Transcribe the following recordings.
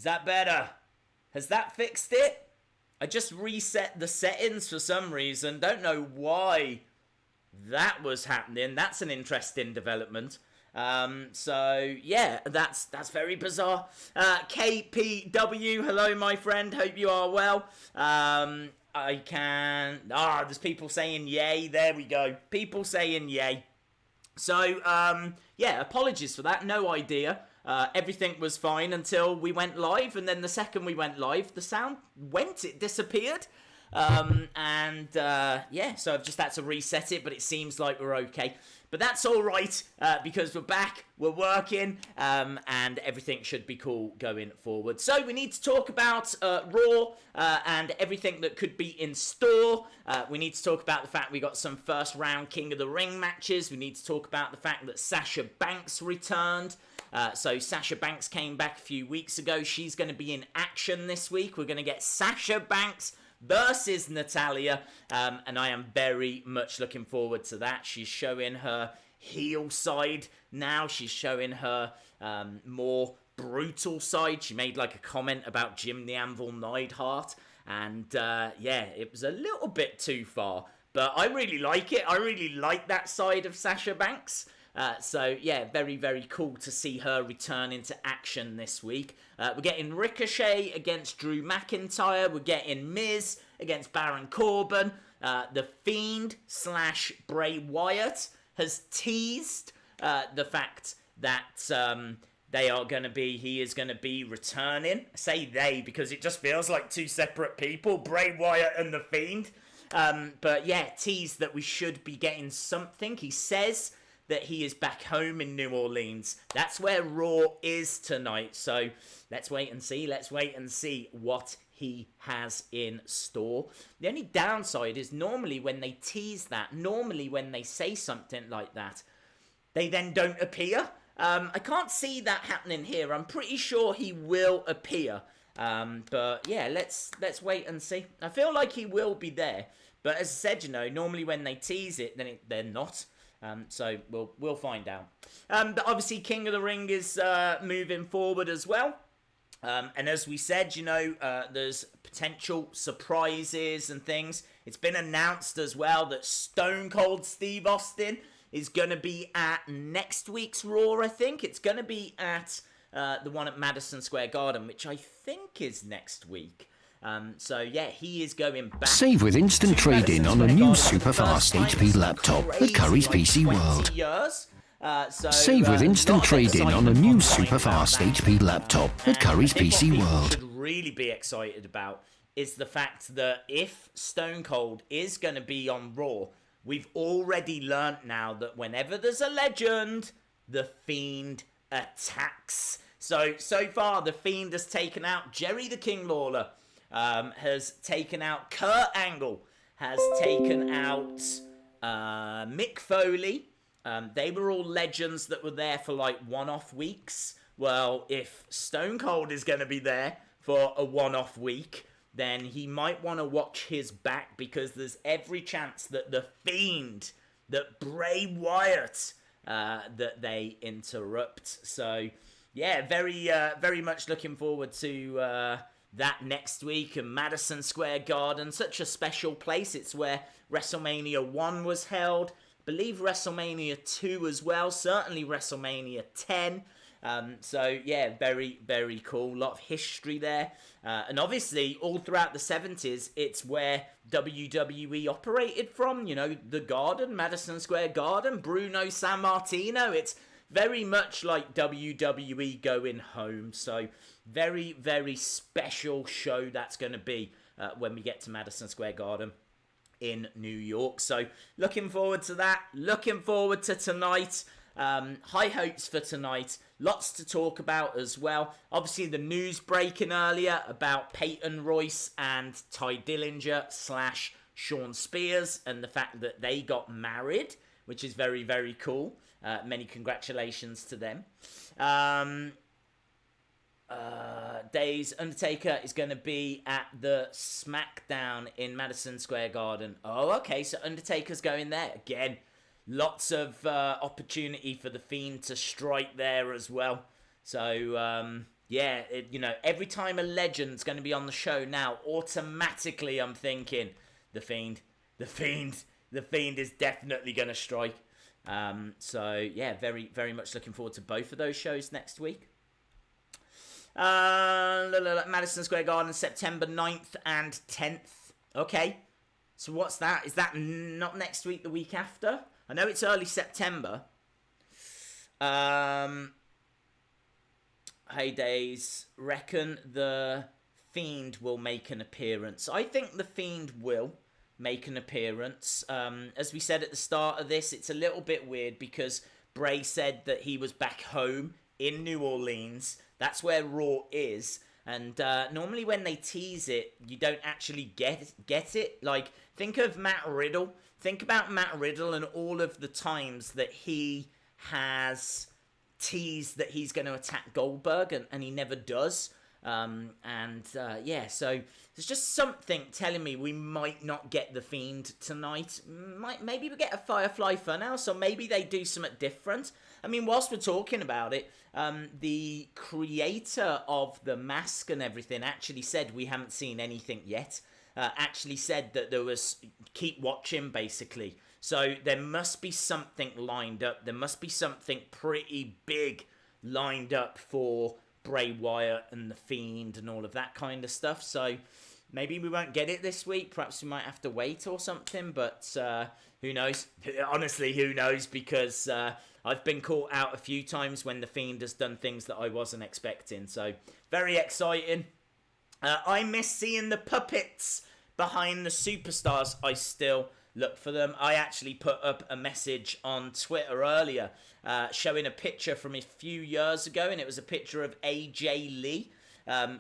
Is that better? Has that fixed it? I just reset the settings for some reason. Don't know why that was happening. That's an interesting development. So yeah, that's very bizarre. KPW, hello my friend, hope you are well. There's people saying yay, there we go. People saying yay. So, yeah, apologies for that, no idea. Everything was fine until we went live, and then the second we went live, the sound went, it disappeared. Yeah, so I've just had to reset it, but it seems like we're okay. But that's all right, because we're back, we're working, and everything should be cool going forward. So we need to talk about Raw and everything that could be in store. We need to talk about the fact we got some first round King of the Ring matches. We need to talk about the fact that Sasha Banks returned. So Sasha Banks came back a few weeks ago. She's going to be in action this week. We're going to get Sasha Banks versus Natalia, and I am very much looking forward to that. She's showing her heel side now. She's showing her more brutal side. She made like a comment about Jim the Anvil Neidhart, and yeah, it was a little bit too far, but I really like it. I really like that side of Sasha Banks. So yeah, very, very cool to see her return into action this week. We're getting Ricochet against Drew McIntyre. We're getting Miz against Baron Corbin. The Fiend / Bray Wyatt has teased the fact that he is going to be returning. I say they because it just feels like two separate people, Bray Wyatt and the Fiend. But yeah, teased that we should be getting something. He says that he is back home in New Orleans. That's where Raw is tonight. So let's wait and see. Let's wait and see what he has in store. The only downside is normally when they tease that, normally when they say something like that, they then don't appear. I can't see that happening here. I'm pretty sure he will appear. But yeah, let's wait and see. I feel like he will be there. But as I said, normally when they tease it, then they're not. So we'll find out. But obviously King of the Ring is moving forward as well. And as we said, there's potential surprises and things. It's been announced as well that Stone Cold Steve Austin is going to be at next week's Raw, I think. It's going to be at the one at Madison Square Garden, which I think is next week. So yeah, he is going back. Save with instant trade-in on a new super-fast HP laptop at Curry's PC World. Save with instant trade-in on a new super-fast HP laptop at Curry's PC World. Should really be excited about is the fact that if Stone Cold is going to be on Raw, we've already learnt now that whenever there's a legend, the Fiend attacks. So far, the Fiend has taken out Jerry the King Lawler. Has taken out Kurt Angle, has taken out Mick Foley. They were all legends that were there for like one-off weeks. Well, if Stone Cold is going to be there for a one-off week, then he might want to watch his back because there's every chance that the Fiend, that Bray Wyatt, that they interrupt. So, yeah, very much looking forward to that next week in Madison Square Garden. Such a special place. It's where WrestleMania 1 was held. I believe WrestleMania 2 as well. Certainly WrestleMania 10. So, yeah, very, very cool. A lot of history there. And obviously, all throughout the 70s, it's where WWE operated from. The Garden, Madison Square Garden, Bruno Sammartino. It's very much like WWE going home. So, very, very special show that's going to be when we get to Madison Square Garden in New York. So, looking forward to that. Looking forward to tonight. High hopes for tonight. Lots to talk about as well. Obviously, the news breaking earlier about Peyton Royce and Ty Dillinger / Sean Spears and the fact that they got married, which is very, very cool. Many congratulations to them. Days Undertaker is going to be at the SmackDown in Madison Square Garden. Oh, okay, so Undertaker's going there. Again, lots of opportunity for the Fiend to strike there as well. So, every time a legend's going to be on the show now, automatically I'm thinking, the Fiend is definitely going to strike. Very, very much looking forward to both of those shows next week. Madison Square Garden, September 9th and 10th. Okay, so what's that? Is that not next week, the week after? I know it's early September. Heydays, reckon the Fiend will make an appearance. I think the Fiend will make an appearance. As we said at the start of this, it's a little bit weird because Bray said that he was back home in New Orleans. That's where Raw is. And normally when they tease it, you don't actually get it. Like, think of Matt Riddle. Think about Matt Riddle and all of the times that he has teased that he's going to attack Goldberg and he never does. So there's just something telling me we might not get the Fiend tonight. Maybe we get a Firefly Funhouse, or maybe they do something different. I mean, whilst we're talking about it, the creator of the mask and everything actually said we haven't seen anything yet. Actually said that there was keep watching, basically. So there must be something lined up. There must be something pretty big lined up for Bray Wyatt and the Fiend and all of that kind of stuff. So maybe we won't get it this week. Perhaps we might have to wait or something. But who knows? Honestly, who knows? Because I've been caught out a few times when the Fiend has done things that I wasn't expecting. So very exciting. I miss seeing the puppets behind the superstars. I still look for them. I actually put up a message on Twitter earlier showing a picture from a few years ago, and it was a picture of AJ Lee.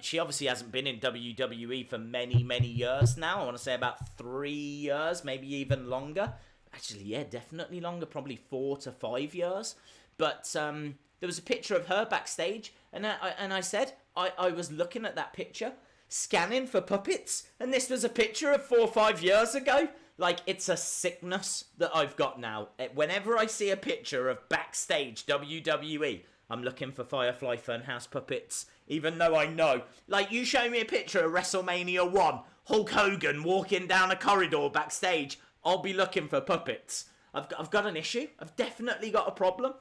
She obviously hasn't been in WWE for many, many years now. I want to say about 3 years, maybe even longer. Actually, yeah, definitely longer, probably 4 to 5 years. But there was a picture of her backstage, and I said, I was looking at that picture, scanning for puppets, and this was a picture of 4 or 5 years ago. Like, it's a sickness that I've got now. Whenever I see a picture of backstage WWE, I'm looking for Firefly Funhouse puppets, even though I know. Like, you show me a picture of WrestleMania 1, Hulk Hogan walking down a corridor backstage, I'll be looking for puppets. I've got an issue. I've definitely got a problem.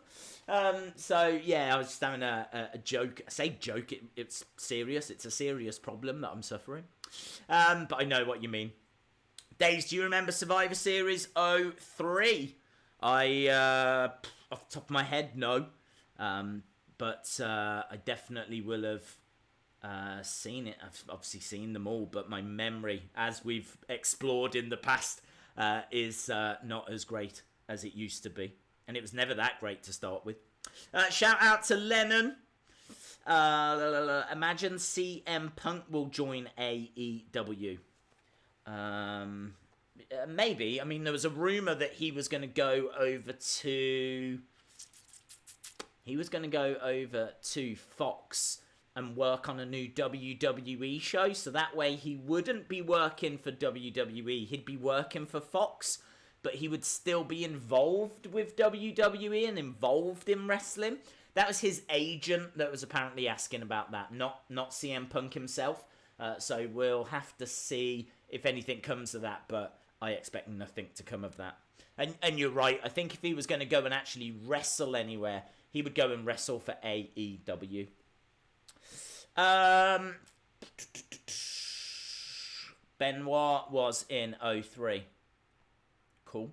I was just having a joke. I say joke, it's serious. It's a serious problem that I'm suffering. But I know what you mean. Days, do you remember Survivor Series 03? Off the top of my head, no. But I definitely will have seen it. I've obviously seen them all, but my memory, as we've explored in the past, is not as great as it used to be. And it was never that great to start with. Shout out to Lennon. Imagine CM Punk will join AEW. Maybe. I mean, there was a rumor that he was going to go over to Fox and work on a new WWE show, so that way he wouldn't be working for WWE, he'd be working for Fox, but he would still be involved with WWE and involved in wrestling. That was his agent that was apparently asking about that, not CM Punk himself. So we'll have to see if anything comes of that, but I expect nothing to come of that. And you're right, I think if he was going to go and actually wrestle anywhere, he would go and wrestle for AEW. Benoit was in 03. Cool.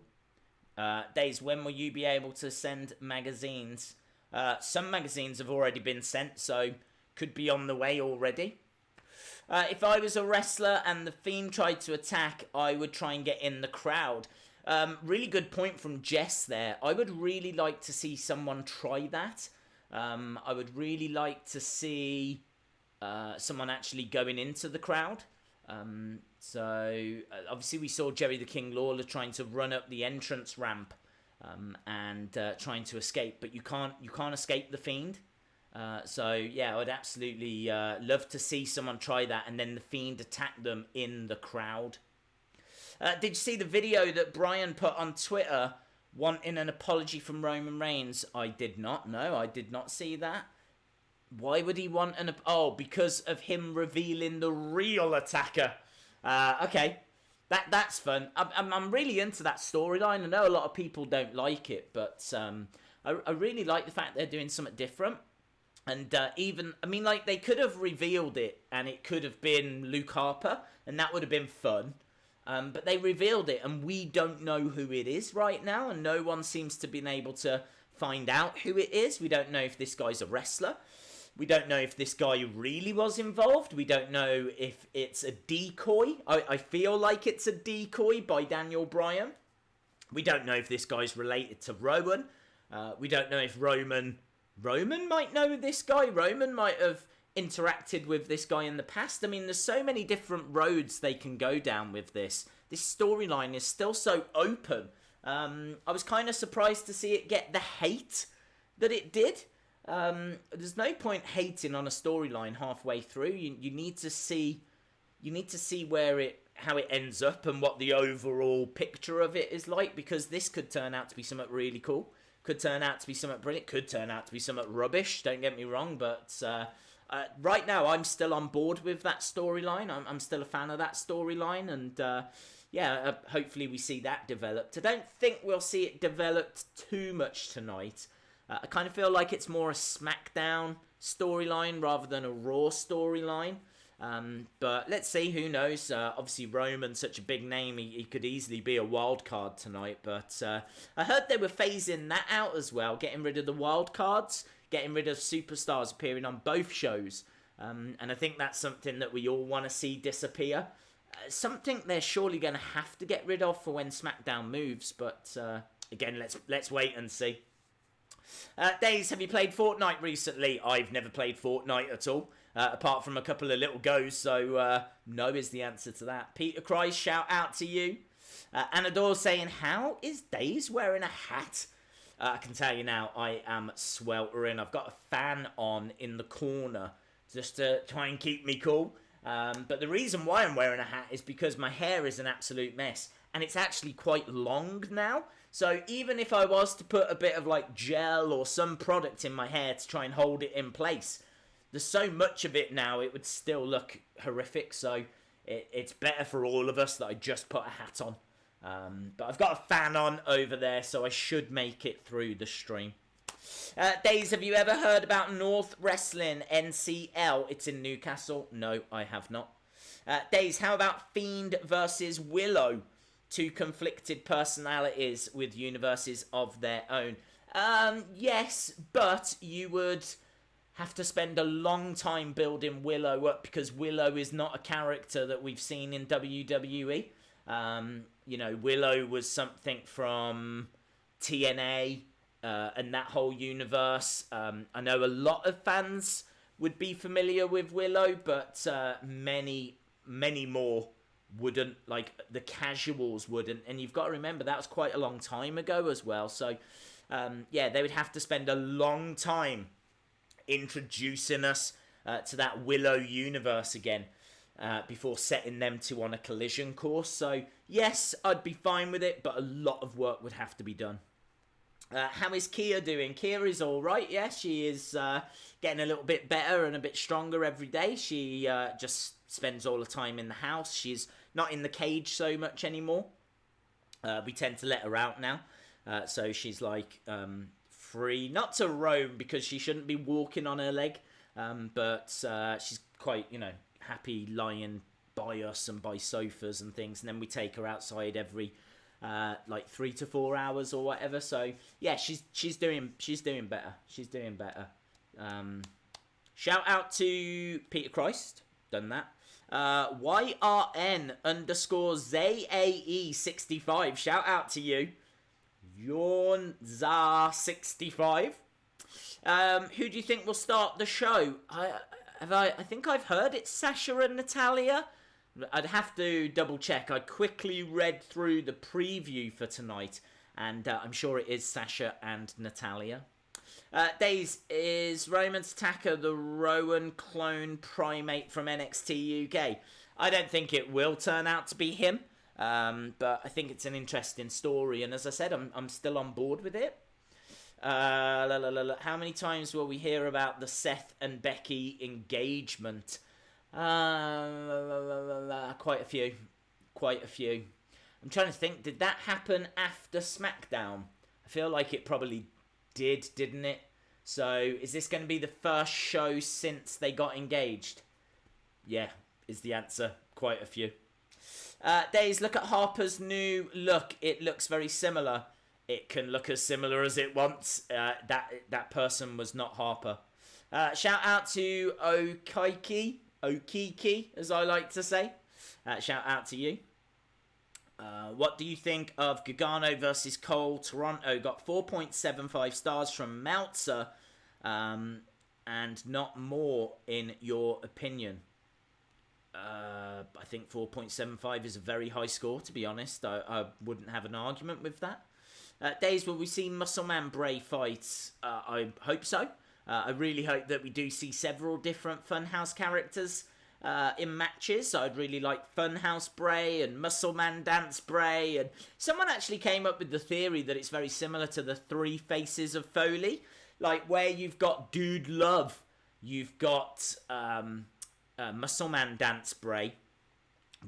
Days, when will you be able to send magazines? Some magazines have already been sent, so could be on the way already. If I was a wrestler and the Fiend tried to attack, I would try and get in the crowd. Really good point from Jess there. I would really like to see someone try that. I would really like to see someone actually going into the crowd. Obviously we saw Jerry the King Lawler trying to run up the entrance ramp and trying to escape, but you can't escape the Fiend. I would absolutely love to see someone try that and then the Fiend attack them in the crowd. Did you see the video that Brian put on Twitter wanting an apology from Roman Reigns? I did not. No, I did not see that. Why would he want an... Oh, because of him revealing the real attacker. Okay. That's fun. I'm really into that storyline. I know a lot of people don't like it, but I really like the fact they're doing something different. And even, I mean, like, they could have revealed it, and it could have been Luke Harper, and that would have been fun. But they revealed it, and we don't know who it is right now, and no one seems to have been able to find out who it is. We don't know if this guy's a wrestler. We don't know if this guy really was involved. We don't know if it's a decoy. I feel like it's a decoy by Daniel Bryan. We don't know if this guy's related to Rowan. We don't know if Roman might know this guy. Roman might have interacted with this guy in the past. I mean, there's so many different roads they can go down with this. This storyline is still so open. I was kind of surprised to see it get the hate that it did. There's no point hating on a storyline halfway through. You need to see how it ends up and what the overall picture of it is like, because this could turn out to be something really cool. Could turn out to be something brilliant. Could turn out to be something rubbish. Don't get me wrong, but right now I'm still on board with that storyline. I'm still a fan of that storyline, and hopefully we see that developed. I don't think we'll see it developed too much tonight. I kind of feel like it's more a SmackDown storyline rather than a Raw storyline. But let's see, who knows? Obviously, Roman's such a big name, he could easily be a wild card tonight. But I heard they were phasing that out as well, getting rid of the wild cards, getting rid of superstars appearing on both shows. And I think that's something that we all want to see disappear. Something they're surely going to have to get rid of for when SmackDown moves. But again, let's wait and see. Days, have you played Fortnite recently? I've never played Fortnite at all, apart from a couple of little goes, so no is the answer to that. Peter Christ, shout out to you. Anador saying, how is Days wearing a hat? I can tell you now, I am sweltering. I've got a fan on in the corner just to try and keep me cool. But the reason why I'm wearing a hat is because my hair is an absolute mess, and it's actually quite long now. So even if I was to put a bit of like gel or some product in my hair to try and hold it in place, there's so much of it now, it would still look horrific. So it's better for all of us that I just put a hat on. But I've got a fan on over there, so I should make it through the stream. Days, have you ever heard about North Wrestling NCL? It's in Newcastle. No, I have not. Days, how about Fiend versus Willow? Two conflicted personalities with universes of their own. Yes, but you would have to spend a long time building Willow up, because Willow is not a character that we've seen in WWE. Willow was something from TNA and that whole universe. I know a lot of fans would be familiar with Willow, but many more wouldn't. Like, the casuals wouldn't, and you've got to remember that was quite a long time ago as well. So they would have to spend a long time introducing us to that Willow universe again before setting them two on a collision course. So yes, I'd be fine with it, but a lot of work would have to be done. How is Kia doing? Kia is all right. Yeah, she is getting a little bit better and a bit stronger every day. She just spends all the time in the house. She's not in the cage so much anymore. We tend to let her out now. So she's like free, not to roam because she shouldn't be walking on her leg. But she's quite, happy lying by us and by sofas and things. And then we take her outside every 3 to 4 hours or whatever. So yeah, she's doing better. She's doing better. Shout out to Peter Christ. Done that. YRN_ZAE65. Shout out to you. Yornzar65. Who do you think will start the show? I think I've heard it's Sasha and Natalia. I'd have to double check. I quickly read through the preview for tonight, and I'm sure it is Sasha and Natalia. Days, is Roman's attacker the Rowan clone primate from NXT UK? I don't think it will turn out to be him, but I think it's an interesting story, and as I said, I'm still on board with it. How many times will we hear about the Seth and Becky engagement? Quite a few. I'm trying to think, did that happen after SmackDown? I feel like it probably didn't it? So, is this going to be the first show since they got engaged? Yeah, is the answer. Quite a few. Days, look at Harper's new look. It looks very similar. It can look as similar as it wants. That person was not Harper. Shout out to Okiki, as I like to say. Shout out to you. What do you think of Gargano versus Cole? Toronto got 4.75 stars from Meltzer, and not more in your opinion. I think 4.75 is a very high score, to be honest. I wouldn't have an argument with that. Days, will we see Muscle Man Bray fights? I hope so. I really hope that we do see several different Funhouse characters in matches. So I'd really like Funhouse Bray and Muscle Man Dance Bray. And someone actually came up with the theory that it's very similar to the Three Faces of Foley. Like where you've got Dude Love, you've got Muscle Man Dance Bray.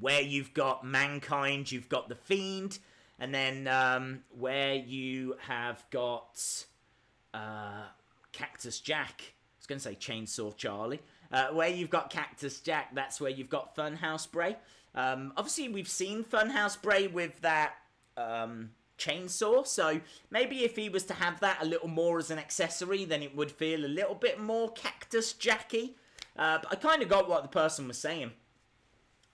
Where you've got Mankind, you've got The Fiend. And then where you have got Cactus Jack, I was going to say Chainsaw Charlie. Where you've got Cactus Jack, that's where you've got Funhouse Bray. Obviously, we've seen Funhouse Bray with that chainsaw. So maybe if he was to have that a little more as an accessory, then it would feel a little bit more Cactus Jacky. But I kind of got what the person was saying.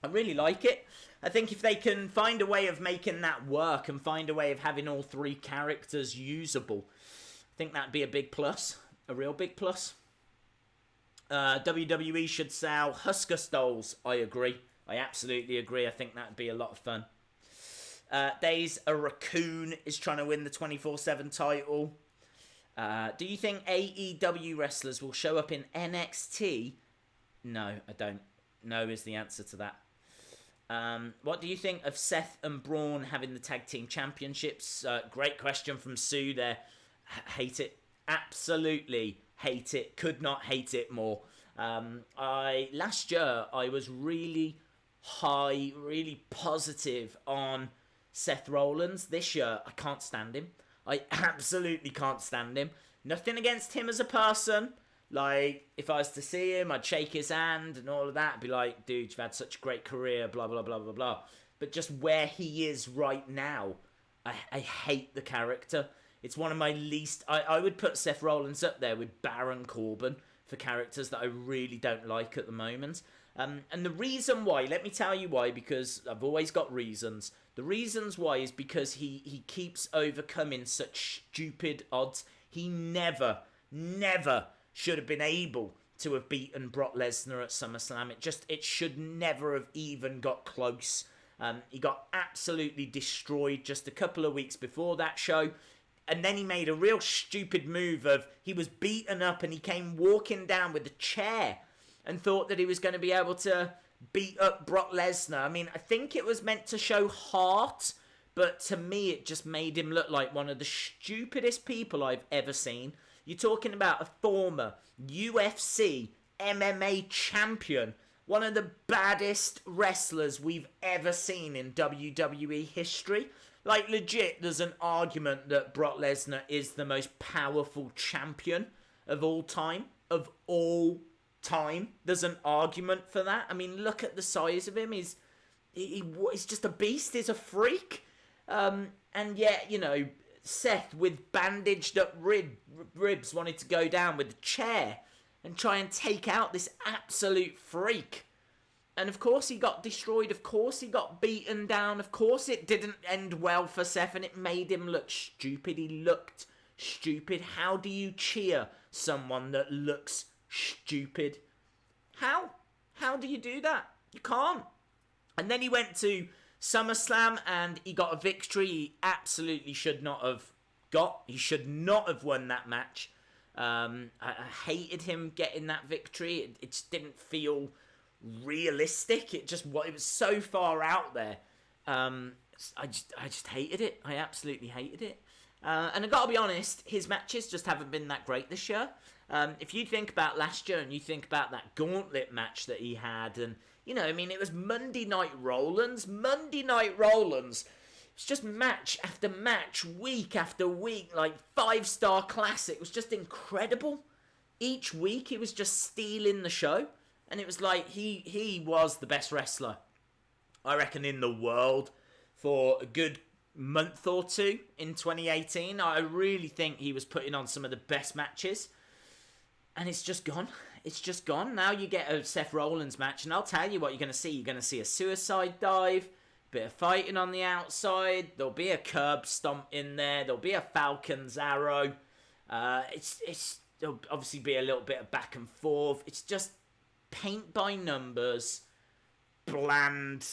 I really like it. I think if they can find a way of making that work and find a way of having all three characters usable, I think that'd be a big plus. A real big plus. WWE should sell Husker Stoles. I agree. I absolutely agree. I think that'd be a lot of fun. Days, a raccoon is trying to win the 24/7 title. Do you think AEW wrestlers will show up in NXT? No, I don't. No is the answer to that. What do you think of Seth and Braun having the tag team championships? Great question from Sue there. Hate it. Absolutely hate it. Could not hate it more. Last year I was really high, really positive on Seth Rollins. This year I can't stand him. I absolutely can't stand him. Nothing against him as a person. Like, if I was to see him, I'd shake his hand and all of that. I'd be like, dude, you've had such a great career, blah, blah, blah, blah, blah. But just where he is right now, I hate the character. It's one of my least... I would put Seth Rollins up there with Baron Corbin for characters that I really don't like at the moment. And the reason why, let me tell you why, because I've always got reasons. The reasons why is because he keeps overcoming such stupid odds. He never should have been able to have beaten Brock Lesnar at SummerSlam. It should never have even got close. He got absolutely destroyed just a couple of weeks before that show. And then he made a real stupid move of, he was beaten up and he came walking down with a chair and thought that he was going to be able to beat up Brock Lesnar. I mean, I think it was meant to show heart, but to me it just made him look like one of the stupidest people I've ever seen. You're talking about a former UFC MMA champion, one of the baddest wrestlers we've ever seen in WWE history. Like, legit, there's an argument that Brock Lesnar is the most powerful champion of all time. Of all time. There's an argument for that. I mean, look at the size of him. He's just a beast. He's a freak. And yet, you know, Seth with bandaged up ribs wanted to go down with a chair and try and take out this absolute freak. And of course he got destroyed. Of course he got beaten down. Of course it didn't end well for Seth and it made him look stupid. He looked stupid. How do you cheer someone that looks stupid? How? How do you do that? You can't. And then he went to SummerSlam and he got a victory he absolutely should not have got. He should not have won that match. I hated him getting that victory. It just didn't feel realistic. It was so far out there. I just hated it. I absolutely hated it. And I've got to be honest, his matches just haven't been that great this year. If you think about last year and you think about that gauntlet match that he had, and, you know, I mean, it was Monday Night Rollins. It's just match after match, week after week, like 5-star classic. It was just incredible. Each week he was just stealing the show. And it was like he was the best wrestler, I reckon, in the world for a good month or two in 2018. I really think he was putting on some of the best matches. And it's just gone. It's just gone. Now you get a Seth Rollins match, and I'll tell you what you're going to see. You're going to see a suicide dive, bit of fighting on the outside. There'll be a curb stomp in there. There'll be a Falcon's arrow. There'll obviously be a little bit of back and forth. It's just paint by numbers, bland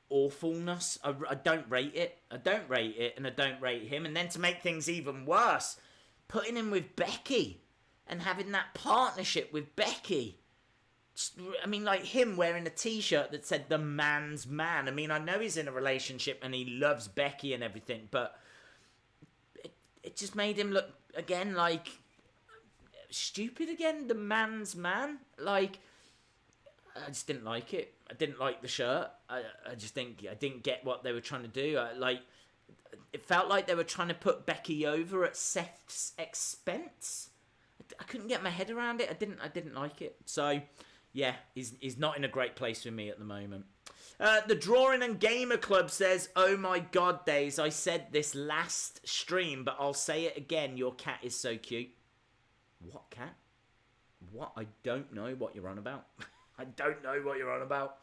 awfulness. I don't rate it. And I don't rate him. And then to make things even worse, putting him with Becky and having that partnership with Becky. I mean, like him wearing a t-shirt that said the man's man. I mean, I know he's in a relationship and he loves Becky and everything, but it just made him look, again, like stupid again. The man's man. Like, I just didn't like it. I didn't like the shirt. I just think I didn't get what they were trying to do. It felt like they were trying to put Becky over at Seth's expense. I couldn't get my head around it. I didn't like it. So, yeah, he's not in a great place with me at the moment. The Drawing and Gamer Club says, "Oh my God, Days, I said this last stream, but I'll say it again. Your cat is so cute." What cat? What? I don't know what you're on about. I don't know what you're on about.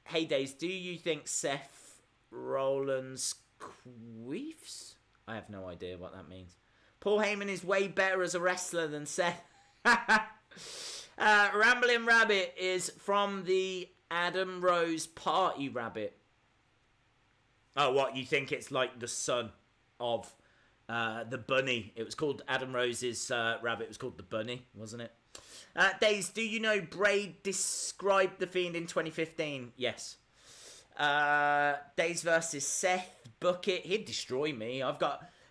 Hey, Days, do you think Seth Rollins queefs? I have no idea what that means. Paul Heyman is way better as a wrestler than Seth. Rambling Rabbit is from the Adam Rose Party Rabbit. Oh, what? You think it's like the son of the bunny? It was called Adam Rose's rabbit. It was called the bunny, wasn't it? Days, do you know Bray described the Fiend in 2015? Yes. Days versus Seth. Book it. He'd destroy me.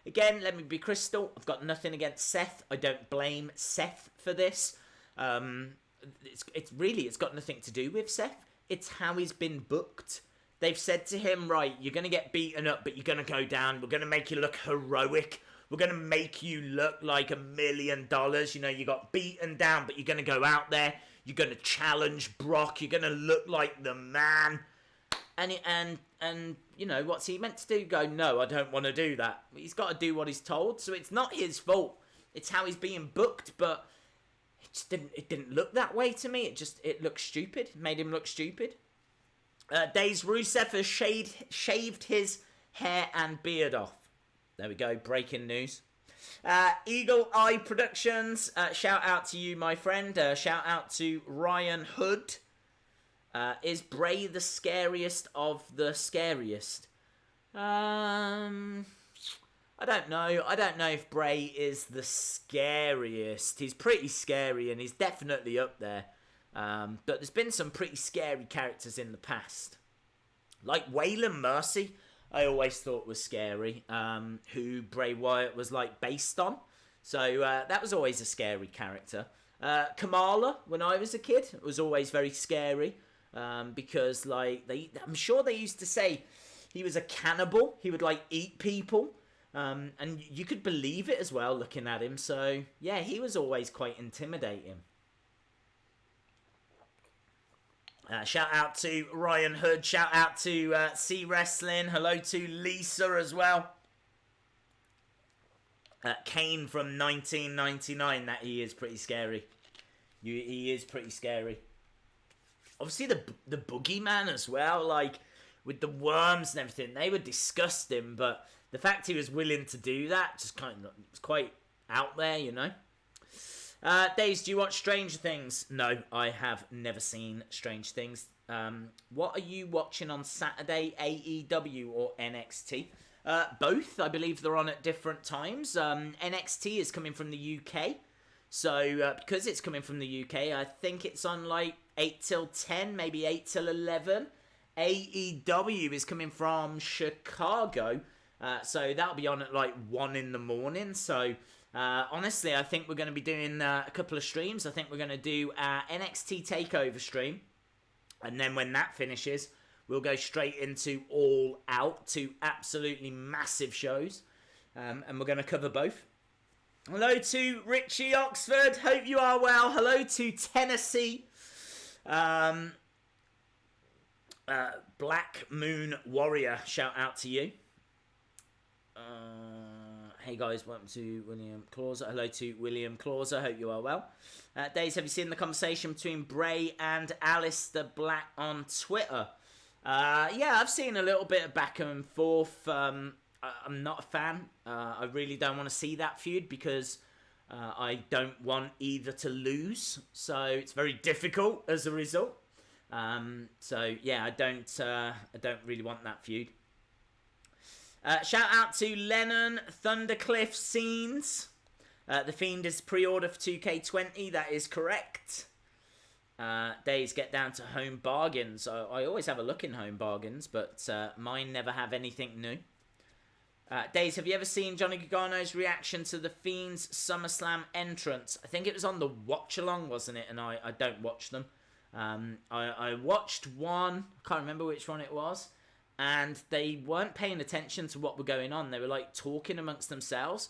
Again, let me be crystal. I've got nothing against Seth. I don't blame Seth for this. It's got nothing to do with Seth. It's how he's been booked. They've said to him, right, you're going to get beaten up, but you're going to go down. We're going to make you look heroic. We're going to make you look like $1 million. You know, you got beaten down, but you're going to go out there. You're going to challenge Brock. You're going to look like the man. And you know, what's he meant to do? Go, no, I don't want to do that. He's got to do what he's told. So it's not his fault. It's how he's being booked. But it didn't look that way to me. It looked stupid. It made him look stupid. Days Rusev has shaved his hair and beard off. There we go. Breaking news. Eagle Eye Productions. Shout out to you, my friend. Shout out to Ryan Hood. Is Bray the scariest of the scariest? I don't know. I don't know if Bray is the scariest. He's pretty scary and he's definitely up there. But there's been some pretty scary characters in the past. Like Waylon Mercy, I always thought was scary. Who Bray Wyatt was like based on. So that was always a scary character. Kamala, when I was a kid, was always very scary. Because like I'm sure they used to say he was a cannibal. He would like eat people. And you could believe it as well looking at him. So yeah, he was always quite intimidating. Shout out to Ryan Hood. Shout out to C Wrestling. Hello to Lisa as well. Kane from 1999. That he is pretty scary. He is pretty scary. Obviously the boogeyman as well, like with the worms and everything, they were disgusting, but the fact he was willing to do that just kind of, it's quite out there, you know. Days, do you watch Stranger Things? No, I have never seen Strange Things. What are you watching on Saturday, AEW or NXT? Both, I believe they're on at different times. NXT is coming from the UK, so because it's coming from the UK, I think it's on like 8 till 10, maybe 8 till 11. AEW is coming from Chicago, So that'll be on at like 1 in the morning. So honestly, I think we're going to be doing a couple of streams. I think we're going to do our NXT TakeOver stream. And then when that finishes, we'll go straight into All Out, 2 absolutely massive shows. And we're going to cover both. Hello to Richie Oxford. Hope you are well. Hello to Tennessee. Black Moon Warrior. Shout out to you. Hey guys, welcome to William Clauser. Hello to William Clauser. Hope you are well. Days, have you seen the conversation between Bray and Alistair Black on Twitter? Yeah, I've seen a little bit of back and forth. I'm not a fan. I really don't want to see that feud because I don't want either to lose. So it's very difficult as a result. So yeah, I don't really want that feud. Shout out to Lennon Thundercliff Scenes. The Fiend is pre-order for 2K20. That is correct. Days, get down to Home Bargains. I always have a look in Home Bargains, but mine never have anything new. Days, have you ever seen Johnny Gargano's reaction to the Fiend's SummerSlam entrance? I think it was on the watch along, wasn't it? And I don't watch them. I watched one. I can't remember which one it was. And they weren't paying attention to what were going on. They were like talking amongst themselves.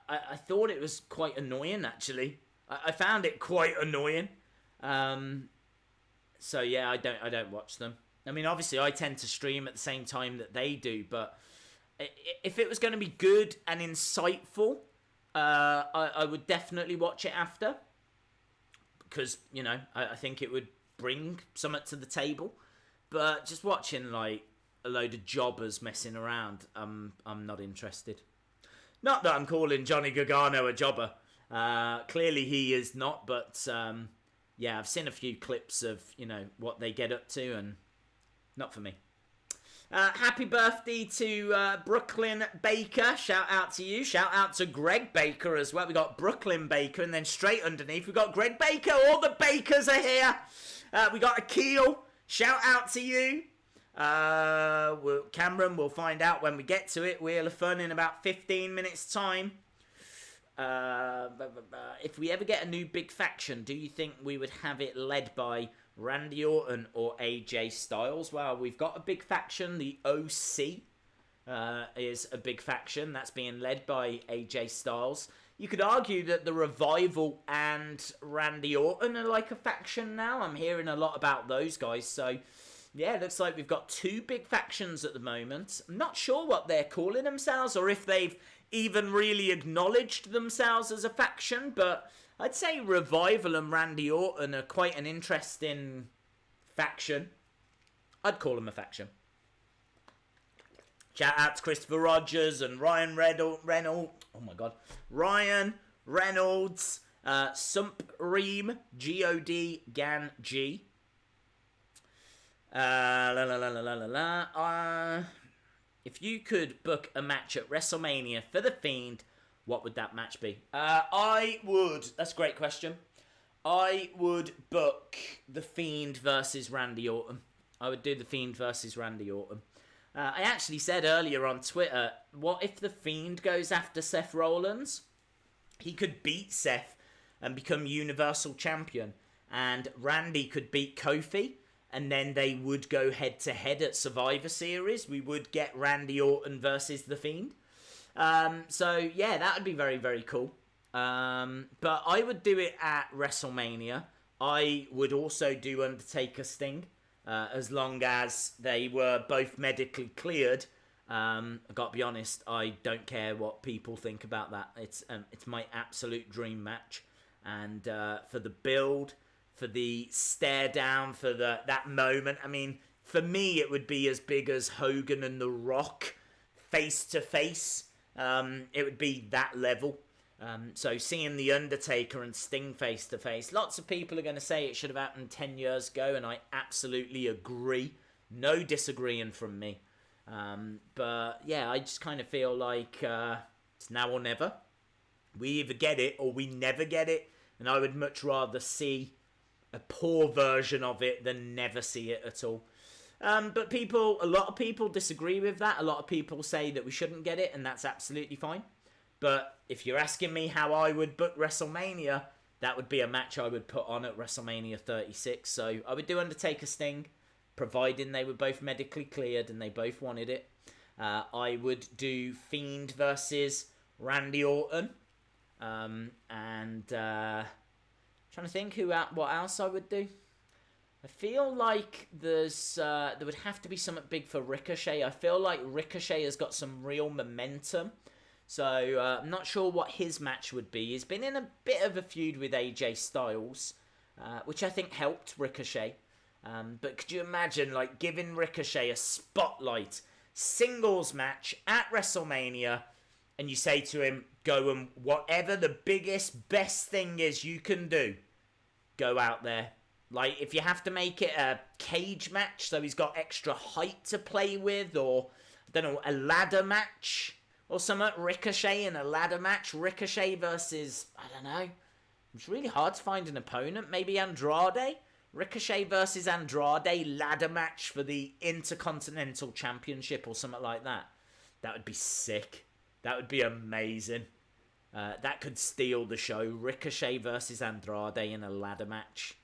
I thought it was quite annoying, actually. I found it quite annoying. So yeah, I don't watch them. I mean, obviously, I tend to stream at the same time that they do. But if it was going to be good and insightful, I would definitely watch it after. Because, you know, I think it would bring something to the table. But just watching, like, a load of jobbers messing around, I'm not interested. Not that I'm calling Johnny Gargano a jobber. Clearly he is not, but yeah, I've seen a few clips of, you know, what they get up to, and not for me. Happy birthday to Brooklyn Baker. Shout out to you. Shout out to Greg Baker as well. We got Brooklyn Baker, and then straight underneath we got Greg Baker. All the Bakers are here. We got Akil. Shout out to you. Cameron, we'll find out when we get to it. Wheel of Fun in about 15 minutes time. If we ever get a new big faction, do you think we would have it led by Randy Orton or AJ Styles? Well, we've got a big faction. The OC is a big faction that's being led by AJ Styles. You could argue that the Revival and Randy Orton are like a faction now. I'm hearing a lot about those guys. So yeah, it looks like we've got 2 big factions at the moment. I'm not sure what they're calling themselves or if they've even really acknowledged themselves as a faction, but I'd say Revival and Randy Orton are quite an interesting faction. I'd call them a faction. Shout out to Christopher Rogers and Ryan Reynolds. Oh my god. Ryan Reynolds. Supreem. G-O-D. Gan G. If you could book a match at WrestleMania for The Fiend, what would that match be? That's a great question. I would book The Fiend versus Randy Orton. I would do The Fiend versus Randy Orton. I actually said earlier on Twitter, what if The Fiend goes after Seth Rollins? He could beat Seth and become Universal Champion, and Randy could beat Kofi. And then they would go head-to-head at Survivor Series. We would get Randy Orton versus The Fiend. So, yeah, that would be very, very cool. But I would do it at WrestleMania. I would also do Undertaker Sting, as long as they were both medically cleared. I've got to be honest, I don't care what people think about that. It's my absolute dream match. And for the build, for the stare down, for that moment. I mean, for me, it would be as big as Hogan and The Rock face to face. It would be that level. So seeing The Undertaker and Sting face to face, lots of people are going to say it should have happened 10 years ago, and I absolutely agree. No disagreeing from me. But yeah, I just kind of feel like it's now or never. We either get it or we never get it, and I would much rather see a poor version of it than never see it at all. But a lot of people disagree with that. A lot of people say that we shouldn't get it, and that's absolutely fine. But if you're asking me how I would book WrestleMania, that would be a match I would put on at WrestleMania 36. So I would do Undertaker Sting, providing they were both medically cleared and they both wanted it. I would do Fiend versus Randy Orton. Trying to think what else I would do. I feel like there would have to be something big for Ricochet. I feel like Ricochet has got some real momentum. So I'm not sure what his match would be. He's been in a bit of a feud with AJ Styles, which I think helped Ricochet. But could you imagine like giving Ricochet a spotlight singles match at WrestleMania, and you say to him, go and whatever the biggest, best thing is you can do, go out there. Like, if you have to make it a cage match, so he's got extra height to play with, or, I don't know, a ladder match, or something, Ricochet in a ladder match, Ricochet versus, I don't know, it's really hard to find an opponent, maybe Andrade? Ricochet versus Andrade ladder match for the Intercontinental Championship, or something like that. That would be sick. That would be amazing. That could steal the show. Ricochet versus Andrade in a ladder match.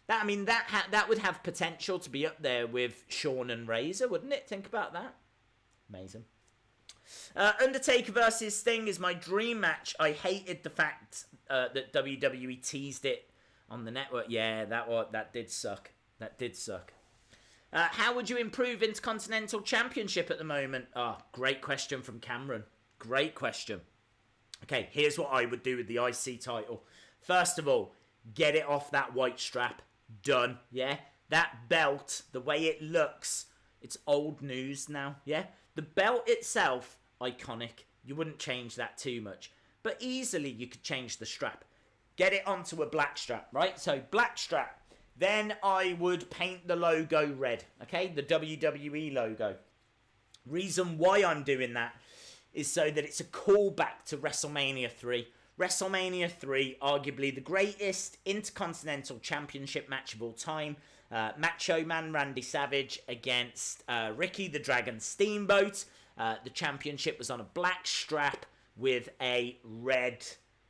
That would have potential to be up there with Shawn and Razor, wouldn't it? Think about that. Amazing. Undertaker versus Sting is my dream match. I hated the fact that WWE teased it on the network. Yeah, that did suck. That did suck. How would you improve Intercontinental Championship at the moment? Great question from Cameron. Great question. Okay, here's what I would do with the IC title. First of all, get it off that white strap. Done. Yeah? That belt, the way it looks, it's old news now. Yeah? The belt itself, iconic. You wouldn't change that too much. But easily you could change the strap. Get it onto a black strap, right? So, black strap. Then I would paint the logo red. Okay? The WWE logo. Reason why I'm doing that is so that it's a callback to WrestleMania 3. WrestleMania 3, arguably the greatest Intercontinental Championship match of all time. Macho Man Randy Savage against Ricky the Dragon Steamboat. The championship was on a black strap with a red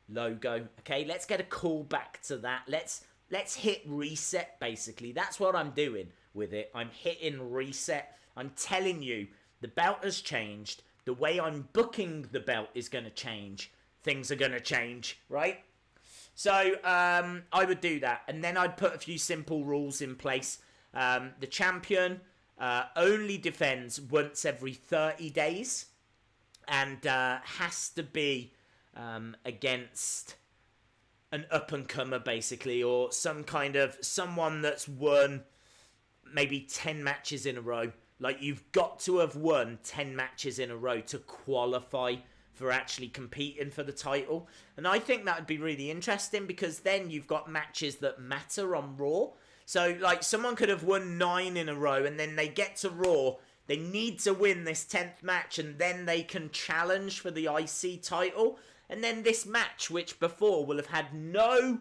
logo. Okay, let's get a callback to that. Let's hit reset, basically. That's what I'm doing with it. I'm hitting reset. I'm telling you, the belt has changed. The way I'm booking the belt is going to change. Things are going to change, right? So I would do that. And then I'd put a few simple rules in place. The champion only defends once every 30 days. And has to be against an up-and-comer, basically. Or someone that's won maybe 10 matches in a row. Like, you've got to have won 10 matches in a row to qualify for actually competing for the title. And I think that would be really interesting, because then you've got matches that matter on Raw. So, like, someone could have won 9 in a row, and then they get to Raw, they need to win this 10th match, and then they can challenge for the IC title. And then this match, which before will have had no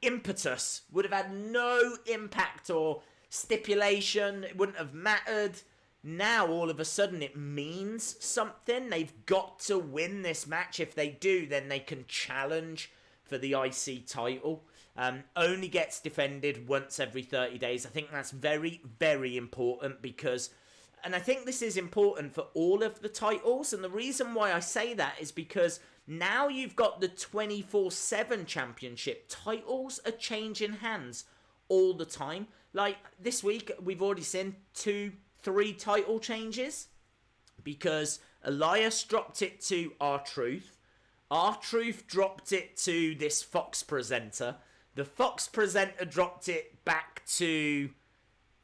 impetus, would have had no impact or stipulation, it wouldn't have mattered. Now, all of a sudden, it means something. They've got to win this match. If they do, then they can challenge for the IC title. Only gets defended once every 30 days. I think that's very, very important, because... And I think this is important for all of the titles. And the reason why I say that is because now you've got the 24/7 championship. Titles are changing hands all the time. Like, this week, we've already seen 2-3 title changes, because Elias dropped it to R-Truth. R-Truth dropped it to this Fox presenter. The Fox presenter dropped it back to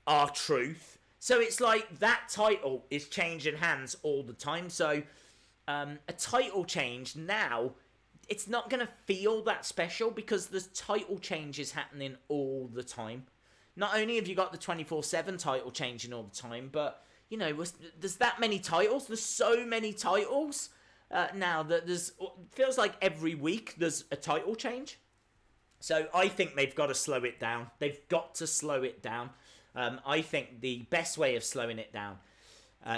R-Truth. So it's like that title is changing hands all the time. So a title change now, it's not going to feel that special, because the title change is happening all the time. Not only have you got the 24/7 title changing all the time, but, you know, there's that many titles. There's so many titles now that feels like every week there's a title change. So I think they've got to slow it down. They've got to slow it down. I think the best way of slowing it down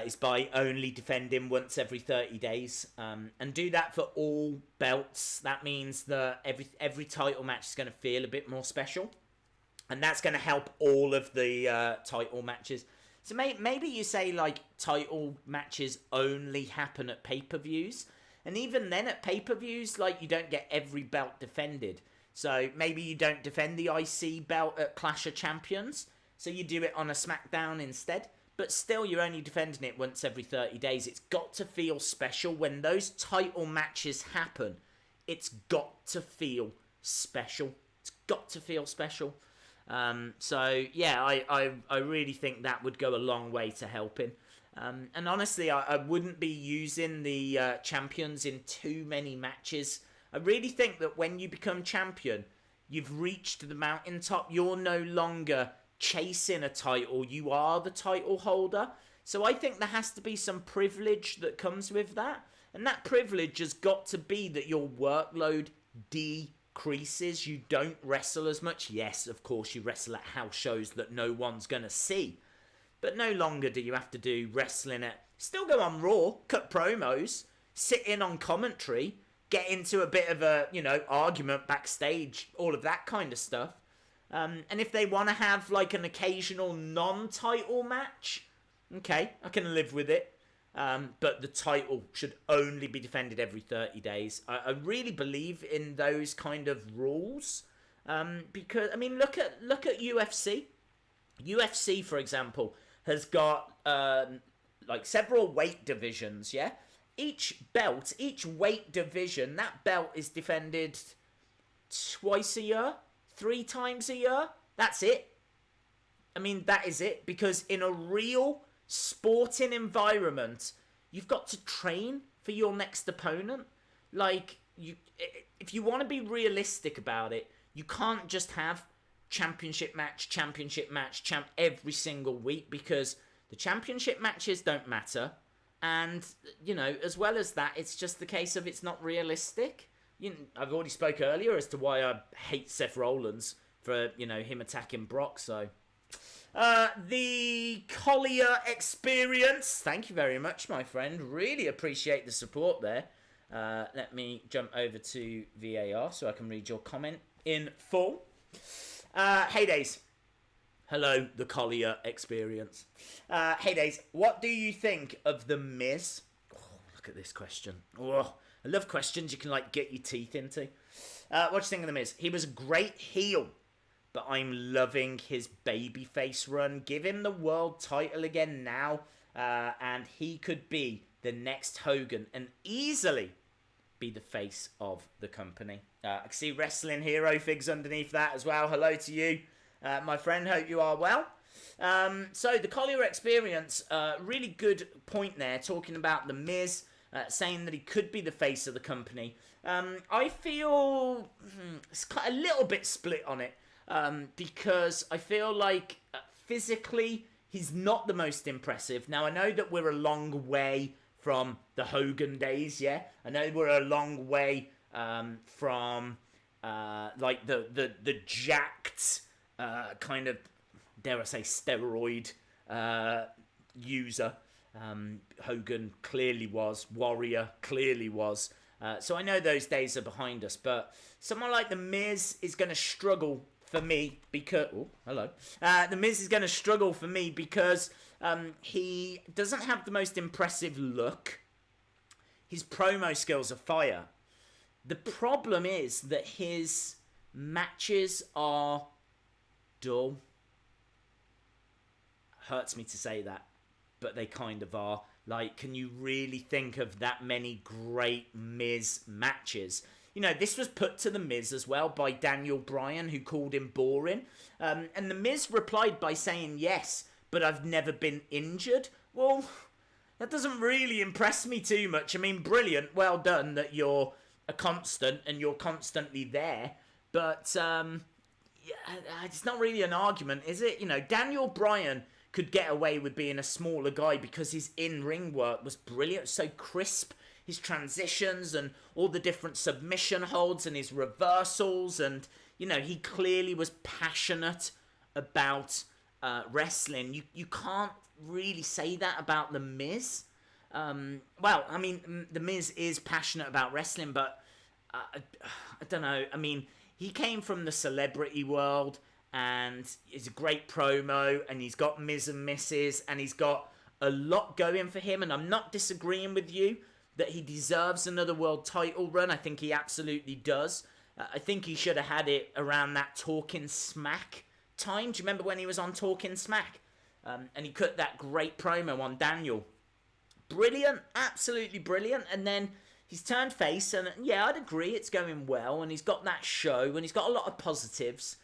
is by only defending once every 30 days. And do that for all belts. That means that every title match is going to feel a bit more special. And that's going to help all of the title matches. So maybe you say, like, title matches only happen at pay-per-views. And even then at pay-per-views, like, you don't get every belt defended. So maybe you don't defend the IC belt at Clash of Champions. So you do it on a SmackDown instead. But still, you're only defending it once every 30 days. It's got to feel special. When those title matches happen, it's got to feel special. It's got to feel special. So, yeah, I really think that would go a long way to helping. And honestly, I wouldn't be using the champions in too many matches. I really think that when you become champion, you've reached the mountaintop. You're no longer chasing a title. You are the title holder. So I think there has to be some privilege that comes with that. And that privilege has got to be that your workload decreases. You don't wrestle as much. Yes, of course, you wrestle at house shows that no one's going to see. But no longer do you have to do wrestling at... Still go on Raw, cut promos, sit in on commentary, get into a bit of a, argument backstage, all of that kind of stuff. And if they want to have, like, an occasional non-title match, okay, I can live with it. But the title should only be defended every 30 days. I really believe in those kind of rules. Because, I mean, look at UFC. UFC, for example, has got, several weight divisions, yeah? Each weight division, that belt is defended twice a year, 3 times a year. That's it. I mean, that is it. Because in a real sporting environment, you've got to train for your next opponent. Like, if you want to be realistic about it, you can't just have championship match, every single week, because the championship matches don't matter. And, as well as that, it's just the case of it's not realistic. I've already spoke earlier as to why I hate Seth Rollins for, him attacking Brock, so... the Collier experience. Thank you very much, my friend. Really appreciate the support there. Let me jump over to VAR so I can read your comment in full. Heydays. Hello, the Collier experience. Heydays, what do you think of The Miz? Oh, look at this question. Oh, I love questions you can, get your teeth into. What do you think of The Miz? He was a great heel, but I'm loving his babyface run. Give him the world title again now, and he could be the next Hogan and easily be the face of the company. I can see Wrestling Hero Figs underneath that as well. Hello to you, my friend. Hope you are well. So the Collier experience, really good point there, talking about The Miz, saying that he could be the face of the company. I feel it's a little bit split on it. Because I feel like physically he's not the most impressive. Now, I know that we're a long way from the Hogan days, yeah? I know we're a long way from the jacked kind of, dare I say, steroid user. Hogan clearly was. Warrior clearly was. So I know those days are behind us, but someone like The Miz is going to struggle for me because... Oh, hello. The Miz is going to struggle for me because he doesn't have the most impressive look. His promo skills are fire. The problem is that his matches are dull. Hurts me to say that, but they kind of are. Like, can you really think of that many great Miz matches? This was put to The Miz as well by Daniel Bryan, who called him boring. And The Miz replied by saying, yes, but I've never been injured. Well, that doesn't really impress me too much. I mean, brilliant, well done that you're a constant and you're constantly there. But it's not really an argument, is it? Daniel Bryan could get away with being a smaller guy because his in-ring work was brilliant, so crisp. His transitions and all the different submission holds and his reversals. And, he clearly was passionate about wrestling, you can't really say that about The Miz. Well, I mean, The Miz is passionate about wrestling, but I don't know. I mean, he came from the celebrity world, and he's a great promo, and he's got Miz and Mrs., and he's got a lot going for him, and I'm not disagreeing with you that he deserves another world title run. I think he absolutely does. I think he should have had it around that Talking Smack time. Do you remember when he was on Talking Smack? And he cut that great promo on Daniel. Brilliant, absolutely brilliant. And then he's turned face, and yeah, I'd agree it's going well, and he's got that show, and he's got a lot of positives.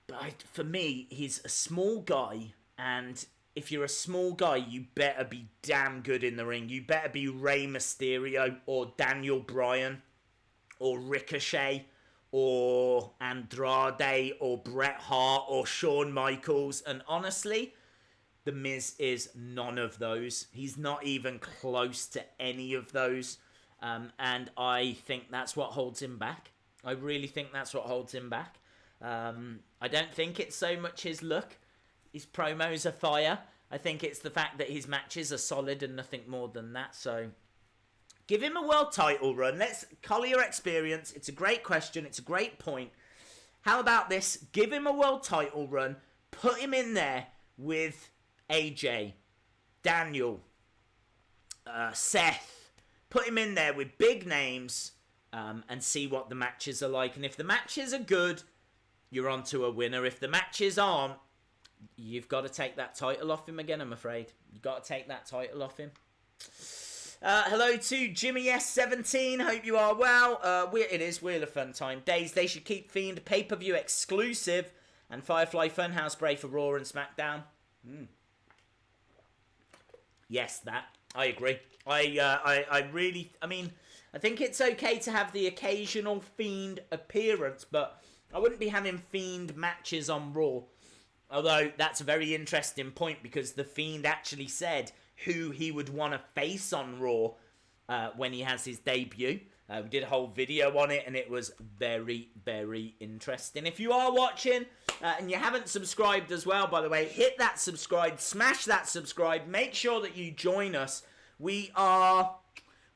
But for me, he's a small guy, and if you're a small guy, you better be damn good in the ring. You better be Rey Mysterio or Daniel Bryan or Ricochet or Andrade or Bret Hart or Shawn Michaels. And honestly, The Miz is none of those. He's not even close to any of those. And I think that's what holds him back. I really think that's what holds him back. I don't think it's so much his look. His promos are fire. I think it's the fact that his matches are solid and nothing more than that. So give him a world title run. Let's call your experience. It's a great question. It's a great point. How about this? Give him a world title run. Put him in there with AJ, Daniel, Seth. Put him in there with big names and see what the matches are like. And if the matches are good, you're on to a winner. If the matches aren't, you've got to take that title off him again, I'm afraid. You've got to take that title off him. Hello to Jimmy S17. Hope you are well. It is Wheel of Fun time. Days they should keep Fiend pay-per-view exclusive and Firefly Funhouse Bray for Raw and SmackDown. Yes, that. I agree. I really... I mean, I think it's okay to have the occasional Fiend appearance, but I wouldn't be having Fiend matches on Raw. Although, that's a very interesting point because The Fiend actually said who he would want to face on Raw when he has his debut. We did a whole video on it, and it was very, very interesting. If you are watching and you haven't subscribed as well, by the way, hit that subscribe, smash that subscribe, make sure that you join us. We are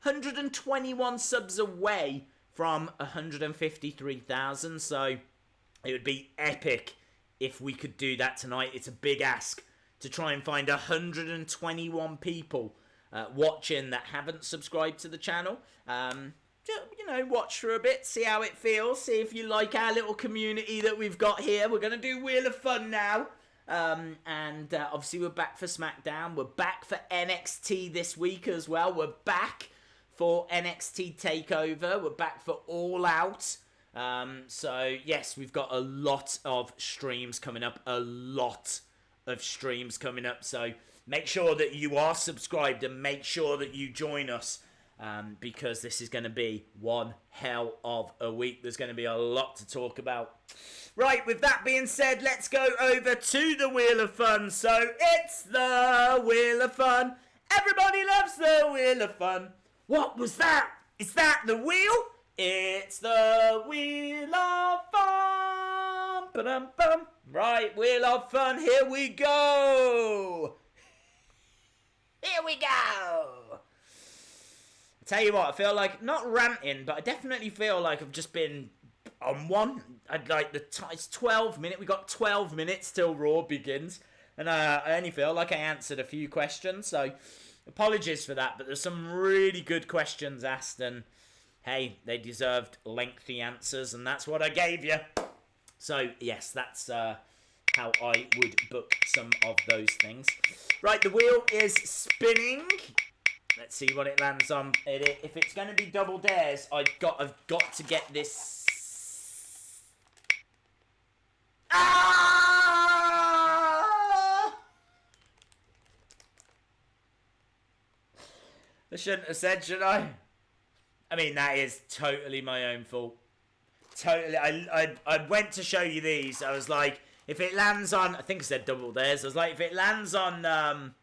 121 subs away from 153,000, so it would be epic if we could do that tonight. It's a big ask to try and find 121 people watching that haven't subscribed to the channel. You know, watch for a bit, see how it feels, see if you like our little community that we've got here. We're going to do Wheel of Fun now. And obviously we're back for SmackDown. We're back for NXT this week as well. We're back for NXT TakeOver. We're back for All Out. So, yes, we've got a lot of streams coming up. So, make sure that you are subscribed and make sure that you join us. Because this is going to be one hell of a week. There's going to be a lot to talk about. Right, with that being said, let's go over to the Wheel of Fun. So, it's the Wheel of Fun. Everybody loves the Wheel of Fun. What was that? Is that the wheel? It's the Wheel of Fun. Ba-dum-bum. Right, Wheel of Fun, here we go. Here we go. Tell you what, I feel like, not ranting, but I definitely feel like I've just been on one. I'd like it's 12 minutes. We got 12 minutes till Raw begins, and I only feel like I answered a few questions. So apologies for that, but there's some really good questions asked, and hey, they deserved lengthy answers, and that's what I gave you. So yes, that's how I would book some of those things. Right, the wheel is spinning. Let's see what it lands on. If it's going to be double dares, I've got to get this. Ah! I shouldn't have said, should I? I mean, that is totally my own fault. Totally. I went to show you these. I was like, if it lands on, I think I said double dares. I was like, if it lands on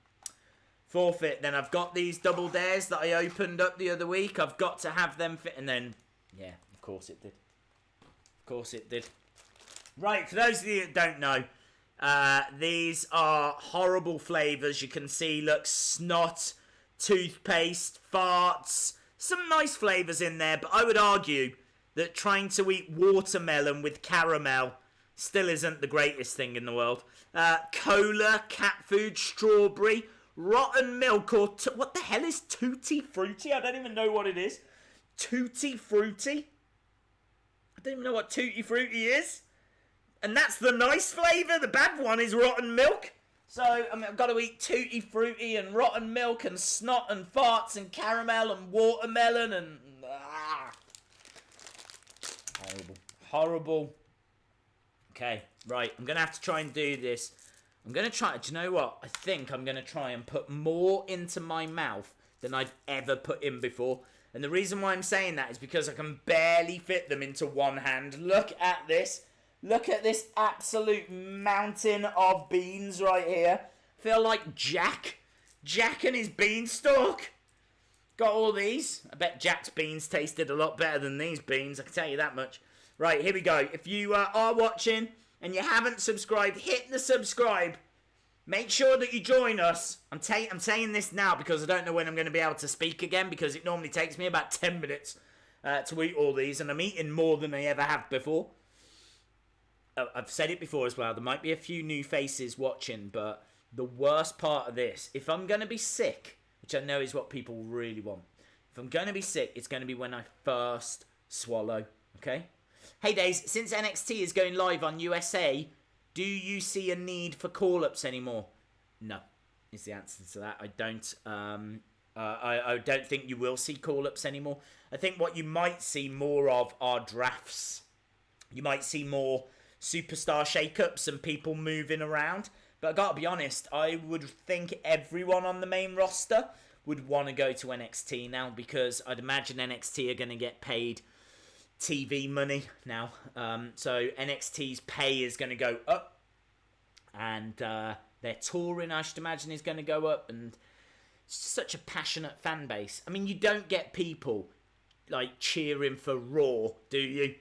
forfeit, then I've got these double dares that I opened up the other week. I've got to have them fit. And then, yeah, of course it did. Of course it did. Right, for those of you that don't know, These are horrible flavours. You can see, look, snot, toothpaste, farts. Some nice flavours in there, but I would argue that trying to eat watermelon with caramel still isn't the greatest thing in the world. Cola, cat food, strawberry, rotten milk, or... what the hell is Tutti Frutti? I don't even know what it is. Tutti Frutti? I don't even know what Tutti Frutti is. And that's the nice flavour. The bad one is rotten milk. So, I mean, I've got to eat Tutti Frutti and rotten milk and snot and farts and caramel and watermelon and... Horrible. Horrible. Okay, right. I'm going to have to try and do this. I'm going to try... Do you know what? I think I'm going to try and put more into my mouth than I've ever put in before. And the reason why I'm saying that is because I can barely fit them into one hand. Look at this. Look at this absolute mountain of beans right here. I feel like Jack. Jack and his beanstalk. Got all these. I bet Jack's beans tasted a lot better than these beans. I can tell you that much. Right, here we go. If you are watching and you haven't subscribed, hit the subscribe. Make sure that you join us. I'm saying this now because I don't know when I'm going to be able to speak again, because it normally takes me about 10 minutes to eat all these, and I'm eating more than I ever have before. I've said it before as well. There might be a few new faces watching, but the worst part of this, if I'm going to be sick, which I know is what people really want, if I'm going to be sick, it's going to be when I first swallow, okay? Hey Days, since NXT is going live on USA, do you see a need for call-ups anymore? No, is the answer to that. I don't. I don't think you will see call-ups anymore. I think what you might see more of are drafts. You might see more superstar shake-ups and people moving around. But I gotta be honest, I would think everyone on the main roster would want to go to NXT now, because I'd imagine NXT are going to get paid TV money now. So NXT's pay is going to go up, and their touring, I should imagine, is going to go up, and it's such a passionate fan base. I mean, you don't get people like cheering for Raw, do you?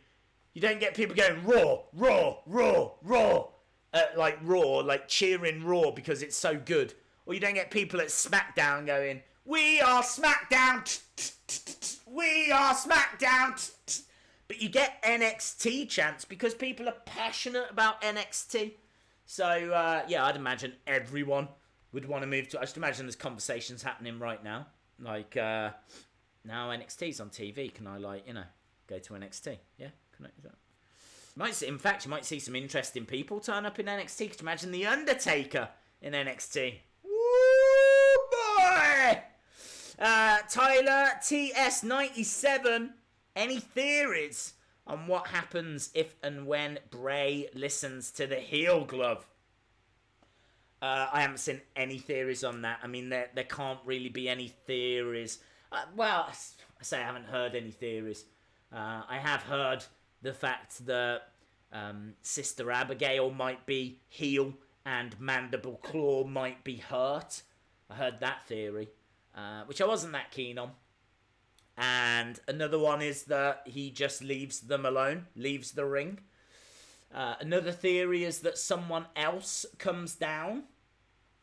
You don't get people going Raw, Raw, Raw, Raw, like Raw, like cheering Raw because it's so good. Or you don't get people at SmackDown going, "We are SmackDown, we are SmackDown." But you get NXT chants because people are passionate about NXT. So, yeah, I'd imagine everyone would want to move to... I just imagine there's conversations happening right now. Like, now NXT's on TV. Can I, like, you know, go to NXT? Yeah? Can I do that? In fact, you might see some interesting people turn up in NXT. Could you imagine The Undertaker in NXT? Woo, boy! Tyler TS97... Any theories on what happens if and when Bray listens to the heel glove? I haven't seen any theories on that. I mean, there can't really be any theories. Well, I say I haven't heard any theories. I have heard the fact that Sister Abigail might be heel and Mandible Claw might be hurt. I heard that theory, which I wasn't that keen on. And another one is that he just leaves them alone, leaves the ring. Another theory is that someone else comes down.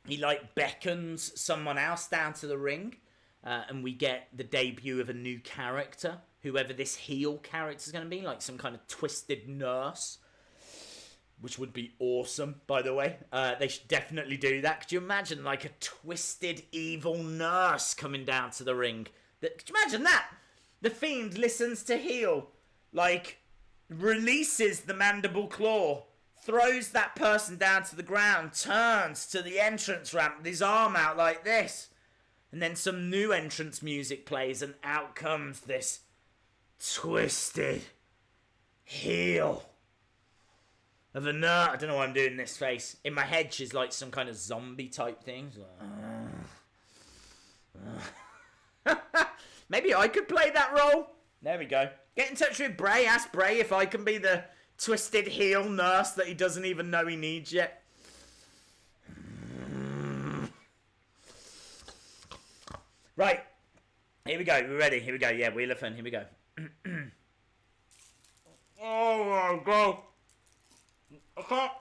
He, like, beckons someone else down to the ring. And we get the debut of a new character. Whoever this heel character is going to be. Like some kind of twisted nurse. Which would be awesome, by the way. They should definitely do that. Could you imagine, like, a twisted evil nurse coming down to the ring? Could you imagine that? The Fiend listens to heel, like, releases the Mandible Claw, throws that person down to the ground, turns to the entrance ramp with his arm out like this, and then some new entrance music plays, and out comes this twisted heel of a nurse. I don't know why I'm doing this face. In my head, she's like some kind of zombie type thing. Maybe I could play that role. There we go. Get in touch with Bray. Ask Bray if I can be the twisted heel nurse that he doesn't even know he needs yet. Right. Here we go. We're ready. Here we go. Yeah, Wheel of Fun. Here we go. Oh my God. I can't.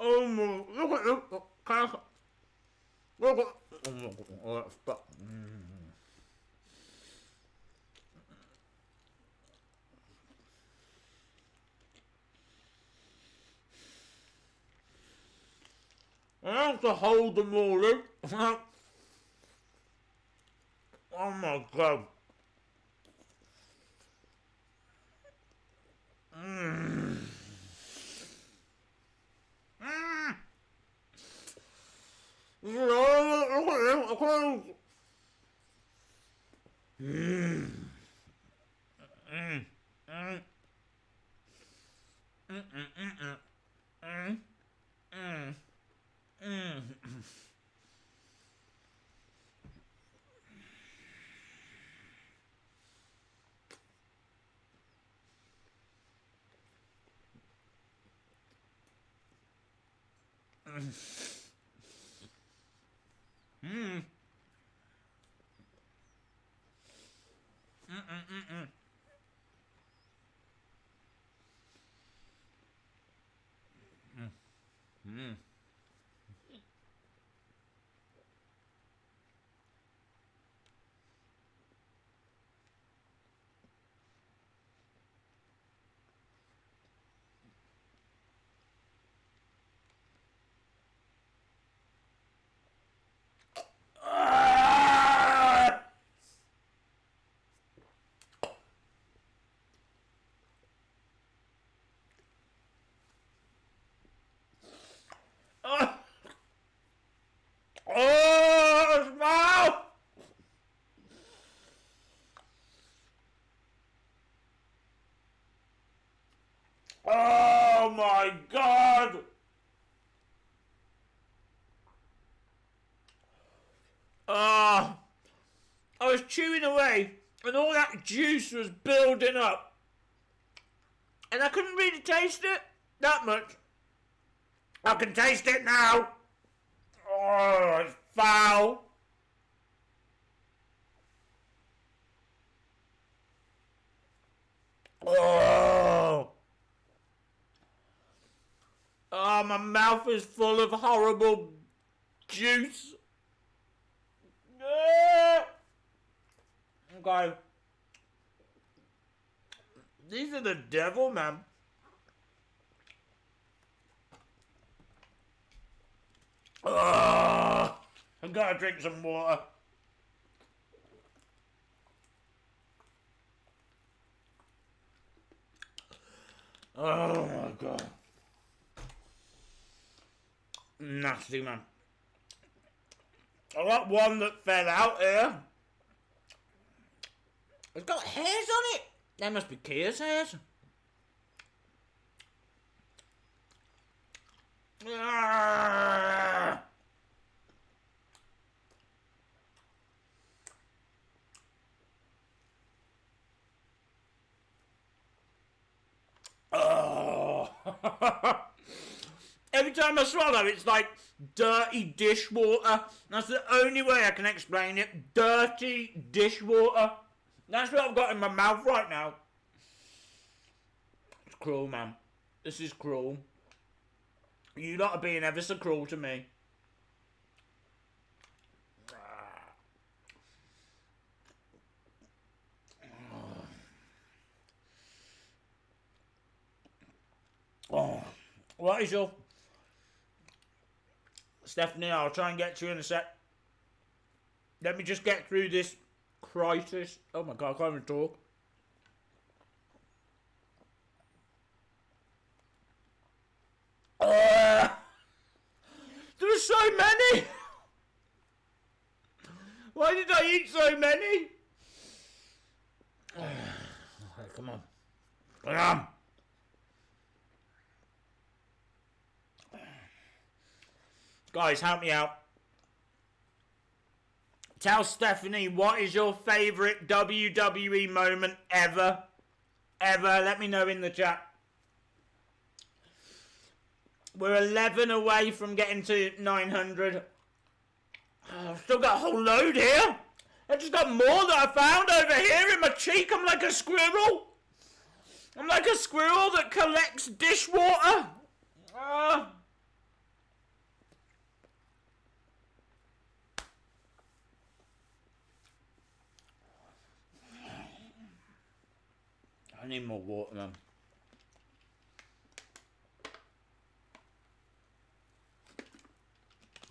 Oh my, look at this. Look at, oh, that's fuck. I have to hold them all in. Oh my god. Oh my god! I was chewing away and all that juice was building up. And I couldn't really taste it that much. I can taste it now. Oh, it's foul. Oh. Oh, my mouth is full of horrible juice. Okay. These are the devil, man. I gotta drink some water. Oh my god. Nasty, man. I got one that fell out here. It's got hairs on it. That must be Kia's hairs. Every time I swallow, it's like dirty dishwater. That's the only way I can explain it. Dirty dishwater. That's what I've got in my mouth right now. It's cruel, man. This is cruel. You lot are being ever so cruel to me. Oh, what is your... Stephanie, I'll try and get to you in a sec. Let me just get through this crisis. Oh my god, I can't even talk. There were so many! Why did I eat so many? Come on. Come on! Guys, help me out. Tell Stephanie, what is your favourite WWE moment ever? Ever. Let me know in the chat. We're 11 away from getting to 900. Oh, I've still got a whole load here. I just got more that I found over here in my cheek. I'm like a squirrel. I'm like a squirrel that collects dishwater. I need more water, man.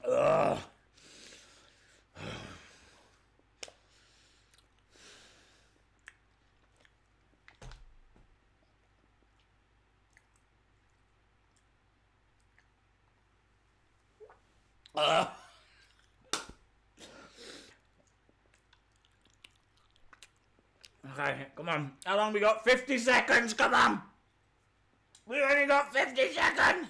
Ugh. Okay, come on. How long we got? 50 seconds, come on! We only got 50 seconds!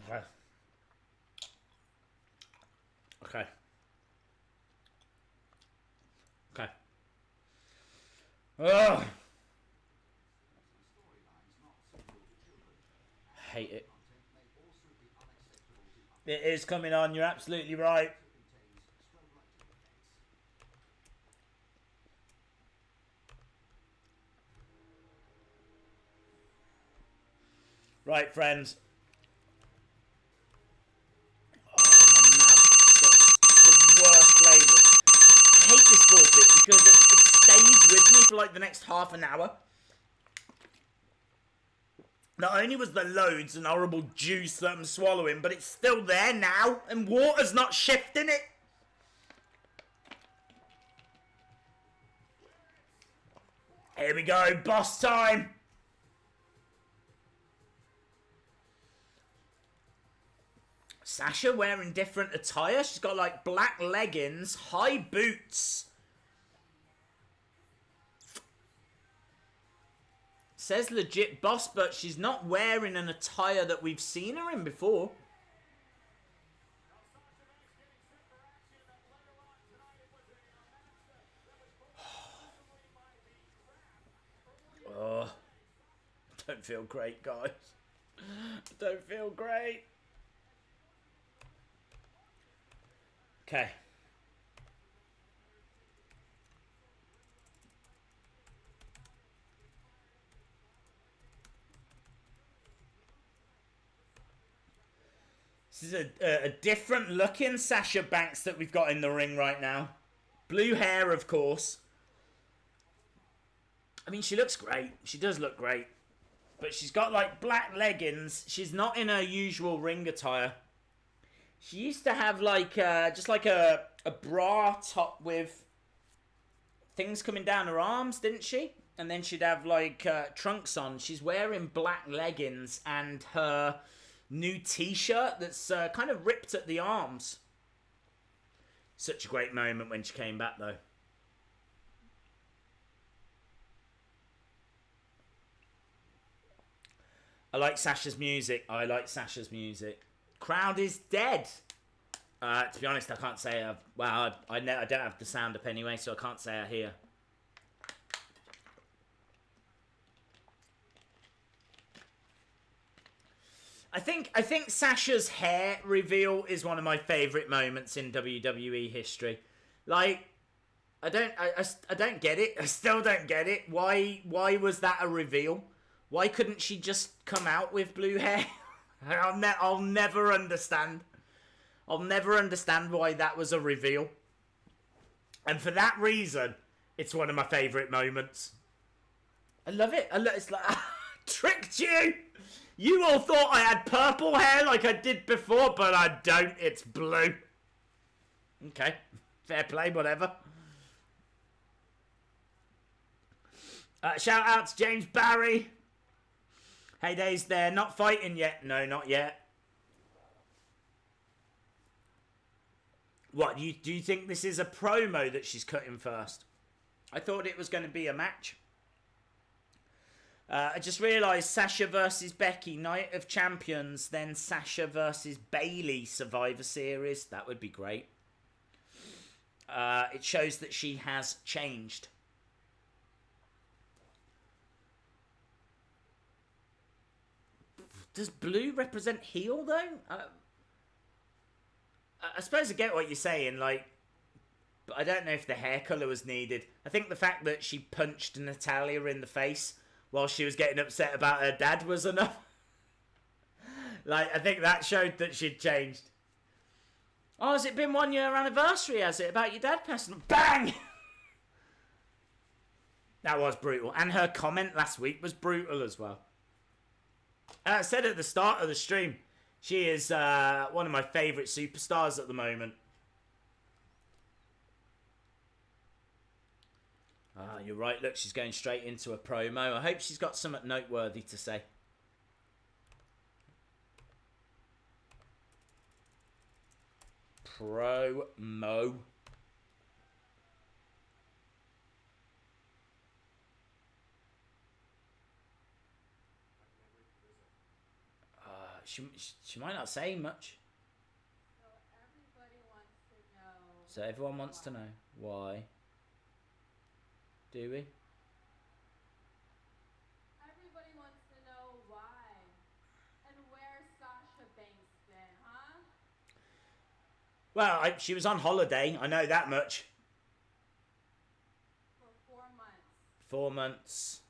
Okay. Okay. Okay. Ugh. Hate it. It is coming on, you're absolutely right. Right, friends. Oh, my mouth has got the worst flavours. I hate this forfeit because it stays with me for like the next half an hour. Not only was there loads and horrible juice that I'm swallowing, but it's still there now, and water's not shifting it. Here we go, boss time. Sasha wearing different attire. She's got like black leggings, high boots. Says legit boss, but she's not wearing an attire that we've seen her in before. Oh, don't feel great, guys. Don't feel great. Okay. This is a different looking Sasha Banks that we've got in the ring right now. Blue hair, of course. I mean, she looks great. She does look great. But she's got like black leggings. She's not in her usual ring attire. She used to have like just like a bra top with things coming down her arms, didn't she? And then she'd have like trunks on. She's wearing black leggings and her new t-shirt that's kind of ripped at the arms. Such a great moment when she came back though. I like Sasha's music. I like Sasha's music. Crowd is dead. To be honest, I can't say I've... Well, I don't have the sound up anyway, so I can't say I hear. I think Sasha's hair reveal is one of my favourite moments in WWE history. Like, I don't get it. I still don't get it. Why was that a reveal? Why couldn't she just come out with blue hair? I'll never understand. I'll never understand why that was a reveal. And for that reason, it's one of my favourite moments. I love it. It's like, tricked you. You all thought I had purple hair like I did before, but I don't. It's blue. Okay. Fair play, whatever. Shout out to James Barry. Heyday's there. Not fighting yet. No, not yet. What, do you think this is a promo that she's cutting first? I thought it was going to be a match. I just realised Sasha versus Becky, Night of Champions, then Sasha versus Bayley, Survivor Series. That would be great. It shows that she has changed. Does blue represent heel, though? I suppose I get what you're saying, like, but I don't know if the hair colour was needed. I think the fact that she punched Natalia in the face while she was getting upset about her dad was enough. Like, I think that showed that she'd changed. Oh, has it been 1 year anniversary, has it, about your dad passing? Bang! That was brutal. And her comment last week was brutal as well. I said at the start of the stream, she is one of my favourite superstars at the moment. Ah, you're right. Look, she's going straight into a promo. I hope she's got something noteworthy to say. Promo. She might not say much. So everyone wants to know why. Do we? Everybody wants to know why. And where's Sasha Banks been, huh? Well, she was on holiday. I know that much. For 4 months. 4 months.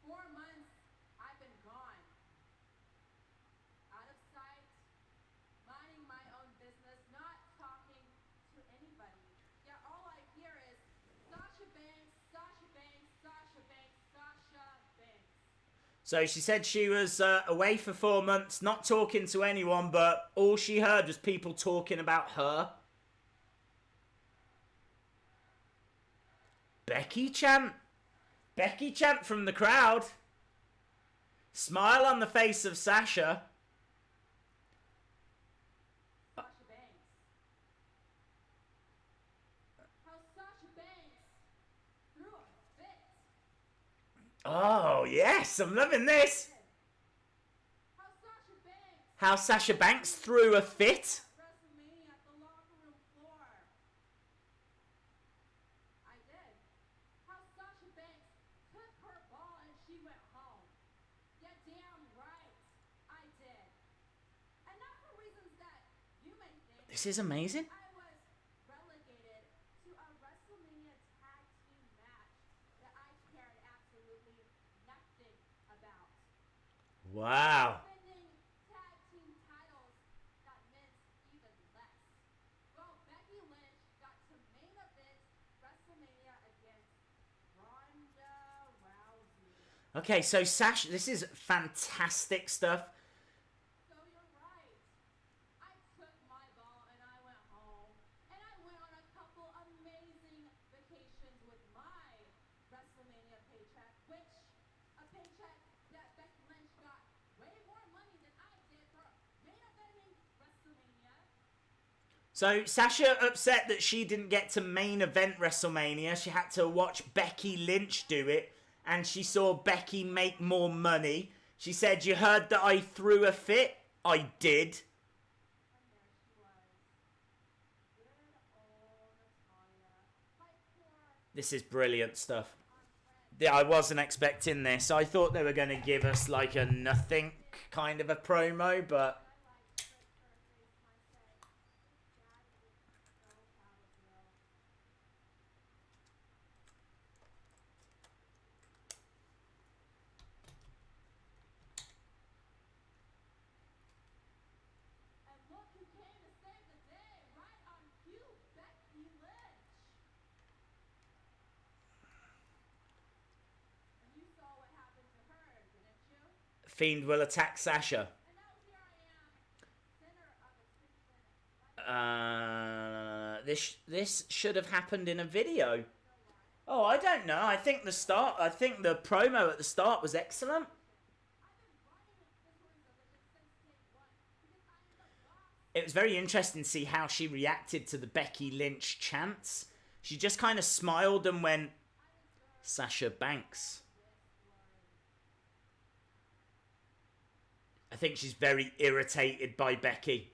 4 months, I've been gone. Out of sight, minding my own business, not talking to anybody. Yeah, all I hear is Sasha Banks, Sasha Banks, Sasha Banks, Sasha Banks. So she said she was away for 4 months, not talking to anyone, but all she heard was people talking about her. Becky chant. Becky chant from the crowd. Smile on the face of Sasha. Sasha Banks. How Sasha Banks threw a fit. Oh, yes, I'm loving this. How Sasha Banks How Sasha Banks threw a fit. WrestleMania at the locker room floor. I did. How Sasha Banks took her ball and she went home. Yeah, damn right. I did. And not for reasons that you may think. This is amazing. I was relegated to a WrestleMania tag team match that I cared absolutely nothing about. Wow. Defending tag team titles that meant even less. Well, Becky Lynch got to main event WrestleMania against Ronda Rousey. Okay, so Sasha, this is fantastic stuff. So you're right. I took my ball and I went home. And I went on a couple amazing vacations with my WrestleMania paycheck, which a paycheck that Becky Lynch got way more money than I did for main eventing WrestleMania. So Sasha upset that she didn't get to main event WrestleMania. She had to watch Becky Lynch do it. And she saw Becky make more money. She said, "You heard that I threw a fit? I did." And there she was. Good old Natalia. My poor This is brilliant stuff. Yeah, I wasn't expecting this. I thought they were going to give us like a nothing kind of a promo, but I like her face myself. Dad is so proud of you. And look who came to save the day, right on cue, Becky Lynch. And you saw what happened to her, didn't you? Fiend will attack Sasha. And now here I am, center of attention. This should have happened in a video. Oh, I don't know. I think the promo at the start was excellent. I've been running this Stories of Legend since day one because I am the boss. It was very interesting to see how she reacted to the Becky Lynch chants. She just kind of smiled and went, Sasha Banks. think she's very irritated by Becky.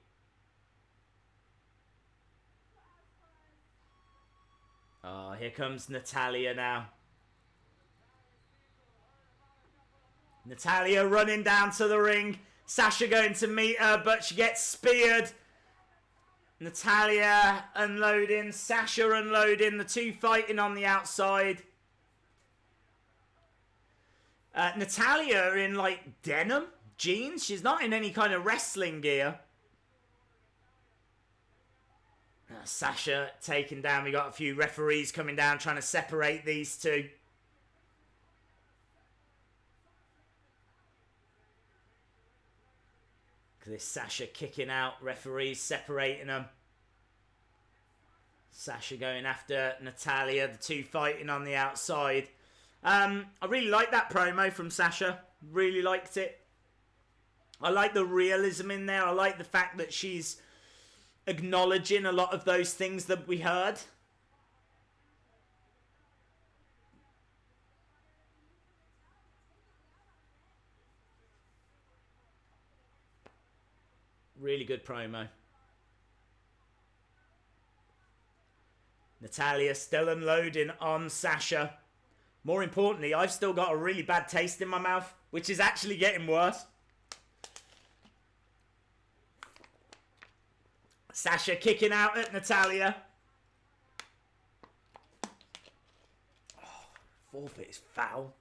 Oh, here comes Natalya now. Natalya running down to the ring. Sasha going to meet her, but she gets speared. Natalya unloading, Sasha unloading, the two fighting on the outside. Natalya in like denim jeans. She's not in any kind of wrestling gear. Sasha taken down. We got a few referees coming down trying to separate these two. This Sasha kicking out, referees separating them. Sasha going after Natalya, the two fighting on the outside. I really like that promo from Sasha. Really liked it. I like the realism in there. I like the fact that she's acknowledging a lot of those things that we heard. Really good promo. Natalya still unloading on Sasha. More importantly, I've still got a really bad taste in my mouth, which is actually getting worse. Sasha kicking out at Natalya. Oh, forfeit is foul.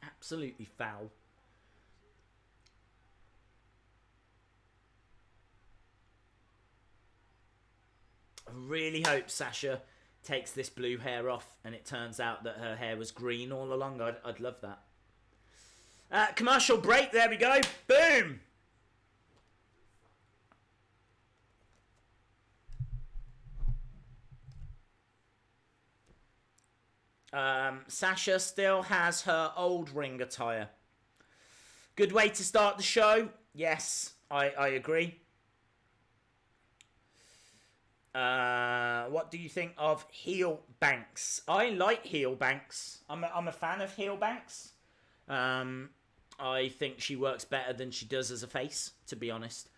Absolutely foul. I really hope Sasha takes this blue hair off and it turns out that her hair was green all along. I'd love that. Commercial break, there we go. Boom! Sasha still has her old ring attire. Good way to start the show. Yes, I agree. What do you think of heel Banks? I like heel Banks. I'm a fan of heel Banks. I think she works better than she does as a face, to be honest.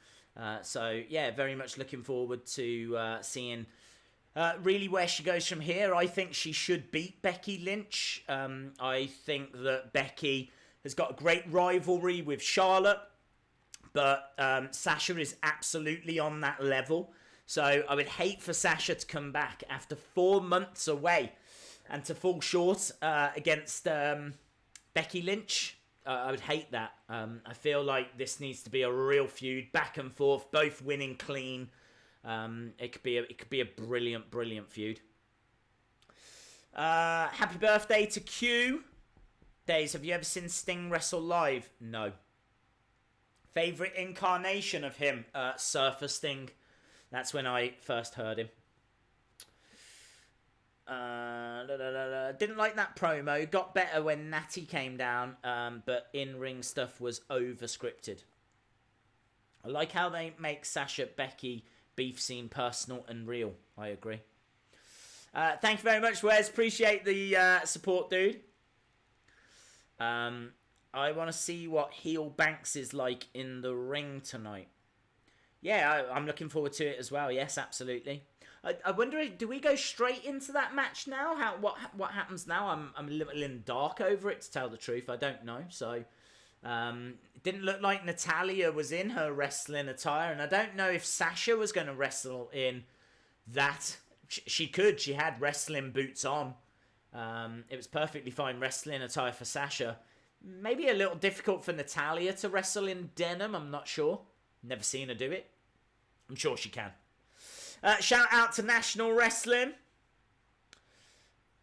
So yeah, very much looking forward to seeing really where she goes from here. I think she should beat Becky Lynch. I think that Becky has got a great rivalry with Charlotte, but Sasha is absolutely on that level. So I would hate for Sasha to come back after 4 months away and to fall short against Becky Lynch. I would hate that. I feel like this needs to be a real feud, back and forth, both winning clean. It could be a brilliant feud. Happy birthday to Q. Days, have you ever seen Sting wrestle live? No. Favorite incarnation of him? Surfer Sting. That's when I first heard him. Didn't like that promo. Got better when Natty came down, but in-ring stuff was over-scripted. I like how they make Sasha Becky beef scene personal and real. I agree. Thank you very much, Wes. Appreciate the support, dude. I want to see what heel Banks is like in the ring tonight. Yeah, I'm looking forward to it as well. Yes, absolutely. I wonder, do we go straight into that match now? What happens now? I'm a little in the dark over it, to tell the truth. I don't know. So, it didn't look like Natalya was in her wrestling attire, and I don't know if Sasha was going to wrestle in that. She could. She had wrestling boots on. It was perfectly fine wrestling attire for Sasha. Maybe a little difficult for Natalya to wrestle in denim. I'm not sure. Never seen her do it. I'm sure she can. Shout out to National Wrestling.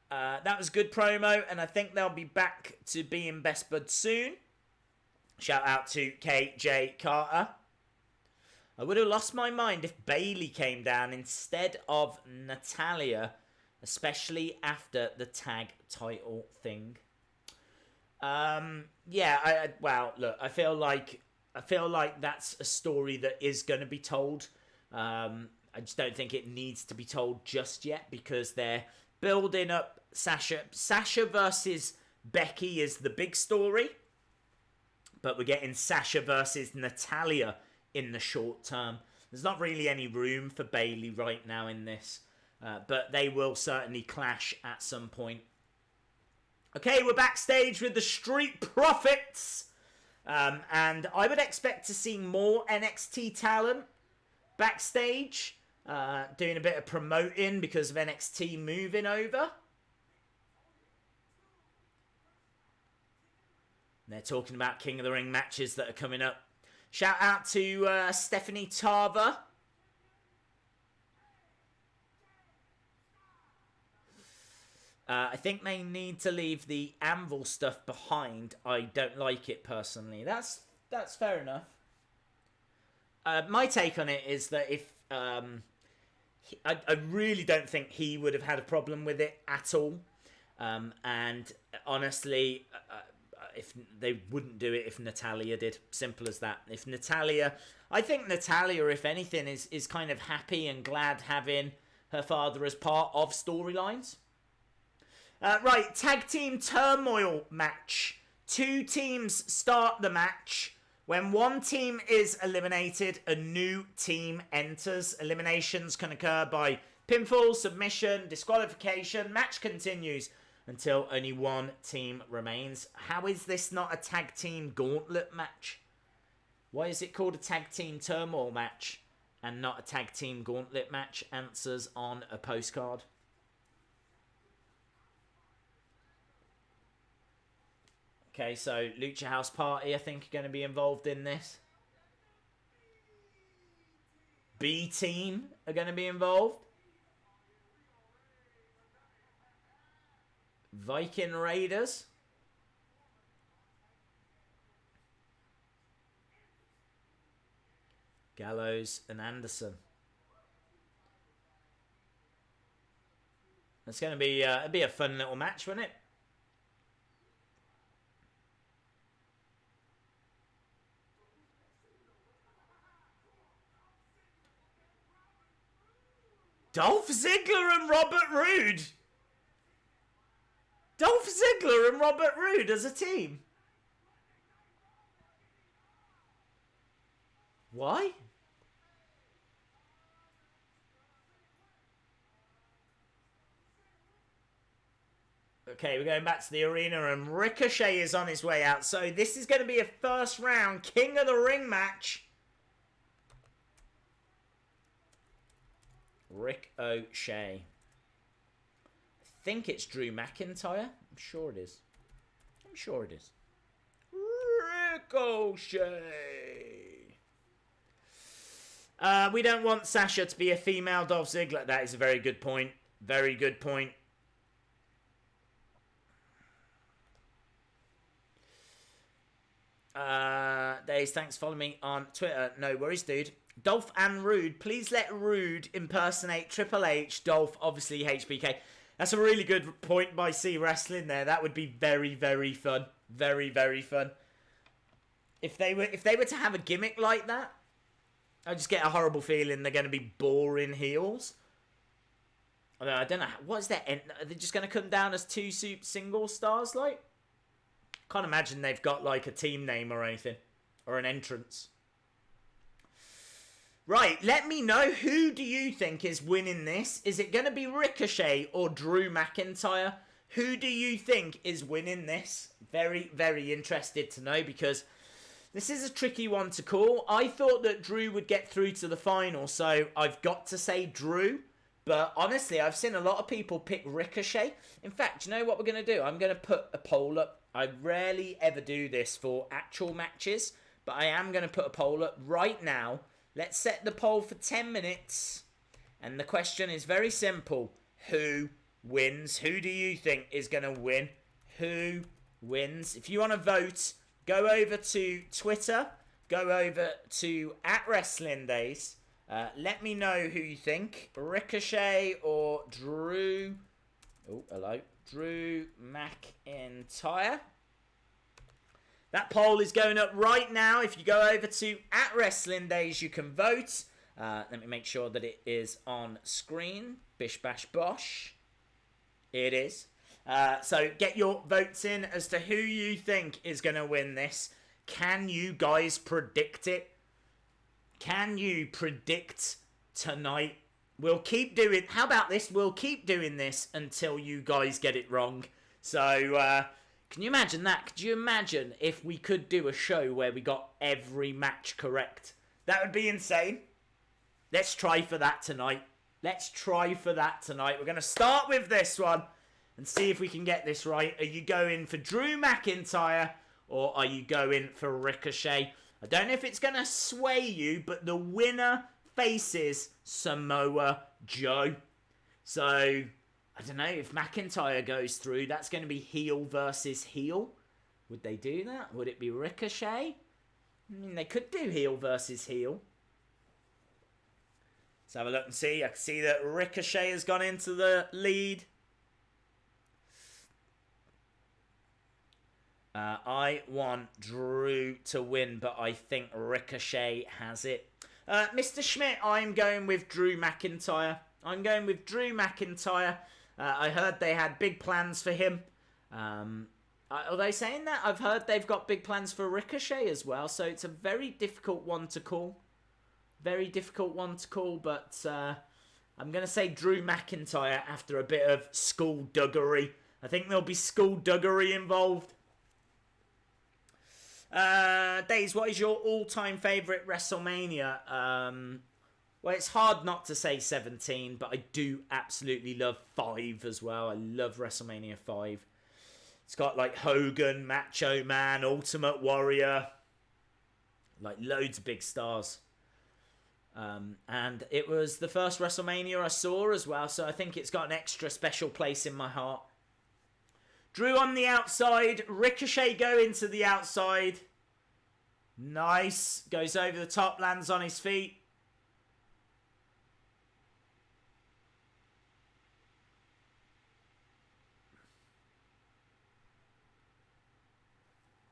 That was good promo, and I think they'll be back to being best buds soon. Shout out to KJ Carter. I would have lost my mind if Bayley came down instead of Natalya, especially after the tag title thing. Yeah, well, look, I feel like that's a story that is going to be told. I just don't think it needs to be told just yet because they're building up Sasha. Sasha versus Becky is the big story. But we're getting Sasha versus Natalya in the short term. There's not really any room for Bayley right now in this. But they will certainly clash at some point. Okay, we're backstage with the Street Profits. And I would expect to see more NXT talent backstage. Doing a bit of promoting because of NXT moving over. They're talking about King of the Ring matches that are coming up. Shout out to Stephanie Tarver. I think they need to leave the Anvil stuff behind. I don't like it personally. That's fair enough. My take on it is that if I really don't think he would have had a problem with it at all. And honestly, if they wouldn't do it if Natalya did. Simple as that. If Natalya, I think Natalya, if anything, is kind of happy and glad having her father as part of storylines. Right, tag team turmoil match. 2 teams start the match. When one team is eliminated, a new team enters. Eliminations can occur by pinfall, submission, disqualification. Match continues until only one team remains. How is this not a tag team gauntlet match? Why is it called a tag team turmoil match and not a tag team gauntlet match? Answers on a postcard. Okay, so Lucha House Party, I think, are going to be involved in this. B Team are going to be involved. Viking Raiders. Gallows and Anderson. It's going to be a fun little match, won't it? Dolph Ziggler and Robert Roode. Dolph Ziggler and Robert Roode as a team. Why? Okay, we're going back to the arena and Ricochet is on his way out. So this is going to be a first round King of the Ring match. Ricochet. I think it's Drew McIntyre. I'm sure it is. Ricochet. We don't want Sasha to be a female Dolph Ziggler. That is a very good point. Very good point. Days, thanks for following me on Twitter. No worries, dude. Dolph and Roode. Please let Roode impersonate Triple H. Dolph, obviously HBK. That's a really good point by C Wrestling there. That would be very, very fun. Very, very fun. If they were to have a gimmick like that, I just get a horrible feeling they're going to be boring heels. I don't know. What is that? Are they just going to come down as 2 single stars, like? Can't imagine they've got, like, a team name or anything. Or an entrance. Right, let me know, who do you think is winning this? Is it going to be Ricochet or Drew McIntyre? Who do you think is winning this? Very, very interested to know, because this is a tricky one to call. I thought that Drew would get through to the final, so I've got to say Drew. But honestly, I've seen a lot of people pick Ricochet. In fact, you know what we're going to do? I'm going to put a poll up. I rarely ever do this for actual matches, but I am going to put a poll up right now. Let's set the poll for 10 minutes. And the question is very simple. Who wins? Who do you think is going to win? Who wins? If you want to vote, go over to Twitter. Go over to @WrestlingDays. Let me know who you think. Ricochet or Drew. Oh, hello. Drew McIntyre. That poll is going up right now. If you go over to @WrestlingDays, you can vote. Let me make sure that it is on screen. Bish bash bosh. It is. So get your votes in as to who you think is going to win this. Can you guys predict it? Can you predict tonight? We'll keep doing... How about this? We'll keep doing this until you guys get it wrong. So, can you imagine that? Could you imagine if we could do a show where we got every match correct? That would be insane. Let's try for that tonight. Let's try for that tonight. We're going to start with this one and see if we can get this right. Are you going for Drew McIntyre or are you going for Ricochet? I don't know if it's going to sway you, but the winner faces Samoa Joe. So, I don't know, if McIntyre goes through, that's going to be heel versus heel. Would they do that? Would it be Ricochet? I mean, they could do heel versus heel. Let's have a look and see. I can see that Ricochet has gone into the lead. I want Drew to win, but I think Ricochet has it. Mr. Schmidt, I'm going with Drew McIntyre. I'm going with Drew McIntyre. I heard they had big plans for him. Are they saying that? I've heard they've got big plans for Ricochet as well, so it's a very difficult one to call. Very difficult one to call, but I'm going to say Drew McIntyre after a bit of skullduggery. I think there'll be skullduggery involved. Days, what is your all-time favourite WrestleMania? Well, it's hard not to say 17, but I do absolutely love 5 as well. I love WrestleMania 5. It's got like Hogan, Macho Man, Ultimate Warrior, like loads of big stars. And it was the first WrestleMania I saw as well, so I think it's got an extra special place in my heart. Drew on the outside, Ricochet going to the outside. Nice. Goes over the top, lands on his feet.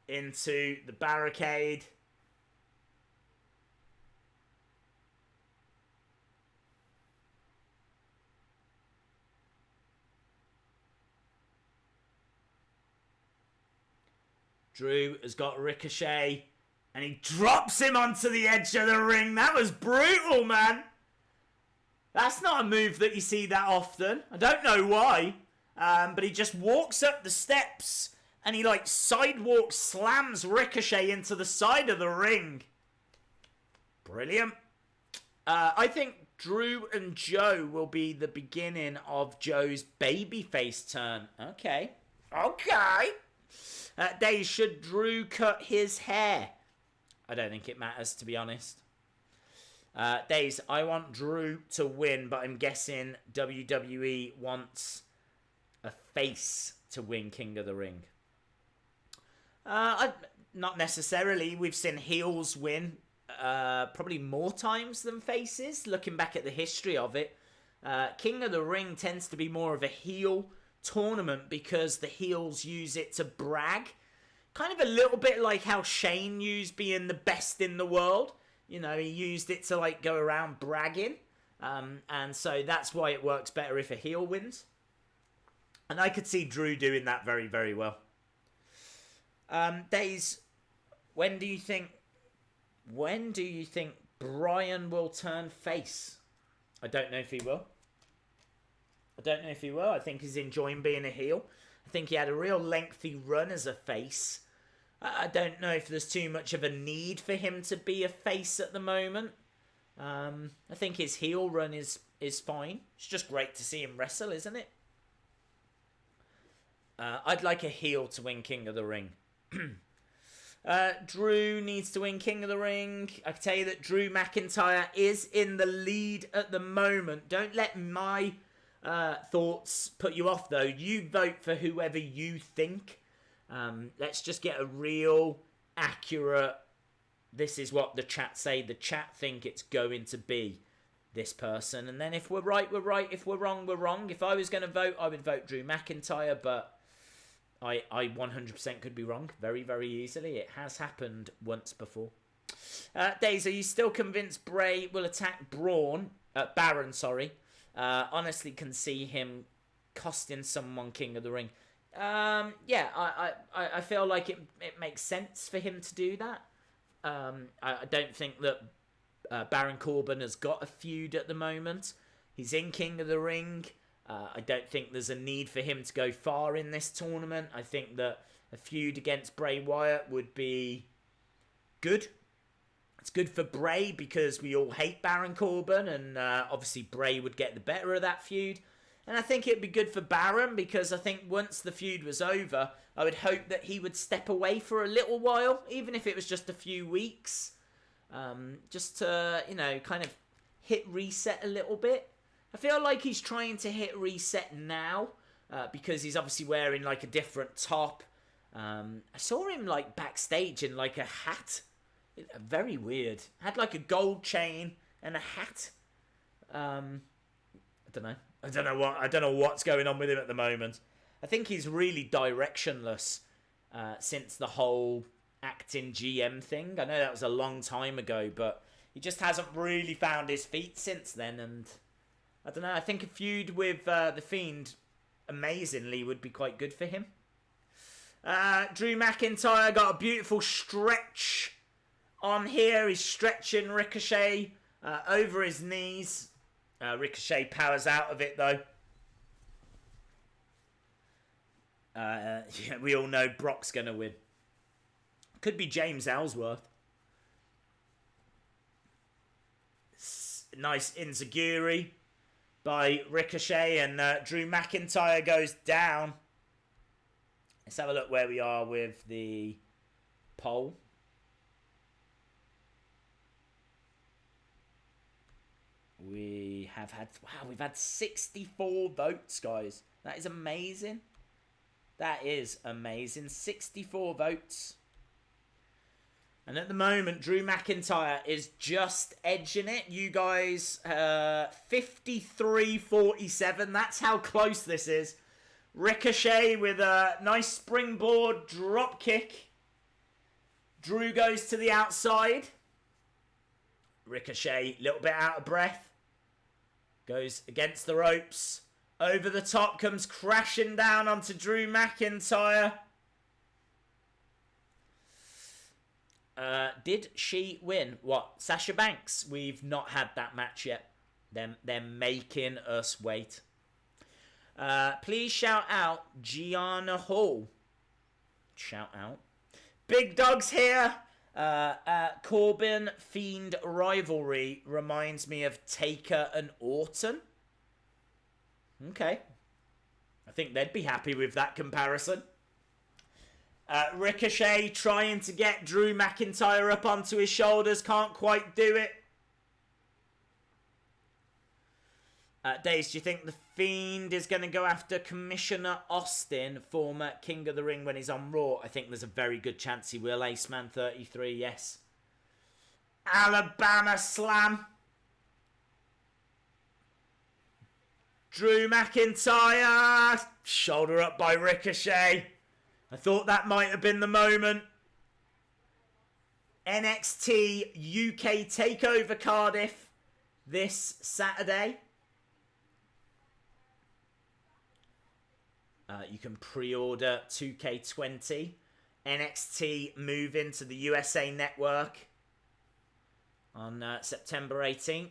Into the barricade. Drew has got Ricochet, and he drops him onto the edge of the ring. That was brutal, man. That's not a move that you see that often. I don't know why, but he just walks up the steps, and he like sidewalk slams Ricochet into the side of the ring. Brilliant. I think Drew and Joe will be the beginning of Joe's babyface turn. Okay. Days, should Drew cut his hair? I don't think it matters, to be honest. Days, I want Drew to win, but I'm guessing WWE wants a face to win King of the Ring. Not necessarily. We've seen heels win probably more times than faces, looking back at the history of it. King of the Ring tends to be more of a heel tournament because the heels use it to brag. Kind of a little bit like how Shane used being the best in the world. You know, he used it to like go around bragging. And so that's why it works better if a heel wins. And I could see Drew doing that very, very well. Days, when do you think Brian will turn face? I don't know if he will. I think he's enjoying being a heel. I think he had a real lengthy run as a face. I don't know if there's too much of a need for him to be a face at the moment. I think his heel run is fine. It's just great to see him wrestle, isn't it? I'd like a heel to win King of the Ring. Drew needs to win King of the Ring. I can tell you that Drew McIntyre is in the lead at the moment. Don't let my thoughts put you off, though. You vote for whoever you think. Let's just get a real accurate, this is what the chat say. The chat think it's going to be this person. And then if we're right, we're right. If we're wrong, we're wrong. If I was going to vote, I would vote Drew McIntyre, but I 100% could be wrong very, very easily. It has happened once before. Days, are you still convinced Bray will attack Baron, sorry. Honestly can see him costing someone King of the Ring. Yeah, I feel like it makes sense for him to do that. I don't think that Baron Corbin has got a feud at the moment. He's in King of the Ring. I don't think there's a need for him to go far in this tournament. I think that a feud against Bray Wyatt would be good. It's good for Bray because we all hate Baron Corbin, and obviously Bray would get the better of that feud. And I think it'd be good for Baron because I think once the feud was over, I would hope that he would step away for a little while, even if it was just a few weeks, just to, kind of hit reset a little bit. I feel like he's trying to hit reset now because he's obviously wearing like a different top. I saw him like backstage in like a hat. Very weird. Had like a gold chain and a hat. I don't know. I don't know what's going on with him at the moment. I think he's really directionless since the whole acting GM thing. I know that was a long time ago, but he just hasn't really found his feet since then. And I don't know. I think a feud with the Fiend, amazingly, would be quite good for him. Drew McIntyre got a beautiful stretch on here. He's stretching Ricochet over his knees. Ricochet powers out of it, though. Yeah, we all know Brock's going to win. Could be James Ellsworth. Nice enziguri by Ricochet, and Drew McIntyre goes down. Let's have a look where we are with the poll. We have had, we've had 64 votes, guys. That is amazing. That is amazing. 64 votes. And at the moment, Drew McIntyre is just edging it. You guys, 53-47. That's how close this is. Ricochet with a nice springboard drop kick. Drew goes to the outside. Ricochet, a little bit out of breath. Goes against the ropes. Over the top, comes crashing down onto Drew McIntyre. Did she win? What? Sasha Banks? We've not had that match yet. They're making us wait. Please shout out Gianna Hall. Shout out. Big Dog's here. Corbin Fiend rivalry reminds me of Taker and Orton. Okay. I think they'd be happy with that comparison. Ricochet trying to get Drew McIntyre up onto his shoulders. Can't quite do it. Daze, do you think the Fiend is going to go after Commissioner Austin, former King of the Ring, when he's on Raw? I think there's a very good chance he will. Aceman33, yes. Alabama Slam. Drew McIntyre. Shoulder up by Ricochet. I thought that might have been the moment. NXT UK TakeOver Cardiff this Saturday. You can pre-order 2K20. NXT move into the USA Network on September 18th.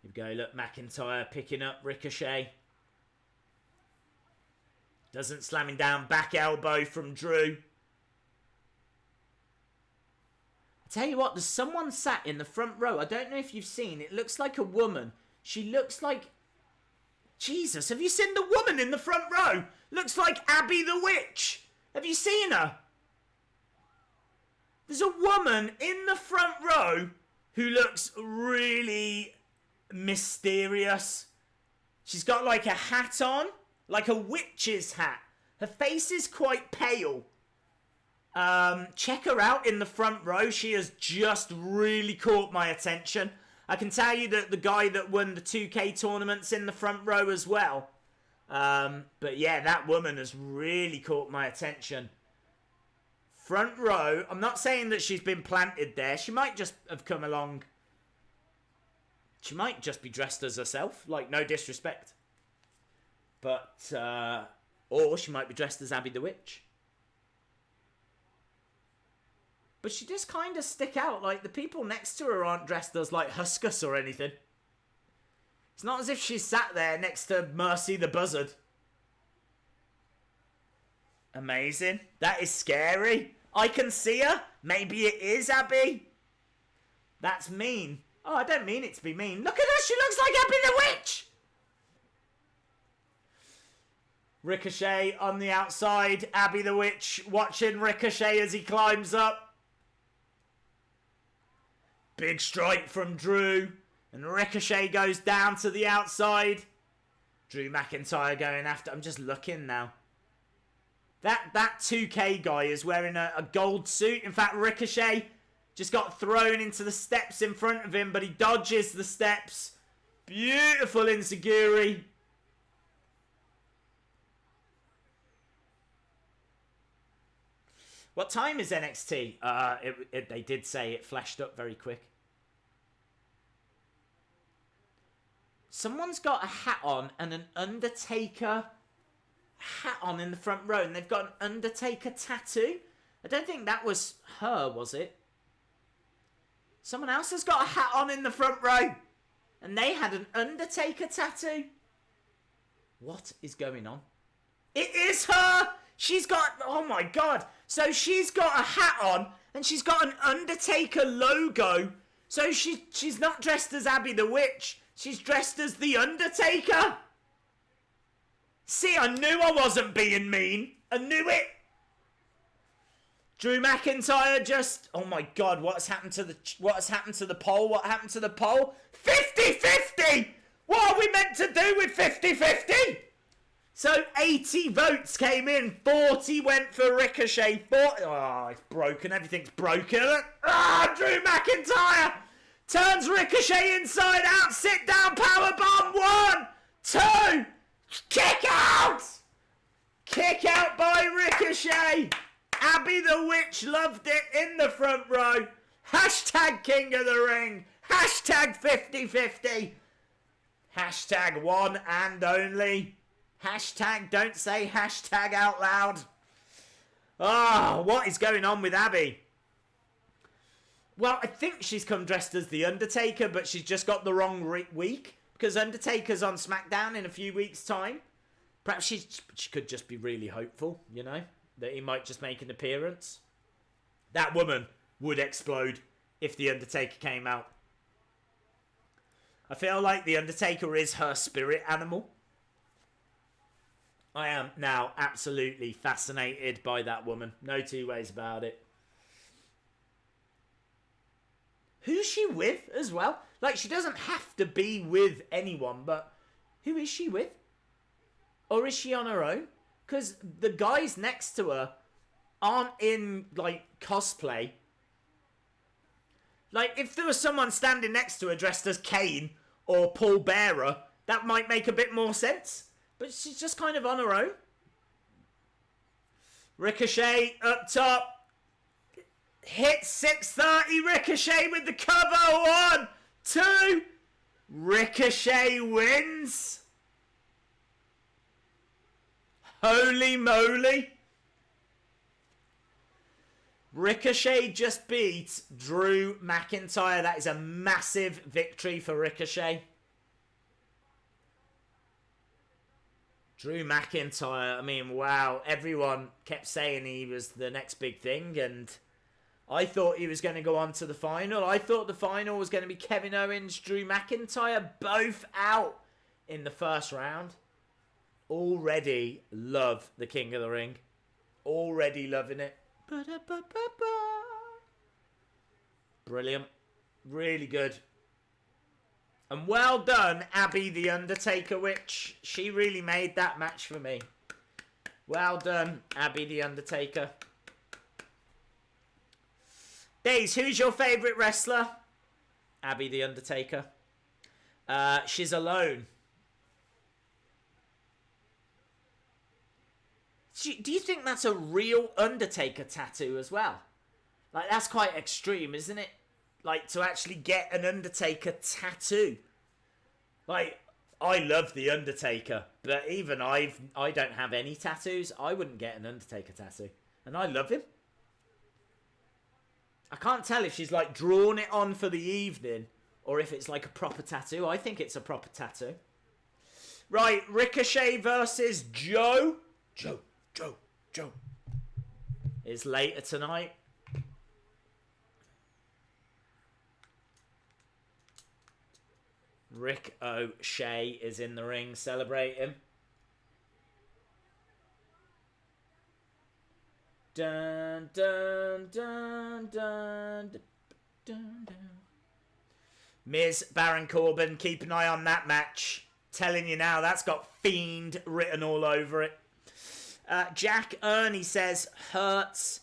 Here we go. Look, McIntyre picking up Ricochet. Doesn't slam him down. Back elbow from Drew. I tell you what, there's someone sat in the front row. I don't know if you've seen. It looks like a woman. She looks like... Jesus, have you seen the woman in the front row? Looks like Abby the Witch. Have you seen her? There's a woman in the front row who looks really mysterious. She's got like a hat on, like a witch's hat. Her face is quite pale. Check her out in the front row. She has just really caught my attention. I can tell you that the guy that won the 2K tournament's in the front row as well. But yeah, that woman has really caught my attention. Front row. I'm not saying that she's been planted there. She might just have come along. She might just be dressed as herself, like, no disrespect. But, or she might be dressed as Abby the Witch. But she does kind of stick out, like, the people next to her aren't dressed as, like, Huskus or anything. It's not as if she's sat there next to Mercy the Buzzard. Amazing. That is scary. I can see her. Maybe it is Abby. That's mean. Oh, I don't mean it to be mean. Look at her. She looks like Abby the Witch. Ricochet on the outside. Abby the Witch watching Ricochet as he climbs up. Big strike from Drew. And Ricochet goes down to the outside. Drew McIntyre going after. I'm just looking now. That 2K guy is wearing a gold suit. In fact, Ricochet just got thrown into the steps in front of him, but he dodges the steps. Beautiful enziguri. What time is NXT? They did say it flashed up very quick. Someone's got a hat on and an Undertaker hat on in the front row, and they've got an Undertaker tattoo. I don't think that was her, was it? Someone else has got a hat on in the front row, and they had an Undertaker tattoo. What is going on? It is her! She's got... Oh my god. So she's got a hat on, and she's got an Undertaker logo. So she's not dressed as Abby the Witch. She's dressed as The Undertaker. See, I knew I wasn't being mean. I knew it. Drew McIntyre just... Oh my god, what has happened to the poll? What happened to the poll? 50-50! What are we meant to do with 50-50? So 80 votes came in. 40 went for Ricochet. 40... Oh, it's broken. Everything's broken. Drew McIntyre turns Ricochet inside out. Sit down powerbomb. 1, 2... Kick out! Kick out by Ricochet. Abby the Witch loved it in the front row. Hashtag King of the Ring. Hashtag 50-50. Hashtag one and only. Hashtag don't say hashtag out loud. Oh, what is going on with Abby? Well, I think she's come dressed as The Undertaker, but she's just got the wrong week. Because Undertaker's on SmackDown in a few weeks' time. Perhaps she could just be really hopeful, you know, that he might just make an appearance. That woman would explode if The Undertaker came out. I feel like The Undertaker is her spirit animal. I am now absolutely fascinated by that woman. No two ways about it. Who's she with as well? Like, she doesn't have to be with anyone, but who is she with? Or is she on her own? Because the guys next to her aren't in, like, cosplay. Like, if there was someone standing next to her dressed as Kane or Paul Bearer, that might make a bit more sense. But she's just kind of on her own. Ricochet up top. Hit 630. Ricochet with the cover. 1, 2. Ricochet wins. Holy moly. Ricochet just beat Drew McIntyre. That is a massive victory for Ricochet. Drew McIntyre, I mean, wow. Everyone kept saying he was the next big thing, and I thought he was going to go on to the final. I thought the final was going to be Kevin Owens, Drew McIntyre, both out in the first round. Already love the King of the Ring. Already loving it. Brilliant. Really good. And well done, Abby the Undertaker Witch. She really made that match for me. Well done, Abby the Undertaker. Days, who's your favourite wrestler? Abby the Undertaker. She's alone. Do you think that's a real Undertaker tattoo as well? Like, that's quite extreme, isn't it? Like, to actually get an Undertaker tattoo. Like, I love The Undertaker, but even I don't have any tattoos. I wouldn't get an Undertaker tattoo. And I love him. I can't tell if she's, like, drawn it on for the evening or if it's, like, a proper tattoo. I think it's a proper tattoo. Right, Ricochet versus Joe. Joe. Is later tonight. Rick O'Shea is in the ring celebrating. Dun, dun, dun, dun, dun, dun, dun. Miz, Baron Corbin, keep an eye on that match. Telling you now, that's got Fiend written all over it. Jack Ernie says, hurts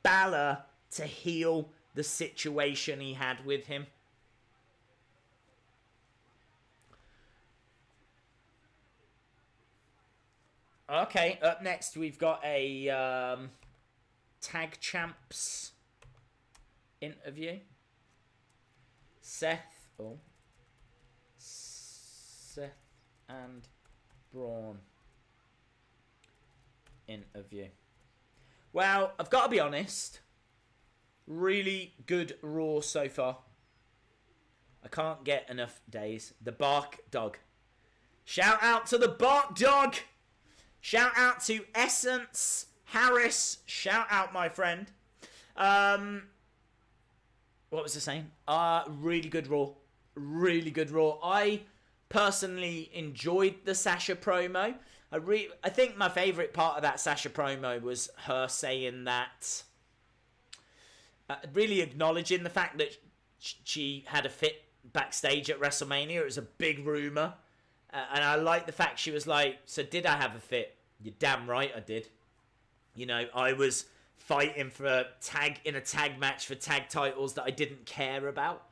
Balor to heal the situation he had with him. Okay, up next we've got a tag champs interview. Seth and Braun interview. Well, I've got to be honest. Really good Raw so far. I can't get enough days. The Bark Dog. Shout out to the Bark Dog. Shout out to Essence Harris. Shout out, my friend. What was I saying? Really good Raw. Really good Raw. I personally enjoyed the Sasha promo. I think my favourite part of that Sasha promo was her saying that... really acknowledging the fact that she had a fit backstage at WrestleMania. It was a big rumour. And I like the fact she was like, so did I have a fit? You're damn right I did. You know, I was fighting for a tag match for tag titles that I didn't care about.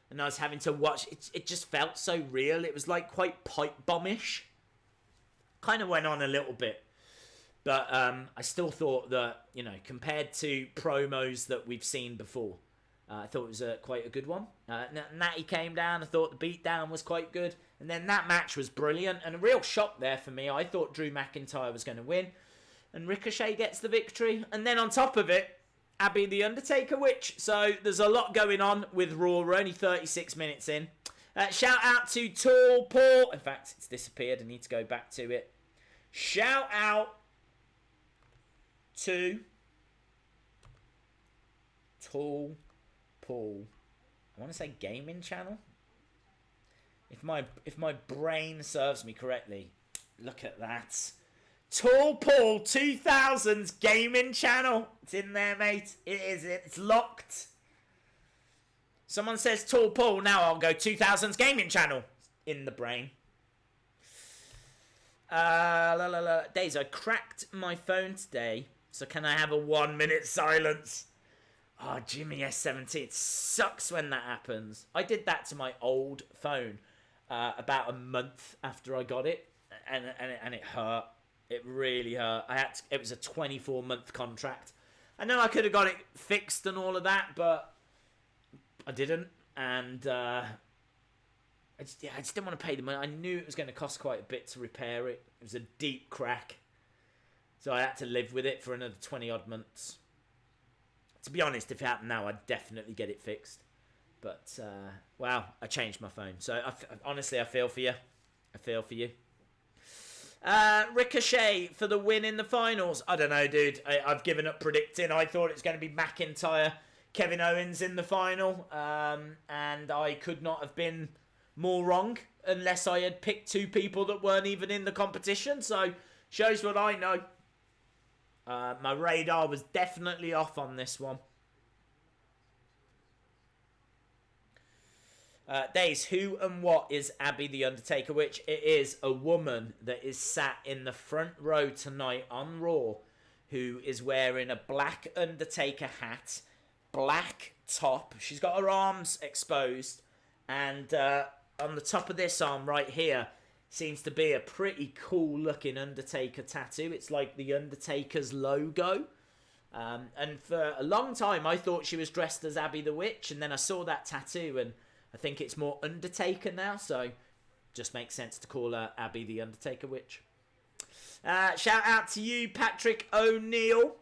And I was having to watch. It just felt so real. It was like quite pipe bombish. Kind of went on a little bit. But I still thought that, you know, compared to promos that we've seen before, I thought it was quite a good one. Natty came down. I thought the beatdown was quite good. And then that match was brilliant. And a real shock there for me. I thought Drew McIntyre was going to win. And Ricochet gets the victory. And then on top of it, Abby the Undertaker witch. So there's a lot going on with Raw. We're only 36 minutes in. Shout out to Tall Paul. In fact, it's disappeared. I need to go back to it. Shout out to Tall Paul. I want to say gaming channel. If my brain serves me correctly, look at that. Tall Paul 2000's gaming channel. It's in there, mate. It is. It's locked. Someone says Tall Paul. Now I'll go 2000's gaming channel. In the brain. Days, I cracked my phone today. So can I have a 1 minute silence? Oh, Jimmy S17. It sucks when that happens. I did that to my old phone about a month after I got it. And it hurt. It really hurt. It was a 24-month contract. I know I could have got it fixed and all of that, but I didn't. And I just didn't want to pay the money. I knew it was going to cost quite a bit to repair it. It was a deep crack. So I had to live with it for another 20-odd months. To be honest, if it happened now, I'd definitely get it fixed. But, wow, I changed my phone. So, honestly, I feel for you. I feel for you. Ricochet for the win in the finals. I don't know, dude. I've given up predicting. I thought it was going to be McIntyre, Kevin Owens in the final. And I could not have been more wrong unless I had picked two people that weren't even in the competition. So, shows what I know. My radar was definitely off on this one. Days, who and what is Abby the Undertaker? Which it is a woman that is sat in the front row tonight on Raw, who is wearing a black Undertaker hat, black top. She's got her arms exposed, and on the top of this arm right here seems to be a pretty cool looking Undertaker tattoo. It's like the Undertaker's logo. And for a long time I thought she was dressed as Abby the Witch, and then I saw that tattoo and I think it's more Undertaker now, so just makes sense to call her Abby the Undertaker Witch. Shout out to you, Patrick O'Neill.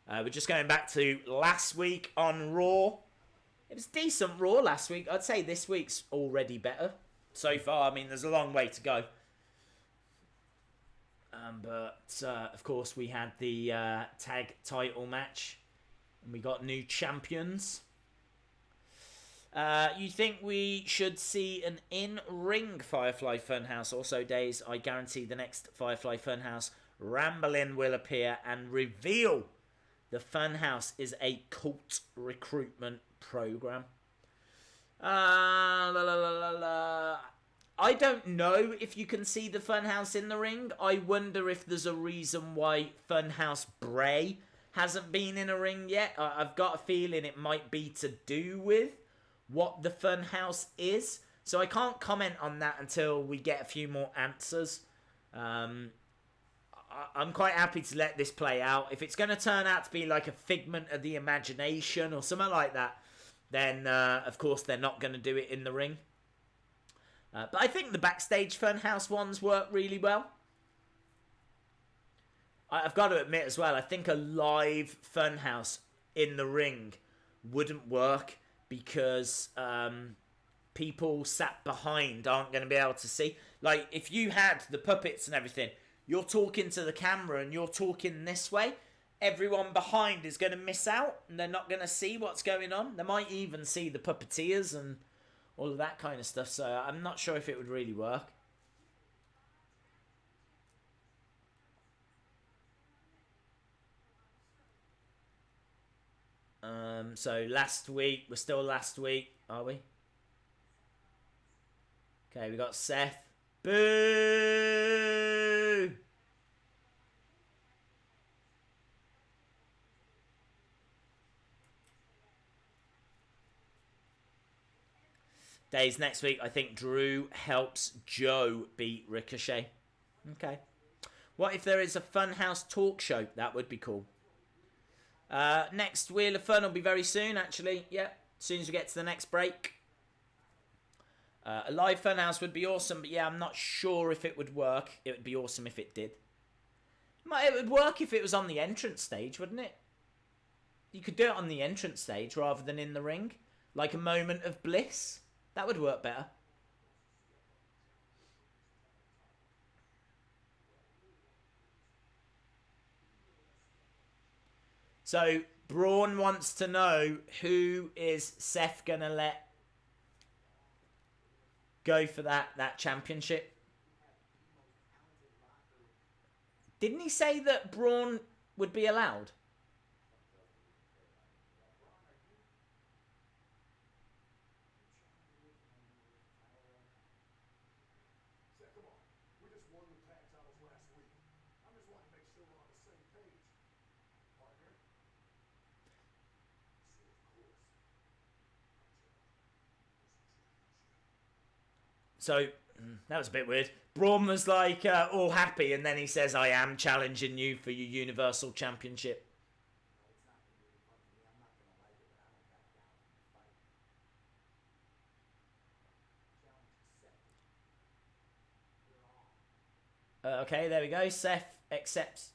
We're just going back to last week on Raw. It was decent Raw last week. I'd say this week's already better so far. I mean, there's a long way to go. But of course, we had the tag title match. And we got new champions. You think we should see an in-ring Firefly Funhouse? Also, Days, I guarantee the next Firefly Funhouse Ramblin' will appear and reveal the Funhouse is a cult recruitment program. I don't know if you can see the Funhouse in the ring. I wonder if there's a reason why Funhouse Bray hasn't been in a ring yet. I've got a feeling it might be to do with what the Funhouse is. So I can't comment on that until we get a few more answers. I'm quite happy to let this play out. If it's going to turn out to be like a figment of the imagination or something like that, then of course they're not going to do it in the ring. But I think the backstage Funhouse ones work really well. I've got to admit as well, I think a live Funhouse in the ring wouldn't work because people sat behind aren't going to be able to see. Like, if you had the puppets and everything, you're talking to the camera and you're talking this way, everyone behind is going to miss out and they're not going to see what's going on. They might even see the puppeteers and all of that kind of stuff, so I'm not sure if it would really work. So last week, we're still last week, are we? Okay, we got Seth. Boo! Days next week, I think Drew helps Joe beat Ricochet. Okay. What if there is a Funhouse talk show? That would be cool. Next Wheel of Fun will be very soon, actually. Yeah, as soon as we get to the next break. A live Funhouse would be awesome, but yeah, I'm not sure if it would work. It would be awesome if it did. It would work if it was on the entrance stage, wouldn't it? You could do it on the entrance stage rather than in the ring. Like a moment of bliss. That would work better. So, Braun wants to know who is Seth going to let go for that championship. Didn't he say that Braun would be allowed? So, that was a bit weird. Braun was like all happy and then he says, I am challenging you for your Universal Championship. Okay, there we go. Seth accepts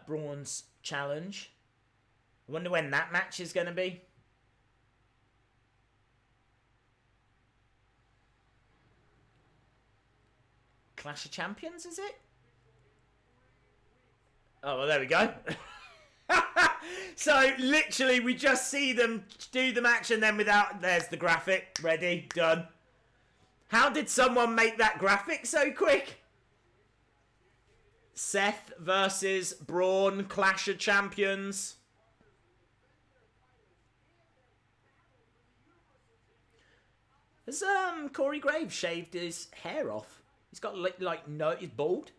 Braun's challenge. I wonder when that match is going to be. Clash of Champions, is it? Oh, well, there we go. So, literally, we just see them do the match and then without... There's the graphic. Ready. Done. How did someone make that graphic so quick? Seth versus Braun, Clash of Champions. Has Corey Graves shaved his hair off? He's got like no, he's bald.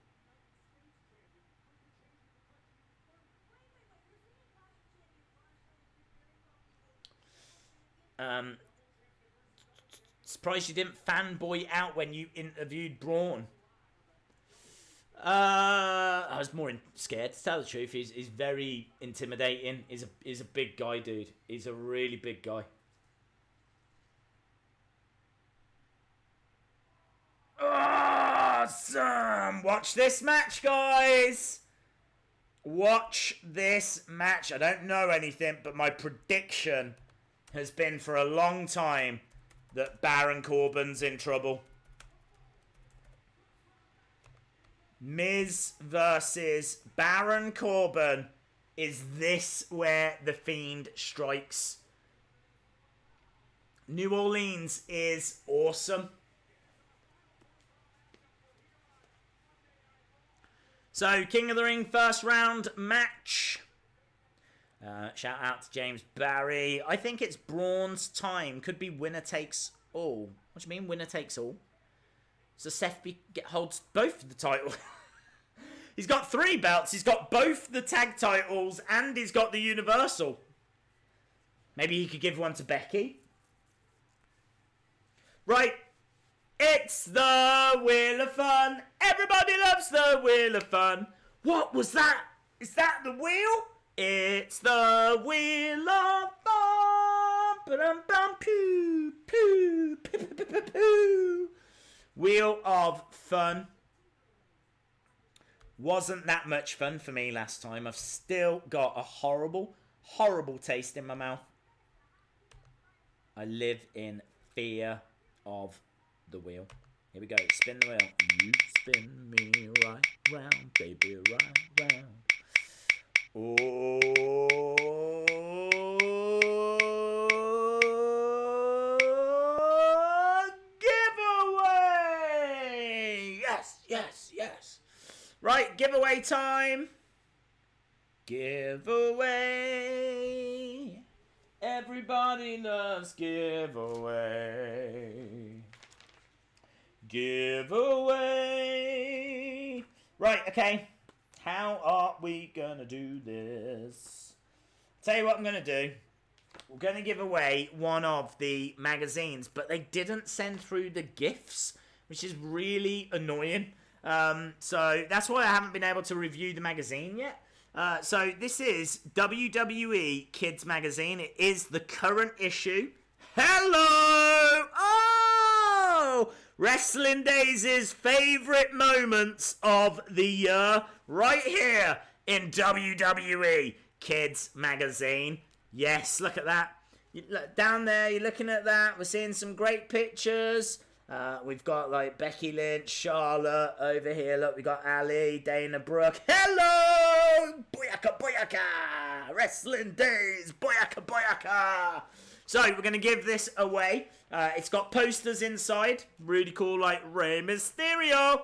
Surprised you didn't fanboy out when you interviewed Braun. I was more scared, to tell the truth. He's very intimidating. He's a big guy, dude. He's a really big guy. awesome. Watch this match, guys. Watch this match. I don't know anything, but my prediction has been for a long time that Baron Corbin's in trouble. Miz versus Baron Corbin. Is this where the Fiend strikes? New Orleans is awesome. So, King of the Ring first round match. Shout out to James Barry. I think it's Braun's time. Could be winner takes all. What do you mean winner takes all? So Seth holds both of the titles. He's got 3 belts. He's got both the tag titles and he's got the Universal. Maybe he could give one to Becky. Right. It's the Wheel of Fun. Everybody loves the Wheel of Fun. What was that? Is that the wheel? It's the Wheel of Fun. Ba-dum-bum, pew, pew, pew, pew, pew, pew. Wheel of Fun. Wasn't that much fun for me last time. I've still got a horrible, horrible taste in my mouth. I live in fear of the wheel. Here we go. Spin the wheel. You spin me right round, baby, right round. Oh, giveaway! Yes, yes, yes. Right, giveaway time. Giveaway. Everybody loves giveaway. Giveaway. Right, okay. How are we gonna do this? Tell you what I'm gonna do. We're gonna give away one of the magazines, but they didn't send through the gifts, which is really annoying. So that's why I haven't been able to review the magazine yet. So this is WWE Kids Magazine. It is the current issue. Hello! Oh! Wrestling Days' favourite moments of the year right here in WWE Kids Magazine. Yes, look at that. You look down there, you're looking at that. We're seeing some great pictures. We've got like Becky Lynch, Charlotte over here. Look, we got Ali, Dana Brooke. Hello! Boyaka, boyaka! Wrestling Days, boyaka, boyaka! So, we're going to give this away. It's got posters inside. Really cool, like Rey Mysterio.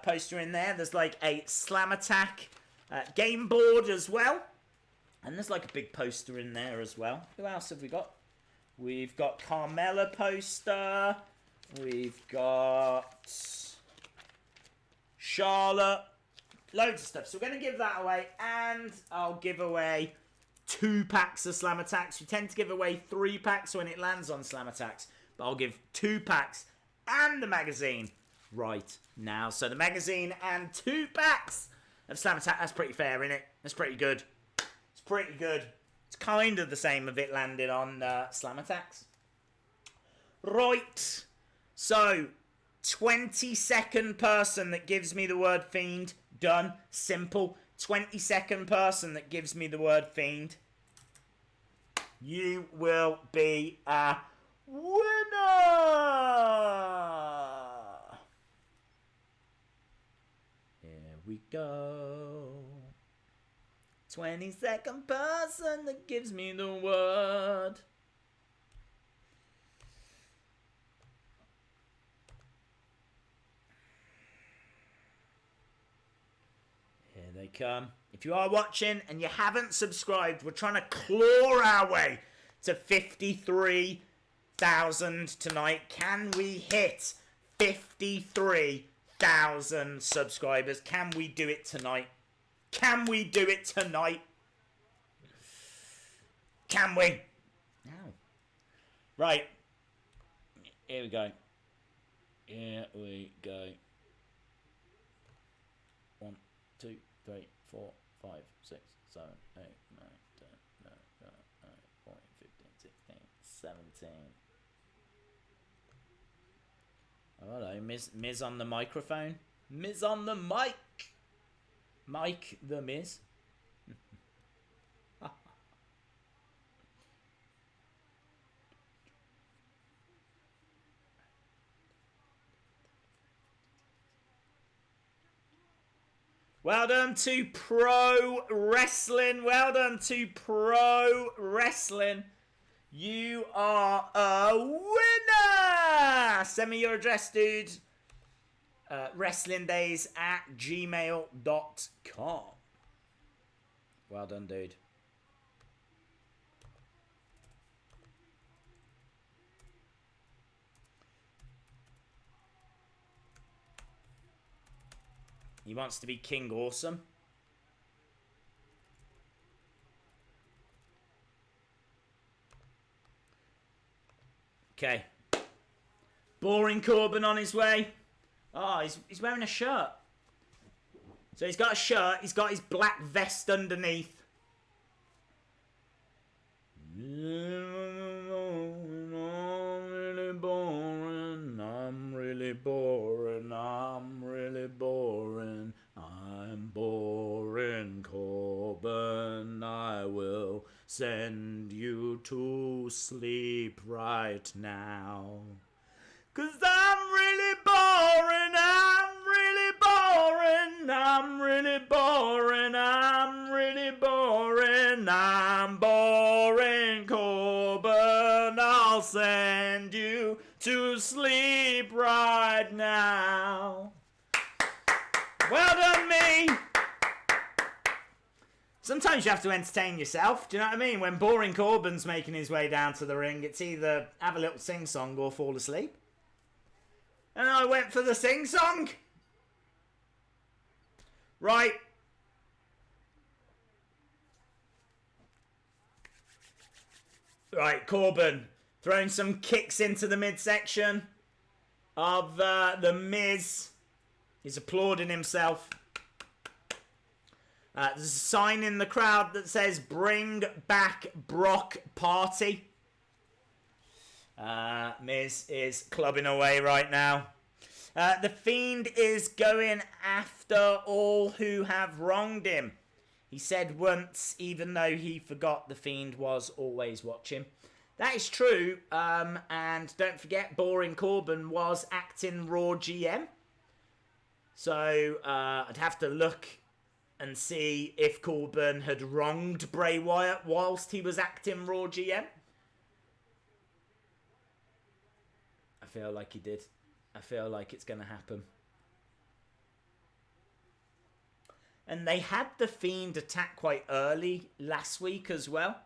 Poster in there. There's like a Slam Attack game board as well. And there's like a big poster in there as well. Who else have we got? We've got Carmella poster. We've got Charlotte. Loads of stuff. So we're going to give that away. And I'll give away 2 packs of Slam Attacks. We tend to give away 3 packs when it lands on Slam Attacks. But I'll give 2 packs and the magazine right now. So the magazine and 2 packs of Slam Attack. That's pretty fair, isn't it? That's pretty good. It's pretty good. It's kind of the same of it landed on Slam Attacks. Right. So, 22nd person that gives me the word Fiend. Done. Simple. 22nd person that gives me the word Fiend. You will be a winner! Here we go. 22nd person that gives me the word. Here they come. If you are watching and you haven't subscribed, we're trying to claw our way to 53,000 tonight. Can we hit 53,000 subscribers? Can we do it tonight? Can we do it tonight? Can we? No. Right. Here we go. Here we go. 1, 2, 3, 4, 5, 6, 7, 8, 9, 10, 11, 12, 14, 15, 16, 17. Oh, hello. Miz on the microphone. Miz on the mic. Mike the Miz. Well done to Pro Wrestling. Well done to Pro Wrestling. You are a winner. Send me your address, dude. WrestlingDays@gmail.com. Well done, dude. He wants to be King Awesome. Okay. Boring Corbin on his way. Oh, he's wearing a shirt. So he's got a shirt. He's got his black vest underneath. I'm really boring. I'm really boring. I'm boring, Corbin. I will send you to sleep right now. 'Cause I'm really boring. I'm really boring. I'm really boring. I'm really boring. I'm boring, Corbin. I'll send you to sleep right now. Well done, me. Sometimes you have to entertain yourself. Do you know what I mean? When boring Corbin's making his way down to the ring, it's either have a little sing-song or fall asleep. And I went for the sing-song. Right. Right, Corbin throwing some kicks into the midsection of the Miz. He's applauding himself. There's a sign in the crowd that says, "Bring back Brock Party." Miz is clubbing away right now. The Fiend is going after all who have wronged him. He said once, even though he forgot the Fiend was always watching. That is true. And don't forget, Boring Corbin was acting Raw GM. So I'd have to look and see if Corbin had wronged Bray Wyatt whilst he was acting Raw GM. I feel like he did. I feel like it's going to happen. And they had the Fiend attack quite early last week as well.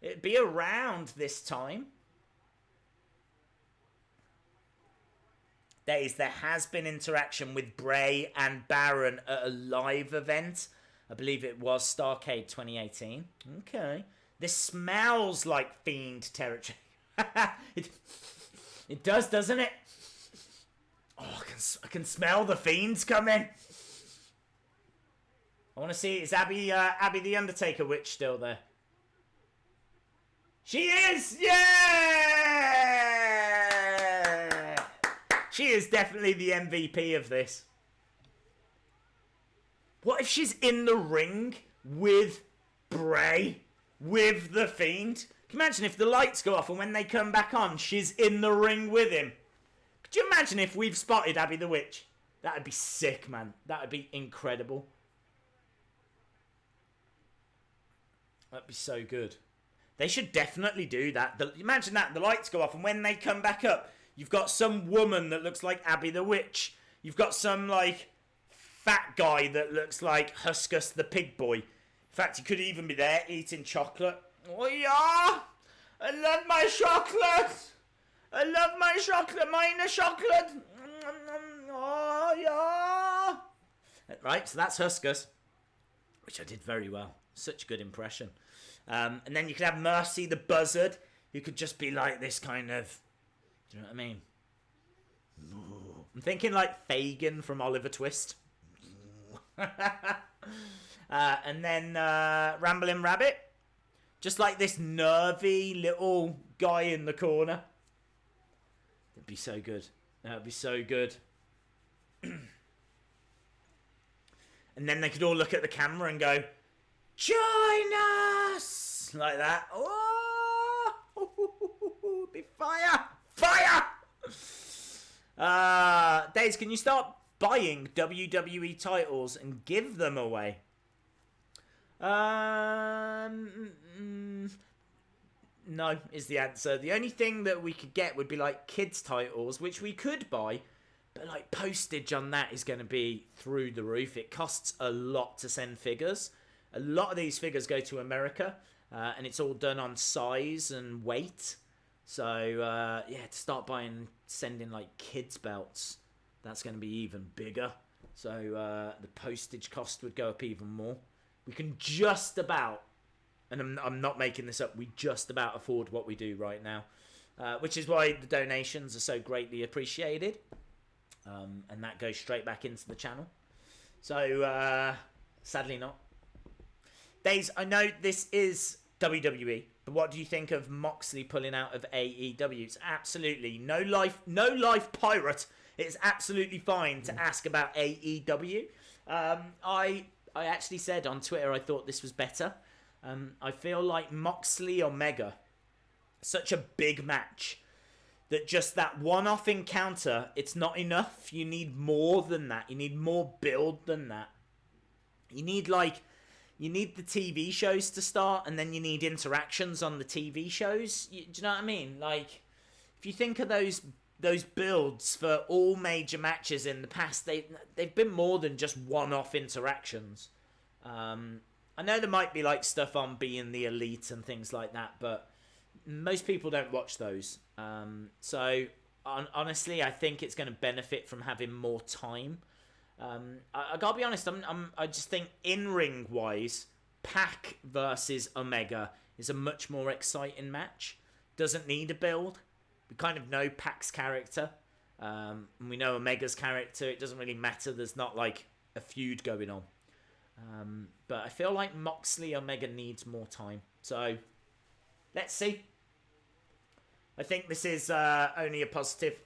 It'd be around this time. There has been interaction with Bray and Baron at a live event. I believe it was Starrcade 2018. Okay. This smells like Fiend territory. It does, doesn't it? Oh, I can smell the Fiends coming. I want to see, is Abby the Undertaker witch still there? She is! Yeah! She is definitely the MVP of this. What if she's in the ring with Bray, with the Fiend? Can you imagine if the lights go off and when they come back on, she's in the ring with him? Could you imagine if we've spotted Abby the Witch? That would be sick, man. That would be incredible. That'd be so good. They should definitely do that. Imagine that. The lights go off and when they come back up, you've got some woman that looks like Abby the Witch. You've got some, like, fat guy that looks like Huskus the Pig Boy. In fact, he could even be there eating chocolate. Oh, yeah! I love my chocolate! I love my chocolate! Mine is chocolate! Oh, yeah! Right, so that's Huskus, which I did very well. Such a good impression. And then you could have Mercy the Buzzard, who could just be like this kind of... Do you know what I mean? I'm thinking like Fagin from Oliver Twist. And then Ramblin' Rabbit. Just like this nervy little guy in the corner. That'd be so good. That'd be so good. And then they could all look at the camera and go, join us! Like that. Oh! Be fire! Fire! Days, can you start buying WWE titles and give them away? No, is the answer. The only thing that we could get would be like kids titles, which we could buy, but like postage on that is going to be through the roof. It costs a lot to send figures. A lot of these figures go to America, and it's all done on size and weight. So yeah, to start sending like kids belts, that's going to be even bigger. So the postage cost would go up even more. We can just about, and I'm not making this up, we just about afford what we do right now, which is why the donations are so greatly appreciated, and that goes straight back into the channel. So sadly not. Days, I know this is WWE, but what do you think of Moxley pulling out of AEW? It's absolutely no life pirate. It's absolutely fine to ask about AEW. I actually said on Twitter I thought this was better. I feel like Moxley Omega, such a big match, that just that one-off encounter, it's not enough. You need more than that. You need more build than that. You need the TV shows to start, and then you need interactions on the TV shows. Do you know what I mean? Like, if you think of those builds for all major matches in the past, they've been more than just one-off interactions. I know there might be like stuff on Being the Elite and things like that, but most people don't watch those. So honestly, I think it's going to benefit from having more time. I gotta be honest, I just think in-ring wise, Pac versus Omega is a much more exciting match. Doesn't need a build. We kind of know Pac's character. And we know Omega's character. It doesn't really matter. There's not like a feud going on. But I feel like Moxley Omega needs more time. So let's see. I think this is only a positive.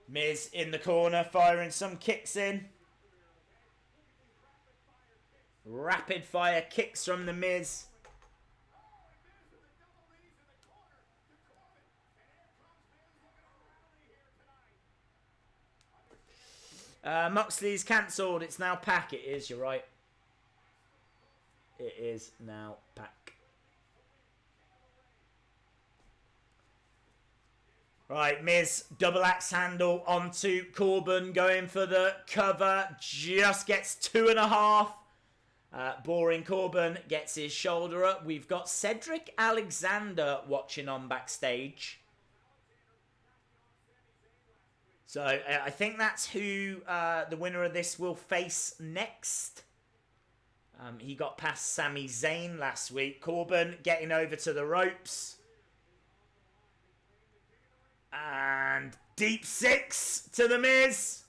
Miz in the corner, firing some kicks in. Rapid fire kicks from the Miz. Moxley's cancelled. It's now Pac. It is, you're right. It is now Pac. Right, Miz, double axe handle onto Corbin, going for the cover, just gets 2.5. Boring Corbin gets his shoulder up. We've got Cedric Alexander watching on backstage. So I think that's who the winner of this will face next. He got past Sami Zayn last week. Corbin getting over to the ropes. And deep six to the Miz.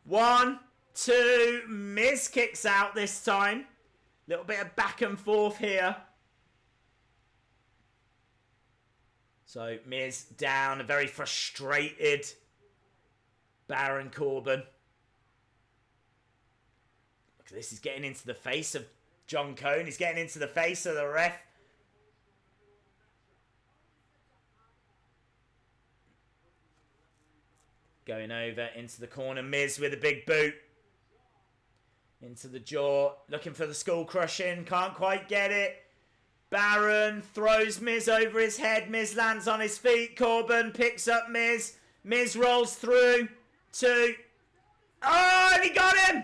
1, 2. Miz kicks out this time. Little bit of back and forth here. So Miz down. A very frustrated Baron Corbin. Look at this. He's getting into the face of John Cone. He's getting into the face of the ref. Going over into the corner. Miz with a big boot. Into the jaw. Looking for the skull crushing. Can't quite get it. Baron throws Miz over his head. Miz lands on his feet. Corbin picks up Miz. Miz rolls through. 2. Oh, and he got him!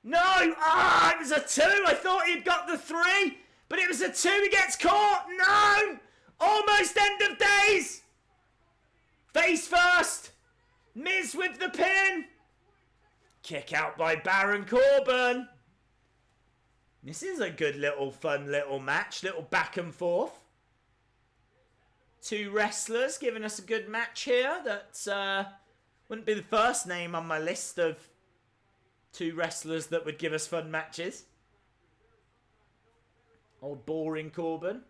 No! Ah, it was a 2. I thought he'd got the 3. But it was a 2. He gets caught. No! Almost end of days. Face first. Miz with the pin. Kick out by Baron Corbin. This is a good little fun little match. Little back and forth. 2 wrestlers giving us a good match here. That wouldn't be the first name on my list of 2 wrestlers that would give us fun matches. Old boring Corbin.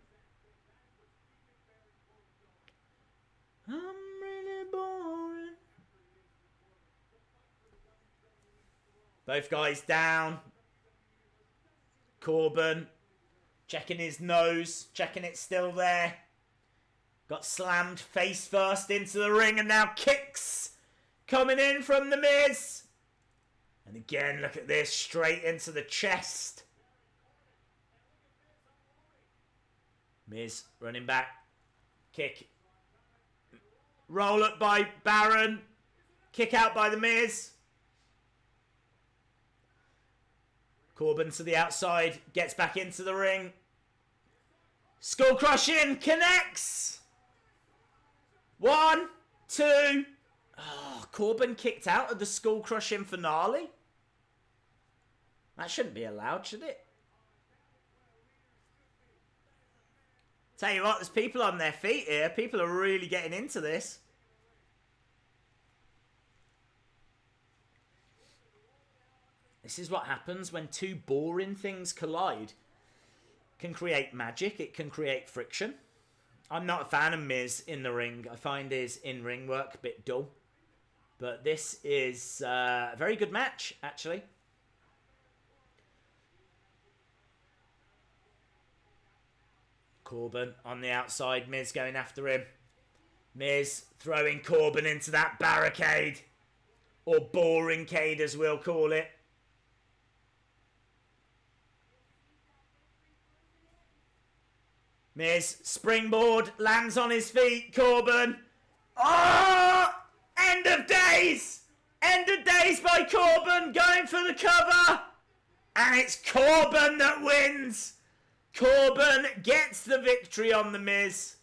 I'm really boring. Both guys down. Corbin checking his nose, checking it's still there. Got slammed face first into the ring and now kicks coming in from The Miz. And again, look at this, straight into the chest. Miz running back. Kick. Roll up by Baron. Kick out by The Miz. Corbin to the outside. Gets back into the ring. Skull crushing. Connects. 1, 2. Oh, Corbin kicked out of the skull crushing finale. That shouldn't be allowed, should it? Tell you what, there's people on their feet here. People are really getting into this. This is what happens when two boring things collide. It can create magic. It can create friction. I'm not a fan of Miz in the ring. I find his in-ring work a bit dull. But this is a very good match, actually. Corbin on the outside. Miz going after him. Miz throwing Corbin into that barricade. Or boring-cade, as we'll call it. Miz, springboard, lands on his feet. Corbin. Oh! End of days! End of days by Corbin, going for the cover. And it's Corbin that wins. Corbin gets the victory on The Miz.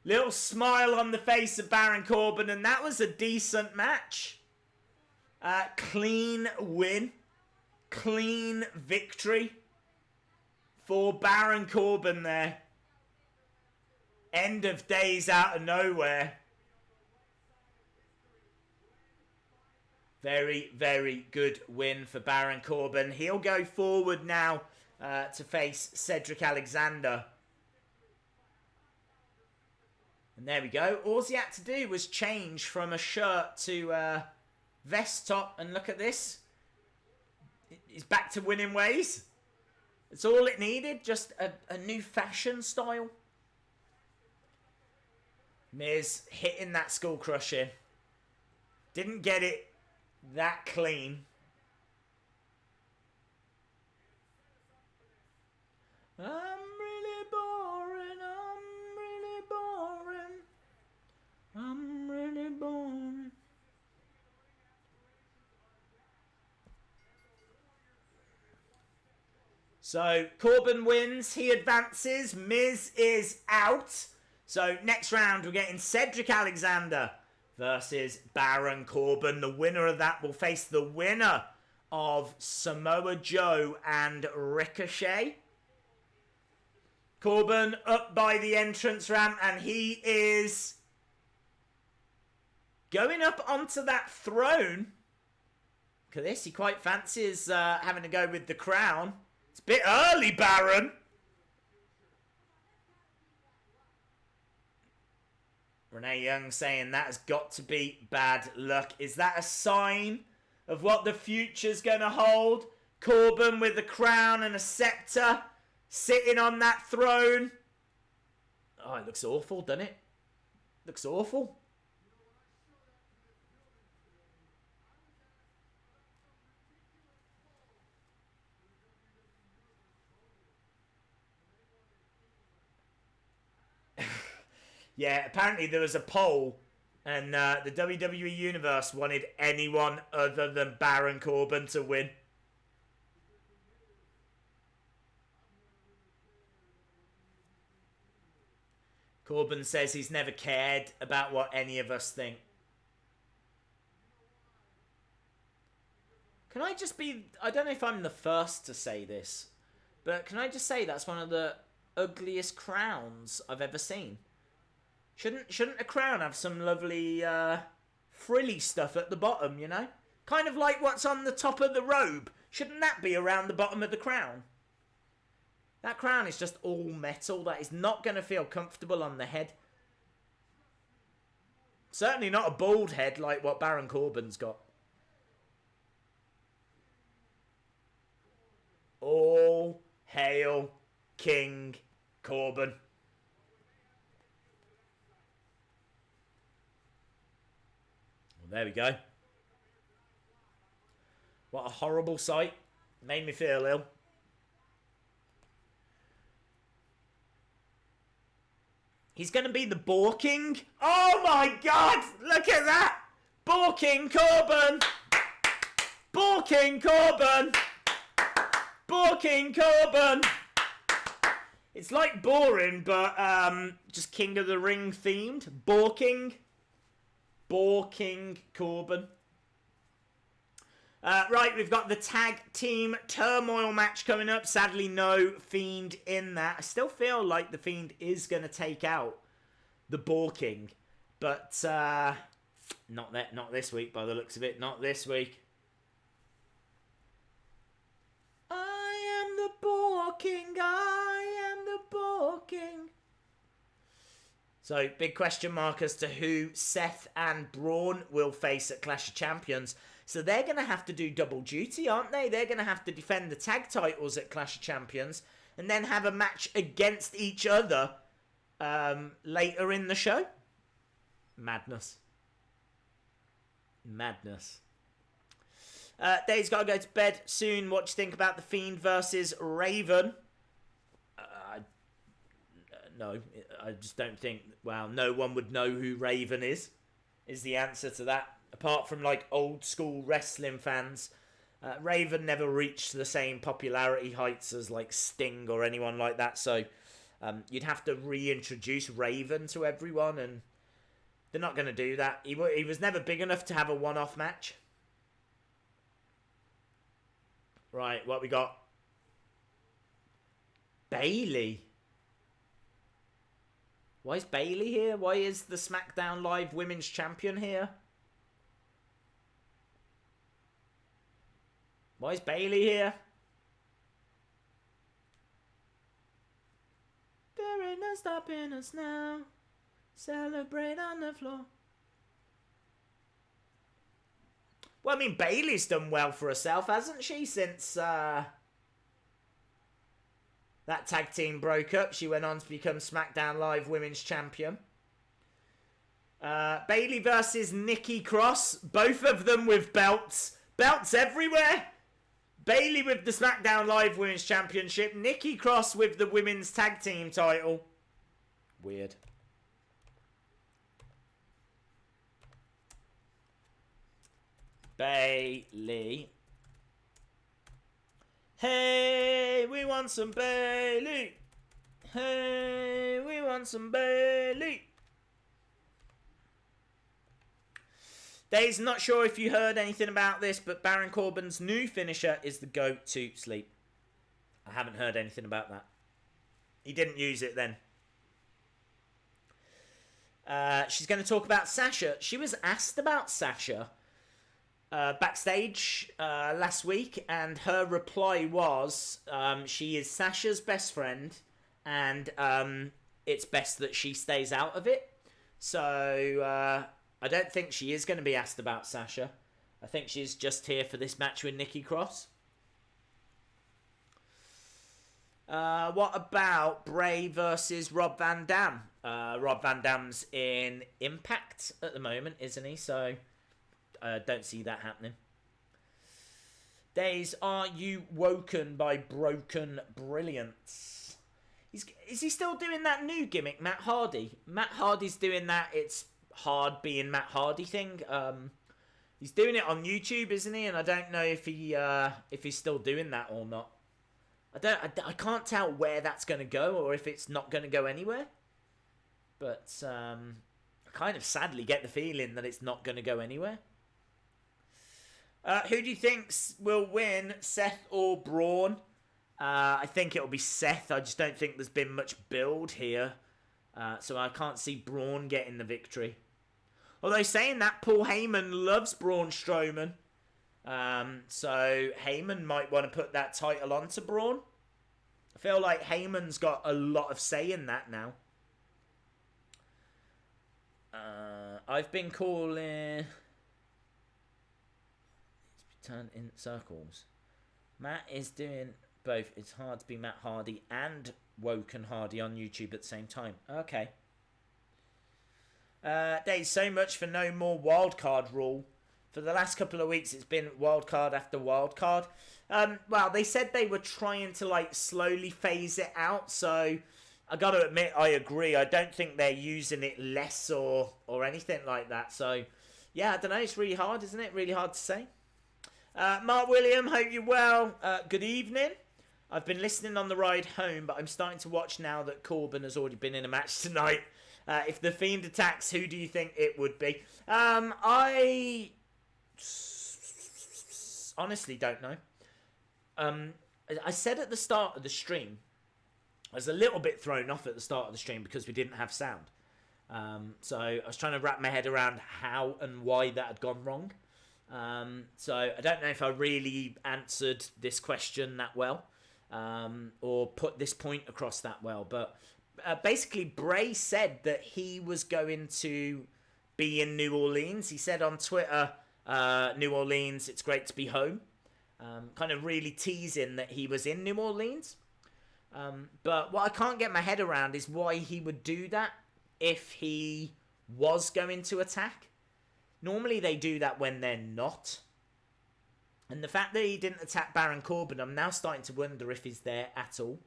Little smile on the face of Baron Corbin, and that was a decent match. Clean win. Clean victory for Baron Corbin there. End of days out of nowhere. Very, very good win for Baron Corbin. He'll go forward now to face Cedric Alexander. And there we go. All he had to do was change from a shirt to a vest top. And look at this. He's back to winning ways. It's all it needed. Just a new fashion style. Miz hitting that skull crusher. Didn't get it that clean. I'm really boring. I'm really boring. I'm really boring. So Corbin wins. He advances. Miz is out. So next round we're getting Cedric Alexander versus Baron Corbin. The winner of that will face the winner of Samoa Joe and Ricochet. Corbin up by the entrance ramp, and he is going up onto that throne. Look at this, he quite fancies having to go with the crown. It's a bit early, Baron. Renee Young saying that has got to be bad luck. Is that a sign of what the future's going to hold? Corbin with the crown and a scepter, sitting on that throne. Oh, it looks awful, doesn't it? Looks awful. Yeah, apparently there was a poll, and the WWE Universe wanted anyone other than Baron Corbin to win. Corbin says he's never cared about what any of us think. Can I just be... I don't know if I'm the first to say this, but can I just say that's one of the ugliest crowns I've ever seen? Shouldn't a crown have some lovely frilly stuff at the bottom, you know? Kind of like what's on the top of the robe. Shouldn't that be around the bottom of the crown? That crown is just all metal. That is not going to feel comfortable on the head. Certainly not a bald head like what Baron Corbin's got. All hail King Corbin. Well, there we go. What a horrible sight. Made me feel ill. He's going to be the Boar King. Oh my God! Look at that! Boar King Corbin! Boar King Corbin! Boar King Corbin! It's like boring, but just King of the Ring themed. Boar King. Boar King Corbin. Right, we've got the tag team turmoil match coming up. Sadly, no Fiend in that. I still feel like the Fiend is going to take out the Boar King. But not this week by the looks of it. Not this week. I am the Boar King. I am the Boar King. So, big question mark as to who Seth and Braun will face at Clash of Champions. So they're going to have to do double duty, aren't they? They're going to have to defend the tag titles at Clash of Champions and then have a match against each other later in the show. Madness. Madness. Dave's got to go to bed soon. What do you think about The Fiend versus Raven? No, I just don't think... Well, no one would know who Raven is the answer to that. Apart from, like, old school wrestling fans, Raven never reached the same popularity heights as, like, Sting or anyone like that. So you'd have to reintroduce Raven to everyone, and they're not going to do that. He was never big enough to have a one-off match. Right, what we got? Bayley. Why is Bayley here? Why is the SmackDown Live Women's Champion here? Why is Bayley here? There ain't no stopping us now. Celebrate on the floor. Well, I mean, Bayley's done well for herself, hasn't she? Since that tag team broke up, she went on to become SmackDown Live Women's Champion. Bayley versus Nikki Cross. Both of them with belts. Belts everywhere. Bayley with the SmackDown Live Women's Championship. Nikki Cross with the Women's Tag Team title. Weird. Bayley. Hey, we want some Bayley. Hey, we want some Bayley. Dave's not sure if you heard anything about this, but Baron Corbin's new finisher is the goat to sleep. I haven't heard anything about that. He didn't use it then. She's going to talk about Sasha. She was asked about Sasha backstage last week, and her reply was she is Sasha's best friend, and it's best that she stays out of it. So I don't think she is going to be asked about Sasha. I think she's just here for this match with Nikki Cross. What about Bray versus Rob Van Dam? Rob Van Dam's in Impact at the moment, isn't he? So don't see that happening. Days, are you woken by broken brilliance? Is he still doing that new gimmick, Matt Hardy? Matt Hardy's doing that. It's hard being Matt Hardy thing. He's doing it on YouTube, isn't he? And I don't know if he's still doing that or not. I can't tell where that's going to go, or if it's not going to go anywhere. But I kind of sadly get the feeling that it's not going to go anywhere. Who do you think will win, Seth or Braun? I think it'll be Seth. I just don't think there's been much build here. So I can't see Braun getting the victory. Although saying that, Paul Heyman loves Braun Strowman. So Heyman might want to put that title onto Braun. I feel like Heyman's got a lot of say in that now. I've been calling... It's turned in circles. Matt is doing both. It's hard to be Matt Hardy and Woken Hardy on YouTube at the same time. Okay. There's so much for no more wildcard rule. For the last couple of weeks, it's been wildcard after wildcard. Well, they said they were trying to like slowly phase it out, so I got to admit, I agree. I don't think they're using it less or anything like that. So, yeah, I don't know. It's really hard, isn't it? Really hard to say. Mark William, hope you're well. Good evening. I've been listening on the ride home, but I'm starting to watch now that Corbin has already been in a match tonight. If the Fiend attacks, who do you think it would be? I honestly don't know. I said at the start of the stream, I was a little bit thrown off at the start of the stream because we didn't have sound. So I was trying to wrap my head around how and why that had gone wrong. So I don't know if I really answered this question that well, or put this point across that well. But basically, Bray said that he was going to be in New Orleans. He said on Twitter, New Orleans, it's great to be home. Kind of really teasing that he was in New Orleans. But what I can't get my head around is why he would do that if he was going to attack. Normally they do that when they're not. And the fact that he didn't attack Baron Corbin, I'm now starting to wonder if he's there at all.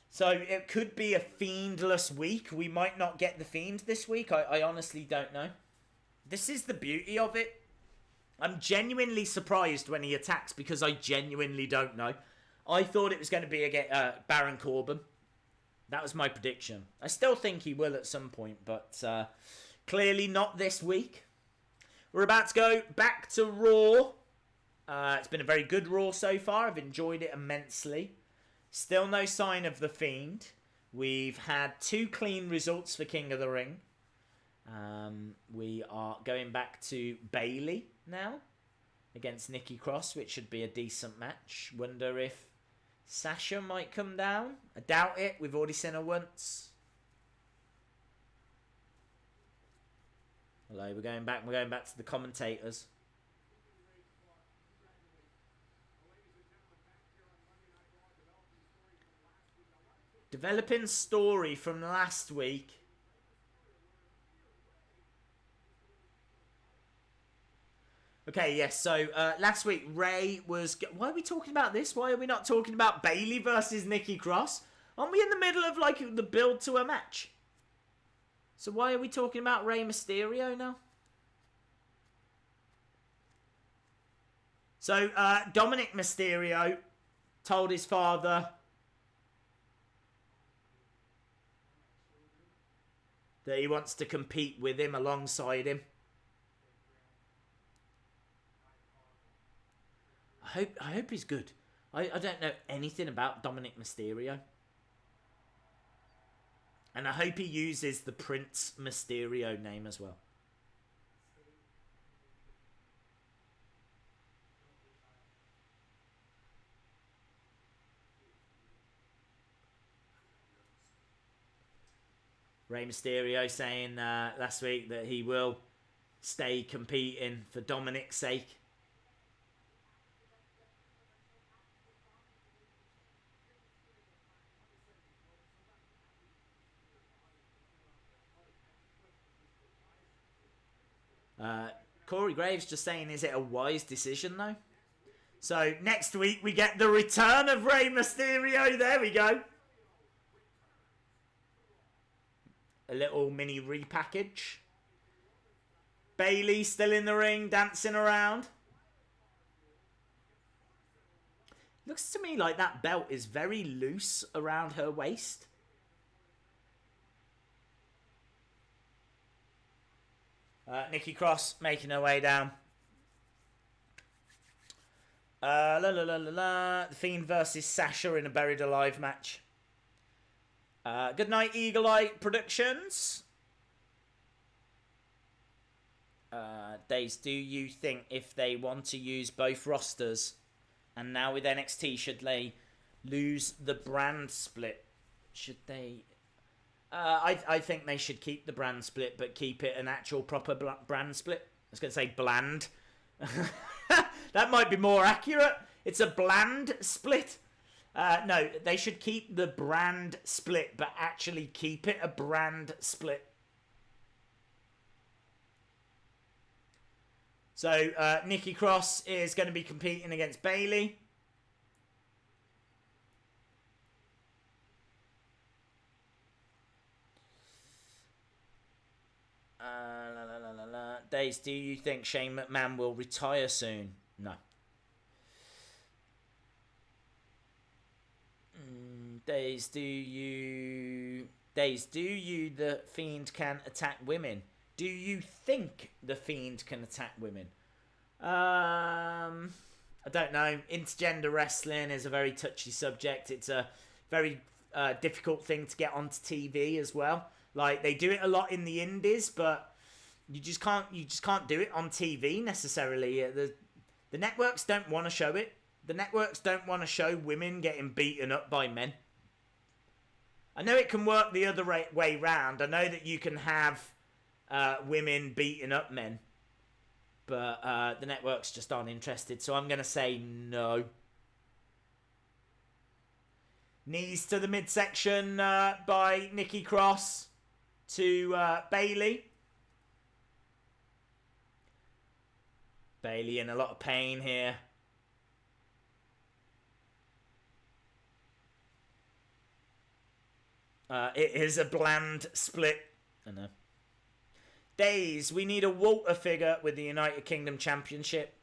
So it could be a Fiendless week. We might not get the Fiend this week. I honestly don't know. This is the beauty of it. I'm genuinely surprised when he attacks because I genuinely don't know. I thought it was going to be Baron Corbin. That was my prediction. I still think he will at some point, but clearly not this week. We're about to go back to Raw. It's been a very good Raw so far. I've enjoyed it immensely. Still no sign of the Fiend. We've had 2 clean results for King of the Ring. We are going back to Bayley now against Nikki Cross, which should be a decent match. Wonder if Sasha might come down. I doubt it. We've already seen her once. Hello, we're going back to the commentators. Developing story from last week. Okay, yes, so last week Rey was... Why are we talking about this? Why are we not talking about Bayley versus Nikki Cross? Aren't we in the middle of like the build to a match? So why are we talking about Rey Mysterio now? So Dominic Mysterio told his father that he wants to compete with him, alongside him. I hope he's good. I don't know anything about Dominic Mysterio. And I hope he uses the Prince Mysterio name as well. Rey Mysterio saying last week that he will stay competing for Dominic's sake. Corey Graves just saying, is it a wise decision though? So next week we get the return of Rey Mysterio. There we go. A little mini repackage. Bayley still in the ring, dancing around. Looks to me like that belt is very loose around her waist. Nikki Cross making her way down. The Fiend versus Sasha in a Buried Alive match. Good night, Eagle Eye Productions. Days, do you think if they want to use both rosters, and now with NXT, should they lose the brand split. Should they? I think they should keep the brand split, but keep it an actual proper brand split. I was going to say bland. That might be more accurate. It's a bland split. No, they should keep the brand split, but actually keep it a brand split. So, Nikki Cross is going to be competing against Bayley. Days, do you think Shane McMahon will retire soon? No. Days, do you the Fiend can attack women? Do you think the Fiend can attack women? I don't know. Intergender wrestling is a very touchy subject. It's a very difficult thing to get onto TV as well. Like, they do it a lot in the indies, but you just can't do it on TV necessarily. The networks don't want to show it. The networks don't want to show women getting beaten up by men. I know it can work the other way round. I know that you can have women beating up men, but the networks just aren't interested. So I'm going to say no. Knees to the midsection by Nikki Cross to Bayley. Bayley in a lot of pain here. It is a bland split. I know. Days, we need a Walter figure with the United Kingdom Championship.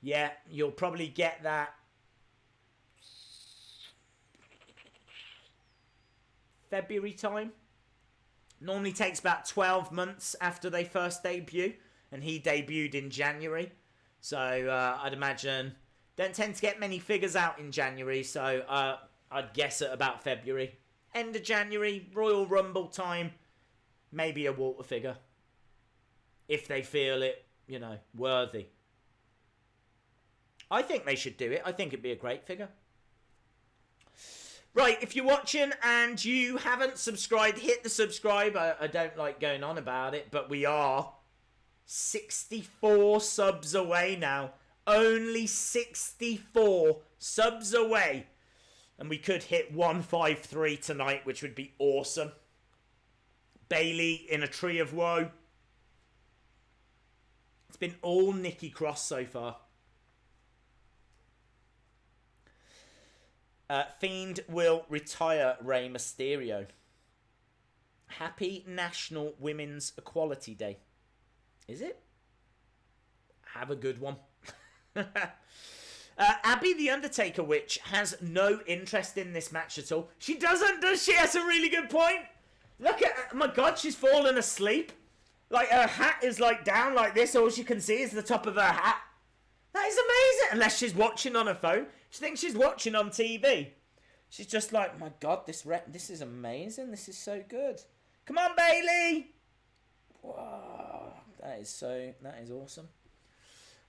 Yeah, you'll probably get that February time. Normally takes about 12 months after they first debut, and he debuted in January. So I'd imagine don't tend to get many figures out in January, so I'd guess at about February. End of January, Royal Rumble time, maybe a Walter figure. If they feel it, worthy. I think they should do it. I think it'd be a great figure. Right, if you're watching and you haven't subscribed, hit the subscribe. I don't like going on about it, but we are 64 subs away now. Only 64 subs away. And we could hit 153 tonight, which would be awesome. Bayley in a tree of woe. It's been all Nikki Cross so far. Fiend will retire Rey Mysterio. Happy National Women's Equality Day. Is it? Have a good one. Abby the Undertaker Witch has no interest in this match at all. She doesn't, does she? That's a really good point. Look at, oh my God, she's fallen asleep. Like, her hat is like down like this. All she can see is the top of her hat. That is amazing. Unless she's watching on her phone. She thinks she's watching on TV. She's just like, my God, this is amazing. This is so good. Come on, Bayley. Whoa, that is awesome.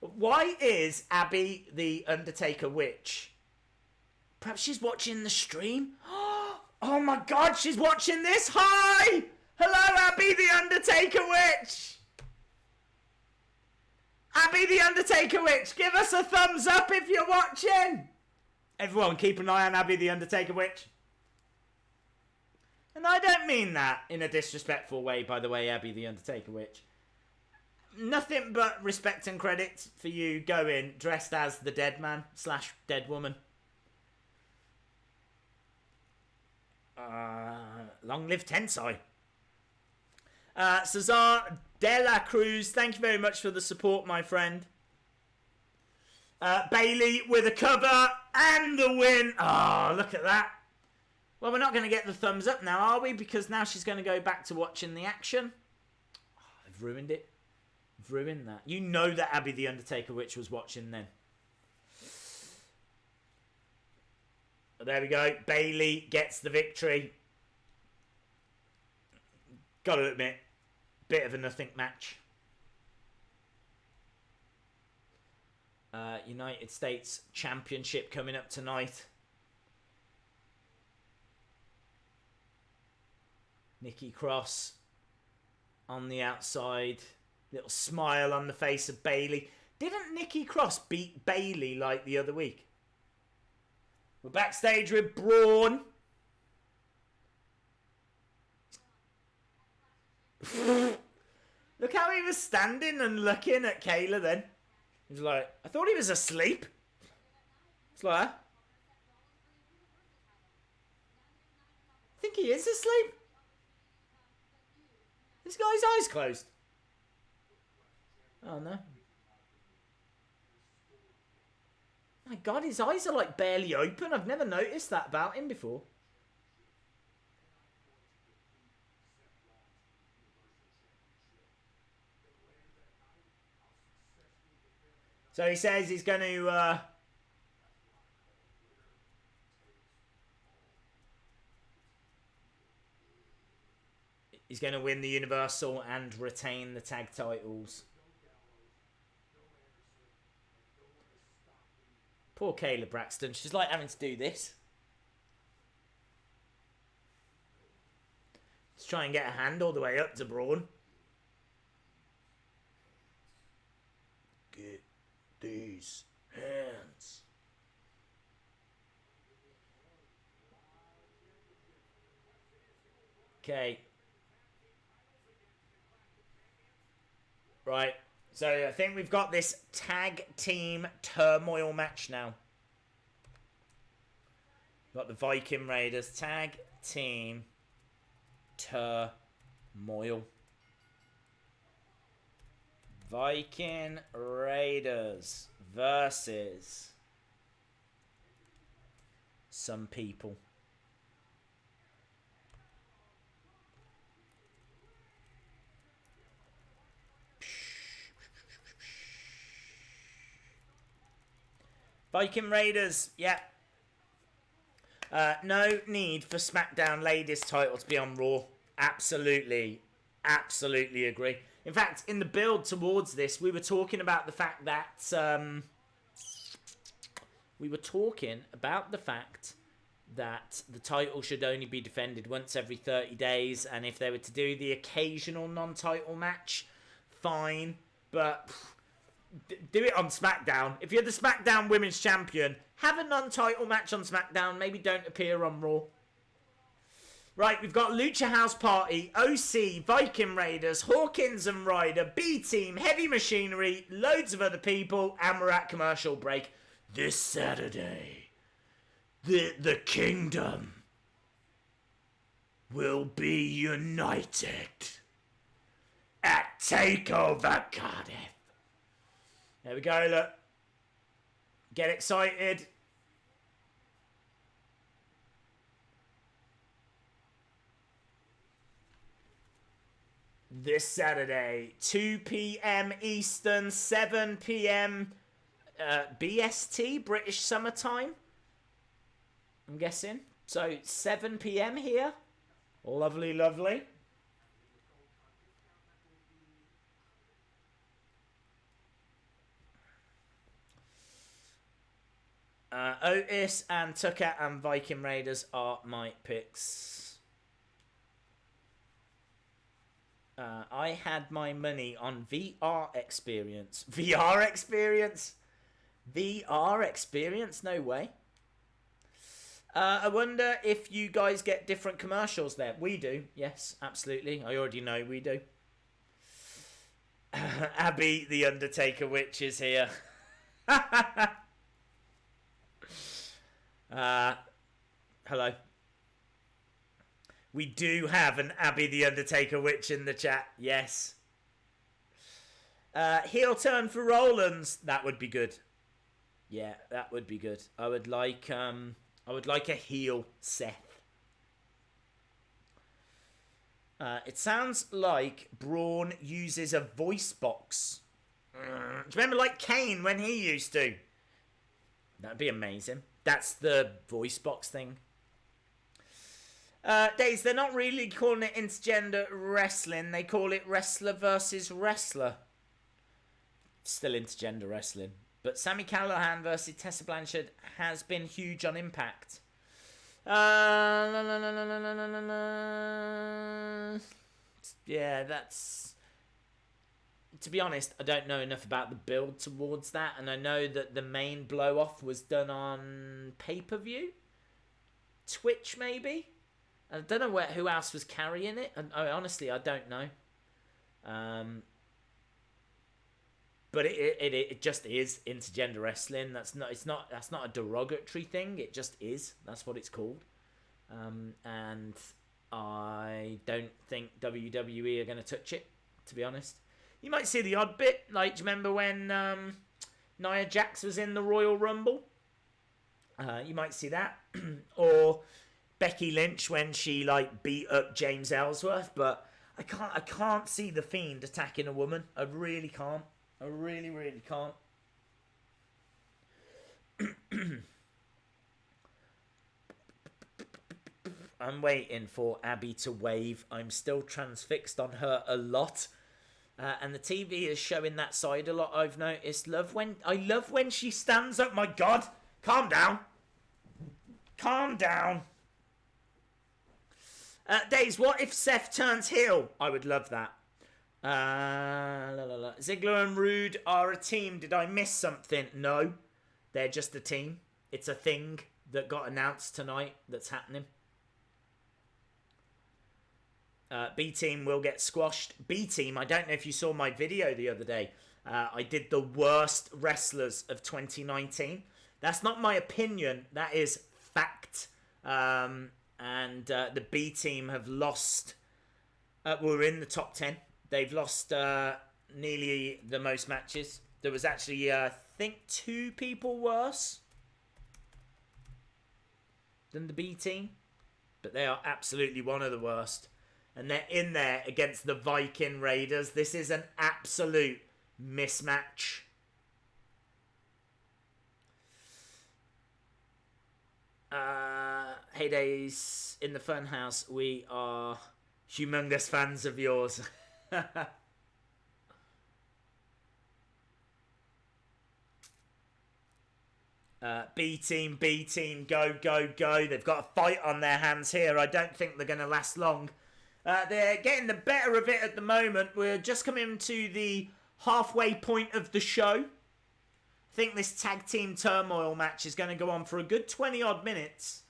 Why is Abby the Undertaker Witch? Perhaps she's watching the stream. Oh my God, she's watching this. Hi. Hello, Abby the Undertaker Witch. Abby the Undertaker Witch, give us a thumbs up if you're watching. Everyone, keep an eye on Abby the Undertaker Witch. And I don't mean that in a disrespectful way, by the way, Abby the Undertaker Witch. Nothing but respect and credit for you going dressed as the dead man / dead woman. Long live Tensai. Cesar De La Cruz, thank you very much for the support, my friend. Bayley with a cover and the win. Oh, look at that. Well, we're not going to get the thumbs up now, are we? Because now she's going to go back to watching the action. Oh, I've ruined it. I've ruined that. You know that Abby the Undertaker Witch was watching then. But there we go. Bayley gets the victory. Gotta admit, bit of a nothing match. United States Championship coming up tonight. Nikki Cross on the outside. Little smile on the face of Bayley. Didn't Nikki Cross beat Bayley like the other week? We're backstage with Braun. Look how he was standing and looking at Kayla then. He was like, I thought he was asleep. It's like, I think he is asleep. This guy's eyes closed. Oh no. My God, his eyes are like barely open. I've never noticed that about him before. So he says he's going to win the Universal and retain the tag titles. Poor Kayla Braxton. She's like having to do this. Let's try and get a hand all the way up to Braun. Get these hands. Okay. Right. So I think we've got this tag team turmoil match now. Got the Viking Raiders tag team turmoil. Viking Raiders versus some people. Viking Raiders, yeah. No need for SmackDown Ladies title to be on Raw. Absolutely. Absolutely agree. In fact, in the build towards this, we were talking about the fact that... the title should only be defended once every 30 days. And if they were to do the occasional non-title match, fine. But... do it on SmackDown. If you're the SmackDown Women's Champion, have a non-title match on SmackDown. Maybe don't appear on Raw. Right, we've got Lucha House Party, OC, Viking Raiders, Hawkins and Ryder, B-Team, Heavy Machinery, loads of other people, and we're at commercial break. This Saturday, the Kingdom will be united at TakeOver Cardiff. There we go, look. Get excited. This Saturday, 2 p.m. Eastern, 7 p.m. BST, British Summertime. I'm guessing. So, 7 p.m. here. Lovely, lovely. Otis and Tucker and Viking Raiders are my picks. I had my money on VR Experience. VR Experience? VR Experience? No way. I wonder if you guys get different commercials there. We do. Yes, absolutely. I already know we do. Abby, the Undertaker Witch, is here. Hello. We do have an Abby the Undertaker Witch in the chat. Yes. Heel turn for Rollins. That would be good. Yeah, that would be good. I would like a heel Seth. It sounds like Braun uses a voice box. Do you remember like Kane when he used to? That'd be amazing. That's the voice box thing. Days, they're not really calling it intergender wrestling. They call it wrestler versus wrestler. Still intergender wrestling. But Sami Callihan versus Tessa Blanchard has been huge on Impact. Yeah, that's... To be honest, I don't know enough about the build towards that. And I know that the main blow-off was done on pay-per-view. Twitch, maybe? I don't know who else was carrying it. Honestly, I don't know. But it just is intergender wrestling. That's not a derogatory thing. It just is. That's what it's called. And I don't think WWE are going to touch it, to be honest. You might see the odd bit. Like, do you remember when Nia Jax was in the Royal Rumble? You might see that. Or Becky Lynch when she like beat up James Ellsworth. But I can't see the Fiend attacking a woman. I really can't. I really, really can't. I'm waiting for Abby to wave. I'm still transfixed on her a lot. And the TV is showing that side a lot, I've noticed. I love when she stands up. My God. Calm down. Calm down. Days, what if Seth turns heel? I would love that. Ziggler and Roode are a team. Did I miss something? No. They're just a team. It's a thing that got announced tonight that's happening. B-Team will get squashed. B-Team, I don't know if you saw my video the other day. I did the worst wrestlers of 2019. That's not my opinion. That is fact. And the B-Team have lost. We're in the top 10. They've lost nearly the most matches. There was actually, I think, 2 people worse than the B-Team. But they are absolutely one of the worst. And they're in there against the Viking Raiders. This is an absolute mismatch. Heydays in the Funhouse. We are humongous fans of yours. B-Team, go, go, go. They've got a fight on their hands here. I don't think they're going to last long. They're getting the better of it at the moment. We're just coming to the halfway point of the show. I think this tag team turmoil match is going to go on for a good 20 odd minutes.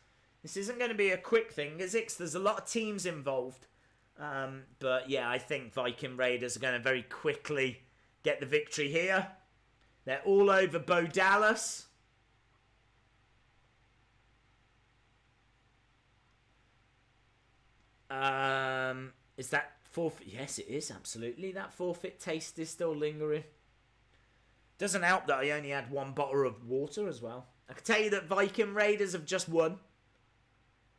This isn't going to be a quick thing, is it? 'Cause there's a lot of teams involved. But yeah, I think Viking Raiders are going to very quickly get the victory here. They're all over Bo Dallas. Is that forfeit? Yes, it is, absolutely. That forfeit taste is still lingering. Doesn't help that I only had 1 bottle of water as well. I can tell you that Viking Raiders have just won.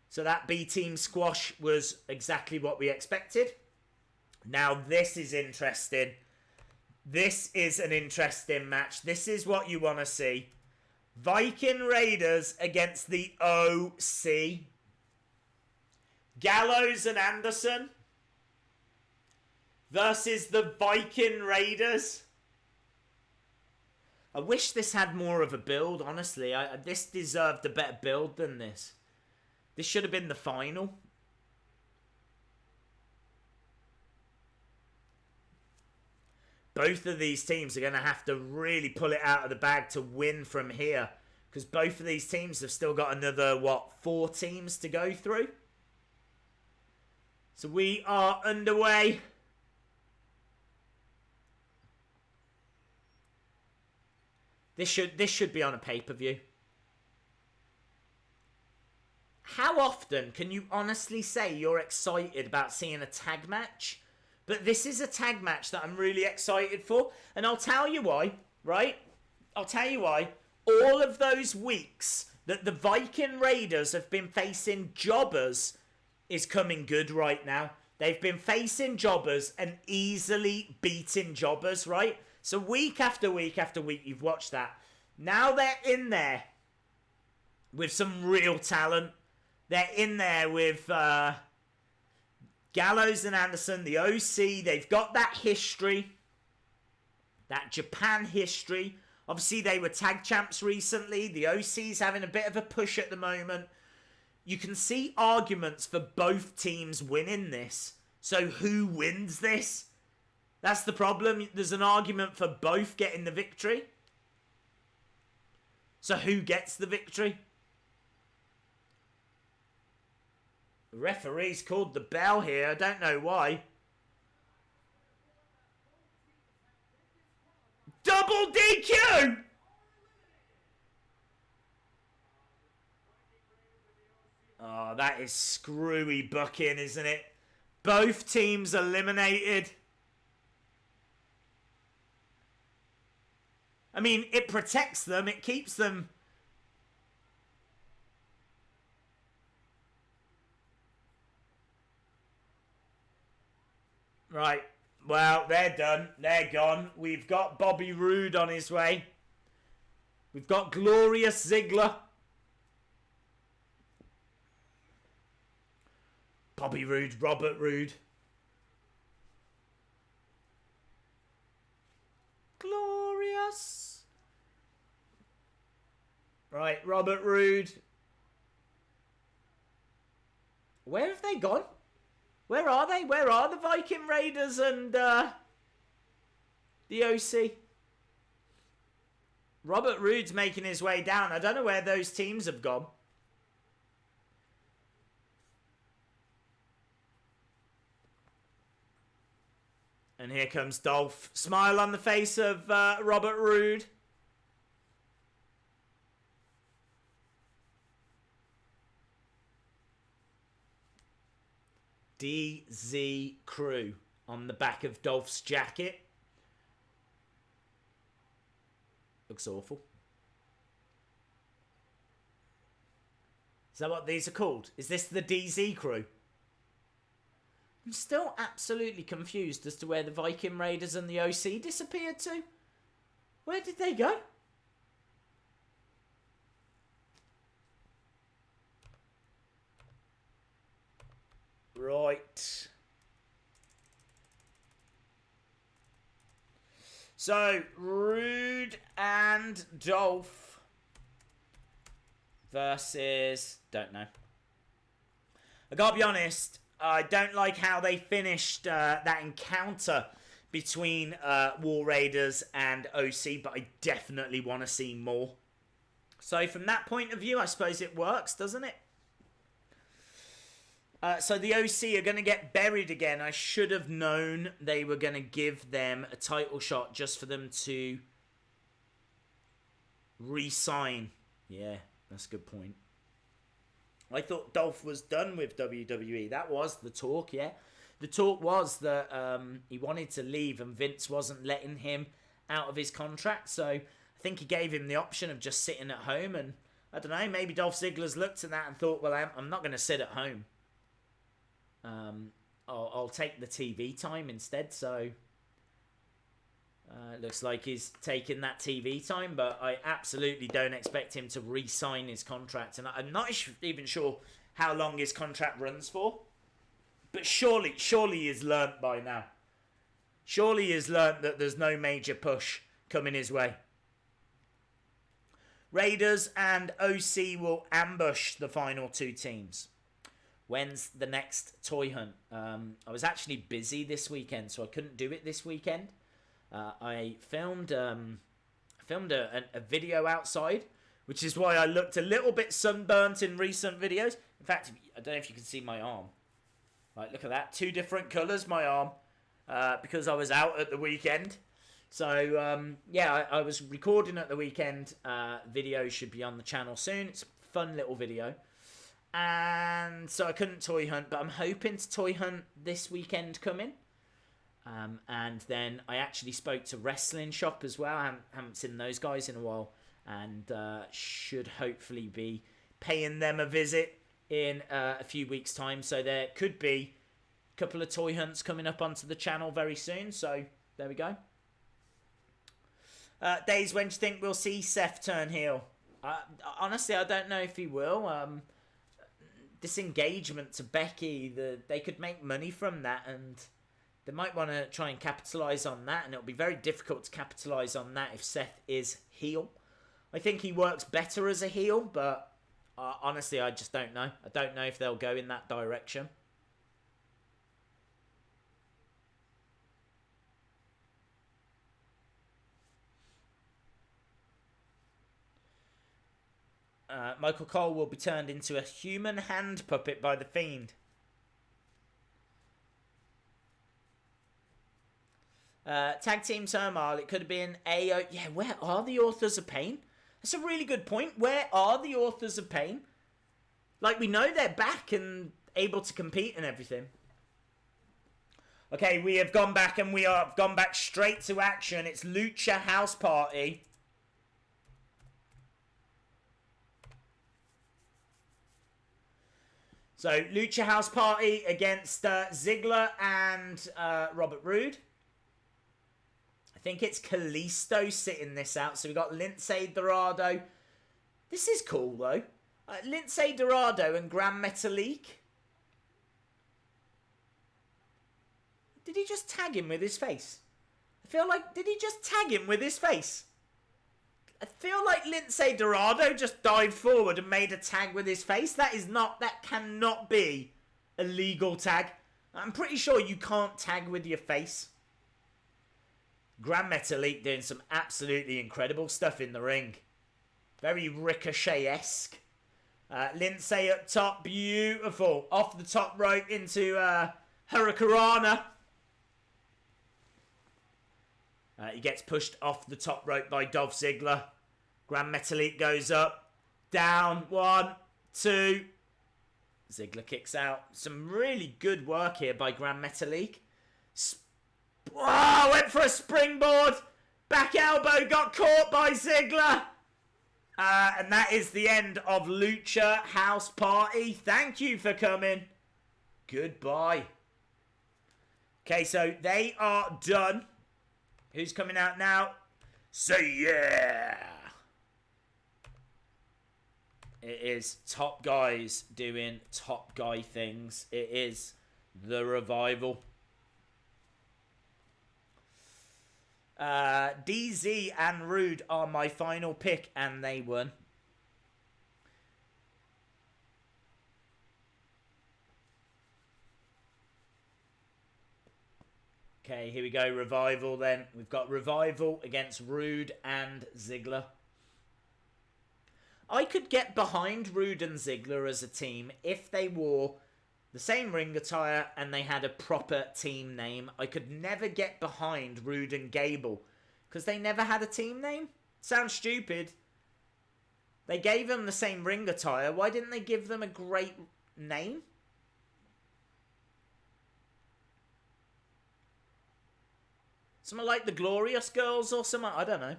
So that B-Team squash was exactly what we expected. Now this is interesting. This is an interesting match. This is what you want to see. Viking Raiders against the OC. Gallows and Anderson versus the Viking Raiders. I wish this had more of a build, honestly. This deserved a better build than this. This should have been the final. Both of these teams are going to have to really pull it out of the bag to win from here. Because both of these teams have still got another, 4 teams to go through. So we are underway. This should be on a pay-per-view. How often can you honestly say you're excited about seeing a tag match? But this is a tag match that I'm really excited for. And I'll tell you why, right? I'll tell you why. All of those weeks that the Viking Raiders have been facing jobbers is coming good right now. They've been facing jobbers and easily beating jobbers, right? So week after week after week, you've watched that. Now they're in there with some real talent. They're in there with Gallows and Anderson, the OC. They've got that history, that Japan history Obviously, they were tag champs recently. The OC's having a bit of a push at the moment. You can see arguments for both teams winning this. So who wins this? That's the problem. There's an argument for both getting the victory. So who gets the victory? The referee's called the bell here. I don't know why. Double DQ! Oh, that is screwy booking, isn't it? Both teams eliminated. I mean, it protects them. It keeps them. Right. Well, they're done. They're gone. We've got Bobby Roode on his way. We've got Glorious Ziggler. Bobby Roode, Robert Roode. Glorious. Right, Robert Roode. Where have they gone? Where are they? Where are the Viking Raiders and the OC? Robert Roode's making his way down. I don't know where those teams have gone. And here comes Dolph. Smile on the face of Robert Roode. DZ Crew on the back of Dolph's jacket. Looks awful. Is that what these are called? Is this the DZ Crew? I'm still absolutely confused as to where the Viking Raiders and the OC disappeared to. Where did they go? Right. So, Roode and Dolph versus... don't know. I gotta be honest, I don't like how they finished that encounter between War Raiders and OC, but I definitely want to see more. So from that point of view, I suppose it works, doesn't it? So the OC are going to get buried again. I should have known they were going to give them a title shot just for them to re-sign. Yeah, that's a good point. I thought Dolph was done with WWE. That was the talk, yeah. The talk was that he wanted to leave and Vince wasn't letting him out of his contract. So I think he gave him the option of just sitting at home. And I don't know, maybe Dolph Ziggler's looked at that and thought, well, I'm not going to sit at home. I'll take the TV time instead. So looks like he's taking that TV time, but I absolutely don't expect him to re-sign his contract. And I'm not even sure how long his contract runs for. But surely he has learnt by now. Surely he has learnt that there's no major push coming his way. Raiders and OC will ambush the final two teams. When's the next toy hunt? I was actually busy this weekend, so I couldn't do it this weekend. I filmed a video outside, which is why I looked a little bit sunburnt in recent videos. In fact, I don't know if you can see my arm. Right, look at that. 2 different colours, my arm, because I was out at the weekend. So, yeah, I was recording at the weekend. Video should be on the channel soon. It's a fun little video. And so I couldn't toy hunt, but I'm hoping to toy hunt this weekend coming. And then I actually spoke to Wrestling Shop as well. I haven't seen those guys in a while. And should hopefully be paying them a visit in a few weeks' time. So there could be a couple of toy hunts coming up onto the channel very soon. So there we go. Days, when do you think we'll see Seth turn heel? Honestly, I don't know if he will. This engagement to Becky, they could make money from that, and They might want to try and capitalize on that, and it'll be very difficult to capitalize on that if Seth is heel. I think he works better as a heel, but honestly, I just don't know. I don't know if they'll go in that direction. Michael Cole will be turned into a human hand puppet by the Fiend. Tag Team Turmoil, it could have been AO. Yeah, where are the Authors of Pain? That's a really good point. Where are the Authors of Pain? Like, we know they're back and able to compete and everything. Okay, we have gone back and we have gone back straight to action. It's Lucha House Party. So, Lucha House Party against Ziggler and Robert Roode. I think it's Kalisto sitting this out. So, we've got Lince Dorado. This is cool, though. Lince Dorado and Gran Metalik. Did he just tag him with his face? I feel like, did he just tag him with his face? I feel like Lince Dorado just dived forward and made a tag with his face. That cannot be a legal tag. I'm pretty sure you can't tag with your face. Gran Metalik doing some absolutely incredible stuff in the ring. Very Ricochet-esque. Lince up top, beautiful. Off the top rope into Hurricanrana. He gets pushed off the top rope by Dolph Ziggler. Gran Metalik goes up. Down. 1, 2. Ziggler kicks out. Some really good work here by Gran Metalik. Went for a springboard. Back elbow. Got caught by Ziggler. And that is the end of Lucha House Party. Thank you for coming. Goodbye. Okay, so they are done. Who's coming out now? Say yeah! It is top guys doing top guy things. It is the Revival. DZ and Roode are my final pick, and they won. Okay, here we go. Revival then. We've got Revival against Roode and Ziggler. I could get behind Roode and Ziggler as a team if they wore the same ring attire and they had a proper team name. I could never get behind Roode and Gable because they never had a team name. Sounds stupid. They gave them the same ring attire. Why didn't they give them a great name? Something like the Glorious Girls or something. I don't know.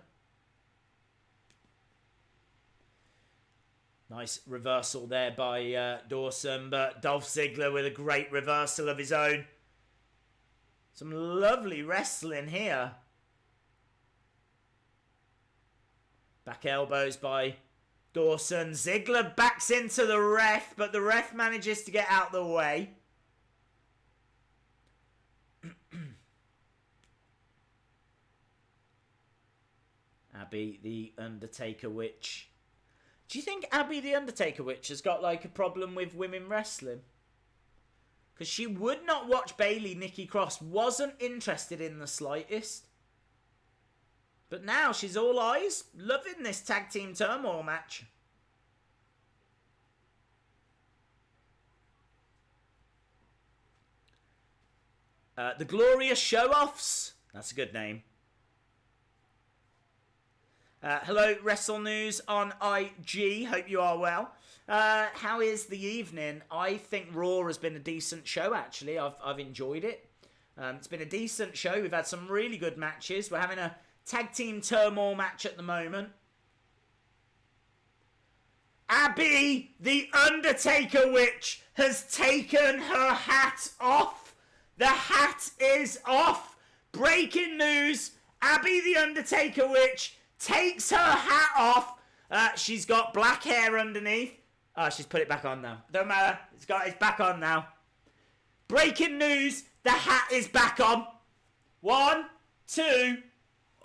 Nice reversal there by Dawson. But Dolph Ziggler with a great reversal of his own. Some lovely wrestling here. Back elbows by Dawson. Ziggler backs into the ref. But the ref manages to get out the way. Abby the Undertaker Witch. Do you think Abby the Undertaker Witch has got like a problem with women wrestling? Because she would not watch Bayley Nikki Cross. Wasn't interested in the slightest. But now she's all eyes. Loving this tag team turmoil match. The Glorious Show-Offs. That's a good name. Hello, Wrestle News on IG. Hope you are well. How is the evening? I think Raw has been a decent show, actually. I've enjoyed it. It's been a decent show. We've had some really good matches. We're having a tag team turmoil match at the moment. Abby, the Undertaker Witch, has taken her hat off. The hat is off. Breaking news. Abby, the Undertaker Witch, takes her hat off. She's got black hair underneath. She's put it back on now. Don't matter. It's back on now. Breaking news, the hat is back on. 1, 2.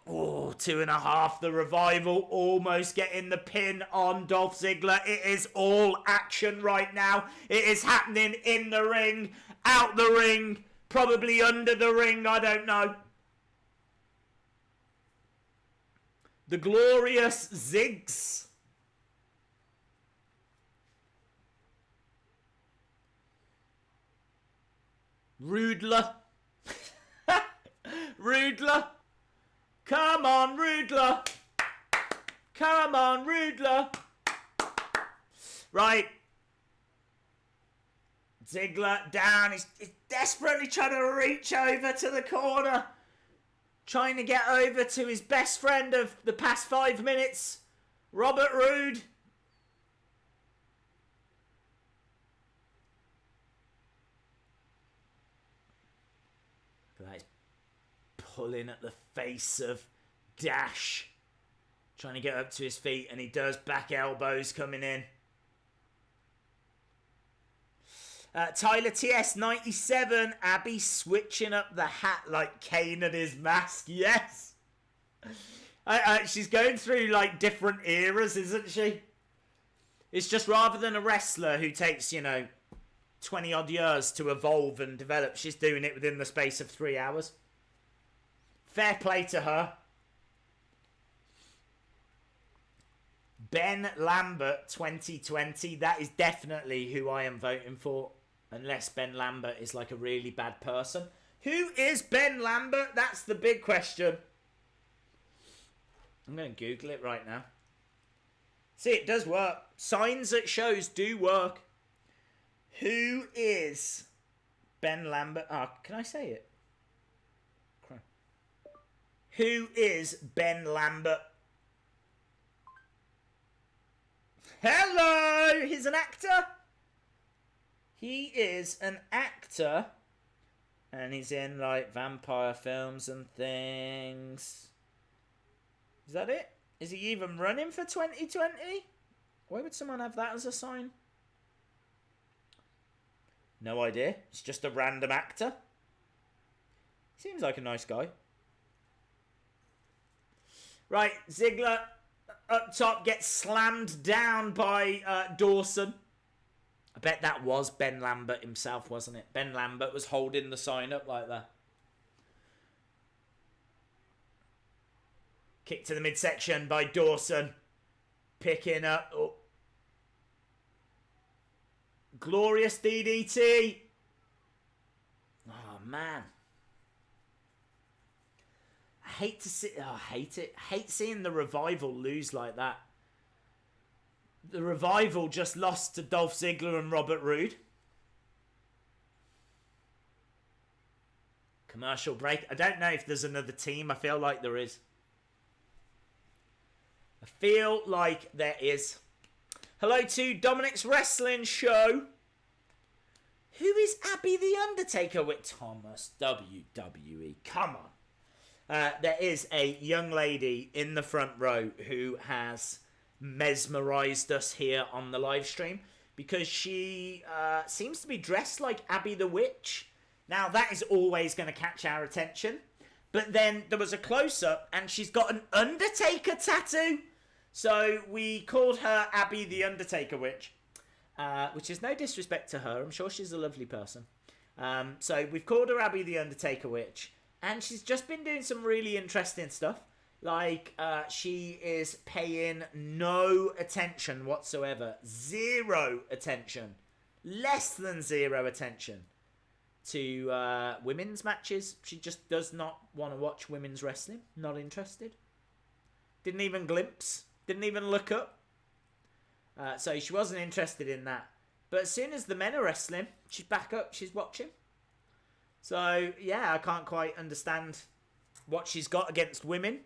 Oh, 2.5. The Revival almost getting the pin on Dolph Ziggler. It is all action right now. It is happening in the ring, out the ring, probably under the ring, I don't know. The glorious Ziggs. Roodler. Roodler. Come on, Roodler. Come on, Roodler. Right. Ziggler down. He's desperately trying to reach over to the corner. Trying to get over to his best friend of the past 5 minutes, Robert Roode. But that is pulling at the face of Dash. Trying to get up to his feet, and he does. Back elbows coming in. Tyler TS97, Abby switching up the hat like Kane and his mask. Yes. She's going through like different eras, isn't she? It's just rather than a wrestler who takes, 20 odd years to evolve and develop, she's doing it within the space of 3 hours. Fair play to her. Ben Lambert 2020, that is definitely who I am voting for. Unless Ben Lambert is like a really bad person. Who is Ben Lambert? That's the big question. I'm going to Google it right now. See, it does work. Signs at shows do work. Who is Ben Lambert? Can I say it? Who is Ben Lambert? Hello! He's an actor. He is an actor. And he's in, like, vampire films and things. Is that it? Is he even running for 2020? Why would someone have that as a sign? No idea. It's just a random actor. Seems like a nice guy. Right, Ziggler up top gets slammed down by Dawson. I bet that was Ben Lambert himself, wasn't it? Ben Lambert was holding the sign up like that. Kick to the midsection by Dawson. Picking up. Oh. Glorious DDT. Oh, man. I hate to see. Oh, I hate it. I hate seeing the Revival lose like that. The Revival just lost to Dolph Ziggler and Robert Roode. Commercial break. I don't know if there's another team. I feel like there is. I feel like there is. Hello to Dominic's Wrestling Show. Who is Abby the Undertaker with Thomas? WWE. Come on. There is a young lady in the front row who has mesmerized us here on the live stream because she seems to be dressed like Abby the Witch. Now, that is always going to catch our attention. But then there was a close-up and she's got an Undertaker tattoo. So we called her Abby the Undertaker Witch, which is no disrespect to her. I'm sure she's a lovely person. So we've called her Abby the Undertaker Witch. And she's just been doing some really interesting stuff. Like, she is paying no attention whatsoever. Zero attention. Less than zero attention to women's matches. She just does not want to watch women's wrestling. Not interested. Didn't even glimpse. Didn't even look up. So she wasn't interested in that. But as soon as the men are wrestling, she's back up. She's watching. So, yeah, I can't quite understand what she's got against women.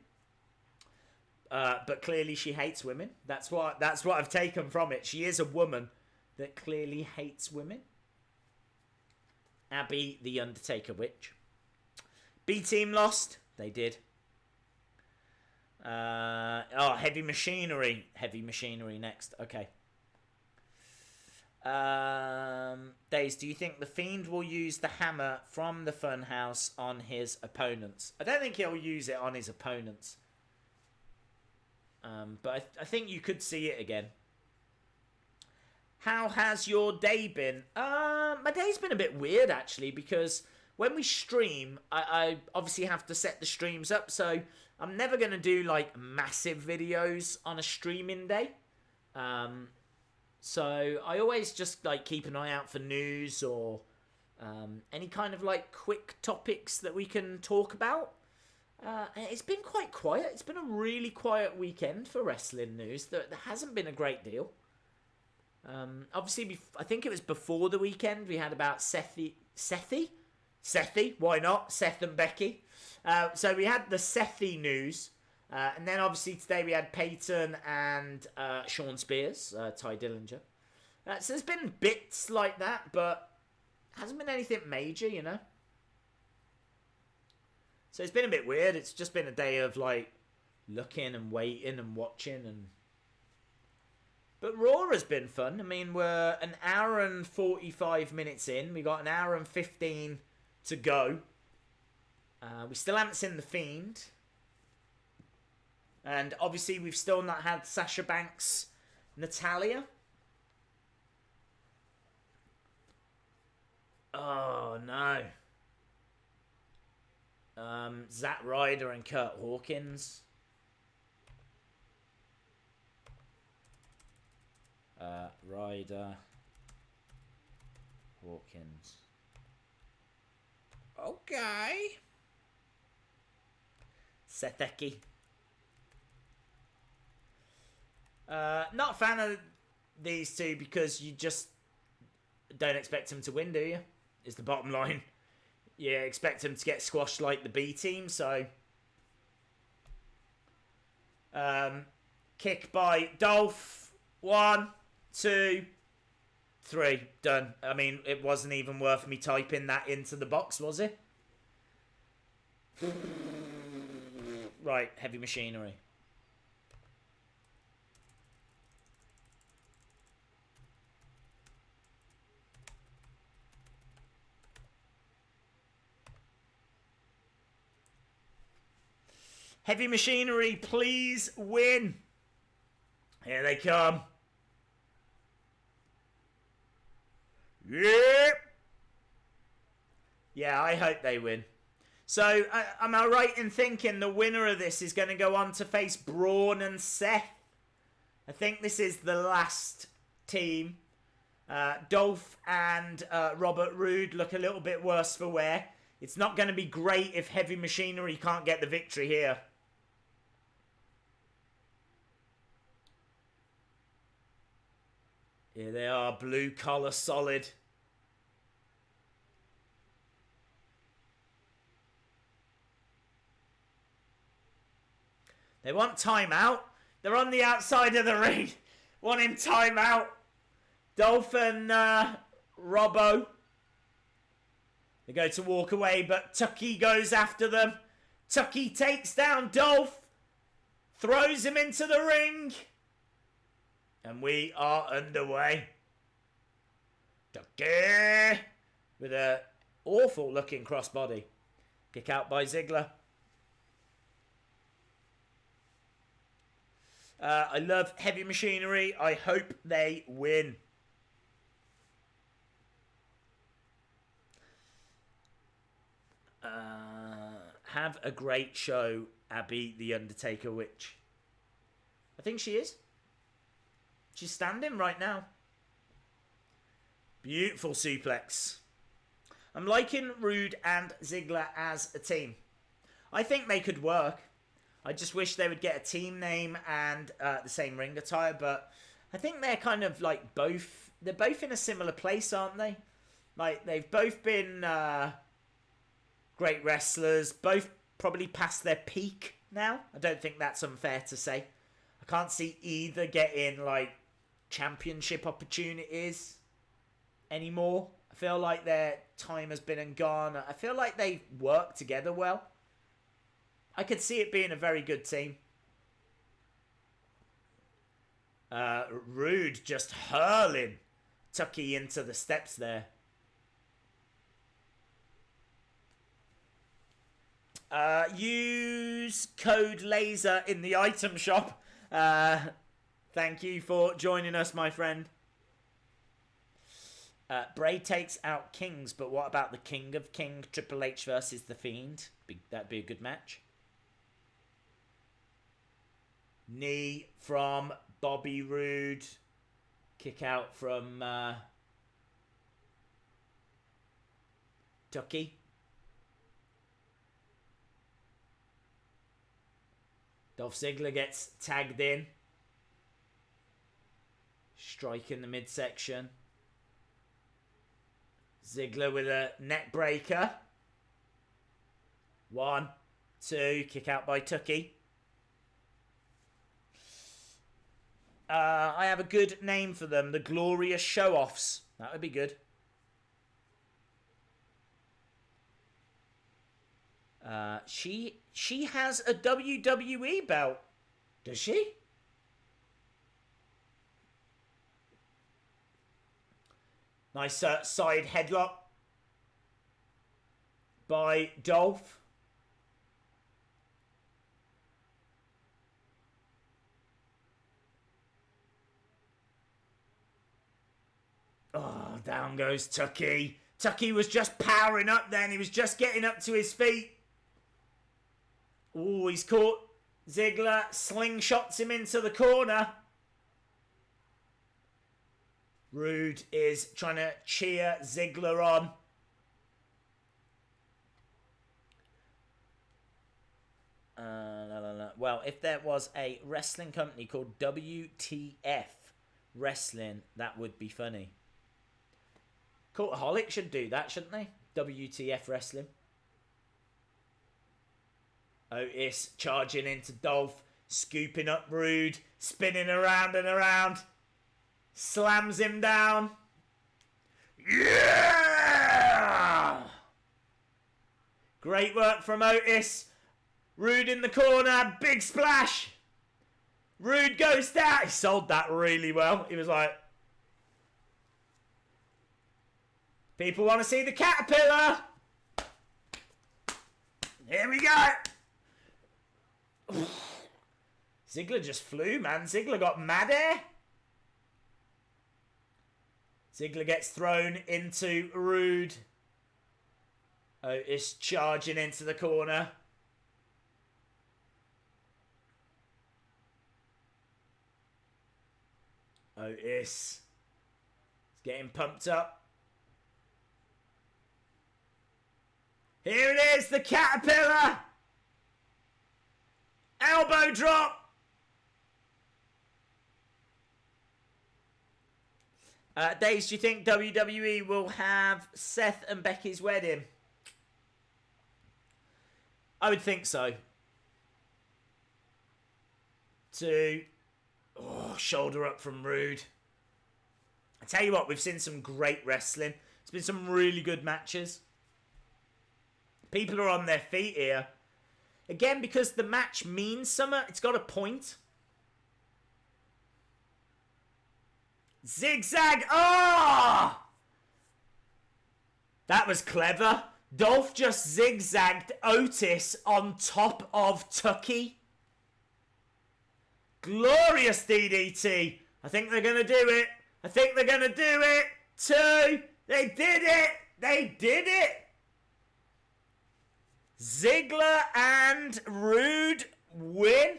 But clearly she hates women. That's what I've taken from it. She is a woman that clearly hates women. Abby the Undertaker Witch. B-Team lost. They did. Heavy Machinery. Heavy Machinery next. Okay. Days, do you think the Fiend will use the hammer from the Funhouse on his opponents? I don't think he'll use it on his opponents. But I think you could see it again. How has your day been? My day's been a bit weird, actually, because when we stream, I obviously have to set the streams up, so I'm never going to do, like, massive videos on a streaming day. So I always just, like, keep an eye out for news or any kind of, like, quick topics that we can talk about. It's been quite quiet. It's been a really quiet weekend for wrestling news. There hasn't been a great deal. Obviously, I think it was before the weekend. We had about Sethi, why not? Seth and Becky. So we had the Sethi news. And then obviously today we had Peyton and Sean Spears, Ty Dillinger. So there's been bits like that, but hasn't been anything major, you know. So it's been a bit weird. It's just been a day of, like, looking and waiting and watching. But Raw has been fun. I mean, we're an hour and 45 minutes in. We got an hour and 15 to go. We still haven't seen The Fiend. And obviously we've still not had Sasha Banks, Natalia. Oh, no. Zack Ryder and Kurt Hawkins. Ryder. Hawkins. Okay. Setheki. Not a fan of these two because you just don't expect them to win, do you? Is the bottom line. You expect them to get squashed like the B team, so... kick by Dolph. 1, 2, 3. Done. I mean, it wasn't even worth me typing that into the box, was it? Right, heavy machinery. Heavy machinery, please win. Here they come. Yep. Yeah, I hope they win. So, am I right in thinking the winner of this is going to go on to face Braun and Seth? I think this is the last team. Dolph and Robert Roode look a little bit worse for wear. It's not going to be great if Heavy Machinery can't get the victory here. Here they are, blue collar solid. They want timeout. They're on the outside of the ring. Wanting timeout. Dolph and Robbo. They go to walk away, but Tucky goes after them. Tucky takes down Dolph. Throws him into the ring. And we are underway. Tucky. With a awful looking crossbody. Kick out by Ziggler. I love Heavy Machinery. I hope they win. Have a great show, Abby the Undertaker Witch. I think she is. She's standing right now. Beautiful suplex. I'm liking Roode and Ziggler as a team. I think they could work. I just wish they would get a team name and the same ring attire, but I think they're kind of like both... They're both in a similar place, aren't they? Like, they've both been great wrestlers, both probably past their peak now. I don't think that's unfair to say. I can't see either getting, like, championship opportunities anymore. I feel like their time has been and gone. I feel like they work together well. I could see it being a very good team. Roode just hurling Tucky into the steps there. Use code LASER in the item shop. Thank you for joining us, my friend. Bray takes out Kings, but what about the King of King, Triple H versus The Fiend? That'd be a good match. Knee from Bobby Roode. Kick out from Tucky. Dolph Ziggler gets tagged in. Strike in the midsection. Ziggler with a neck breaker. 1, 2, kick out by Tucky. I have a good name for them. The Glorious Show-Offs. That would be good. She has a WWE belt. Does she? Nice side headlock by Dolph. Oh, down goes Tucky. Tucky was just powering up then. He was just getting up to his feet. Oh, he's caught Ziggler. Slingshots him into the corner. Roode is trying to cheer Ziggler on. Well, if there was a wrestling company called WTF Wrestling, that would be funny. Cultaholic should do that, shouldn't they? WTF Wrestling. Otis charging into Dolph, scooping up Roode, spinning around and around. Slams him down. Yeah! Great work from Otis. Roode in the corner. Big splash. Roode goes down. He sold that really well. He was like, people want to see the caterpillar. Here we go. Ziggler just flew, man. Ziggler got mad air. Ziggler gets thrown into Roode. Otis charging into the corner. Otis is getting pumped up. Here it is, the caterpillar. Elbow drop. Days, do you think WWE will have Seth and Becky's wedding? I would think so. 2. Oh, shoulder up from Roode. I tell you what, we've seen some great wrestling. It's been some really good matches. People are on their feet here. Again, because the match means something, it's got a point. Zigzag. Oh! That was clever. Dolph just zigzagged Otis on top of Tucky. Glorious DDT. I think they're going to do it. I think they're going to do it. 2. They did it. They did it. Ziggler and Roode win.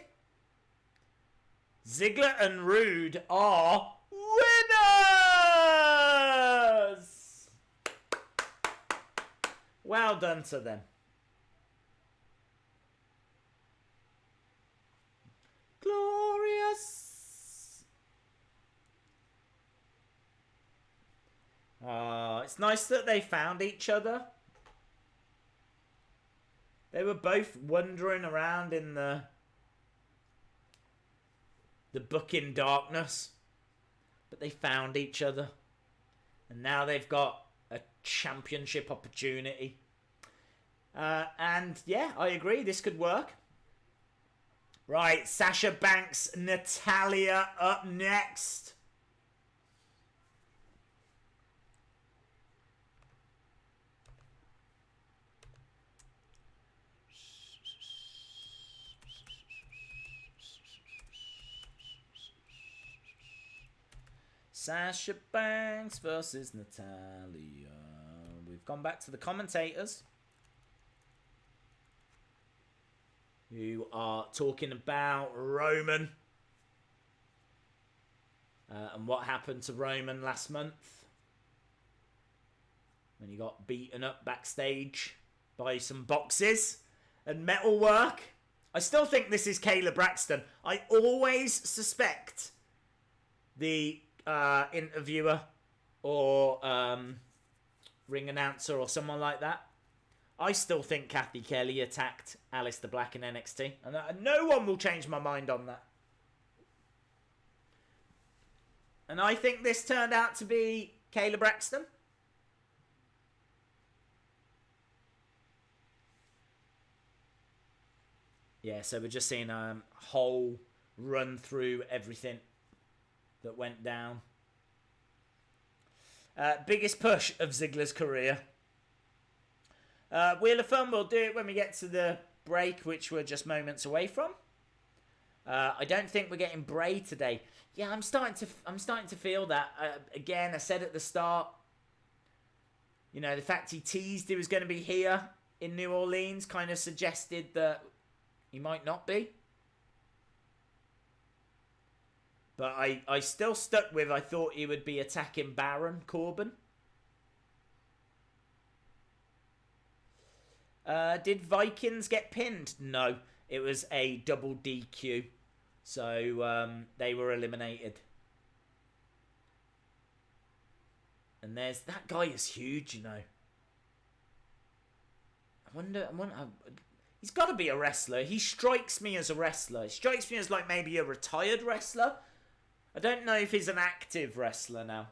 Ziggler and Roode are winners. Well done to them. Glorious. It's nice that they found each other. They were both wandering around in the booking darkness. But they found each other. And now they've got a championship opportunity. And yeah, I agree. This could work. Right, Sasha Banks, Natalia up next. Sasha Banks versus Natalia. We've gone back to the commentators, who are talking about Roman and what happened to Roman last month when he got beaten up backstage by some boxes and metalwork. I still think this is Kayla Braxton. I always suspect the interviewer or ring announcer or someone like that. I still think Kathy Kelly attacked Aleister Black in NXT. And no one will change my mind on that. And I think this turned out to be Kayla Braxton. Yeah, so we're just seeing a whole run through everything that went down. Biggest push of Ziggler's career. Wheel of Fun, we'll do it when we get to the break, which we're just moments away from. I don't think we're getting Bray today. Yeah, I'm starting to feel that. Again, I said at the start, you know, the fact he teased he was going to be here in New Orleans kind of suggested that he might not be. But I still stuck with, I thought he would be attacking Baron Corbin. Did Vikings get pinned? No. It was a double DQ. So they were eliminated. And there's... That guy is huge, you know. I wonder he's got to be a wrestler. He strikes me as a wrestler. He strikes me as like maybe a retired wrestler. I don't know if he's an active wrestler now.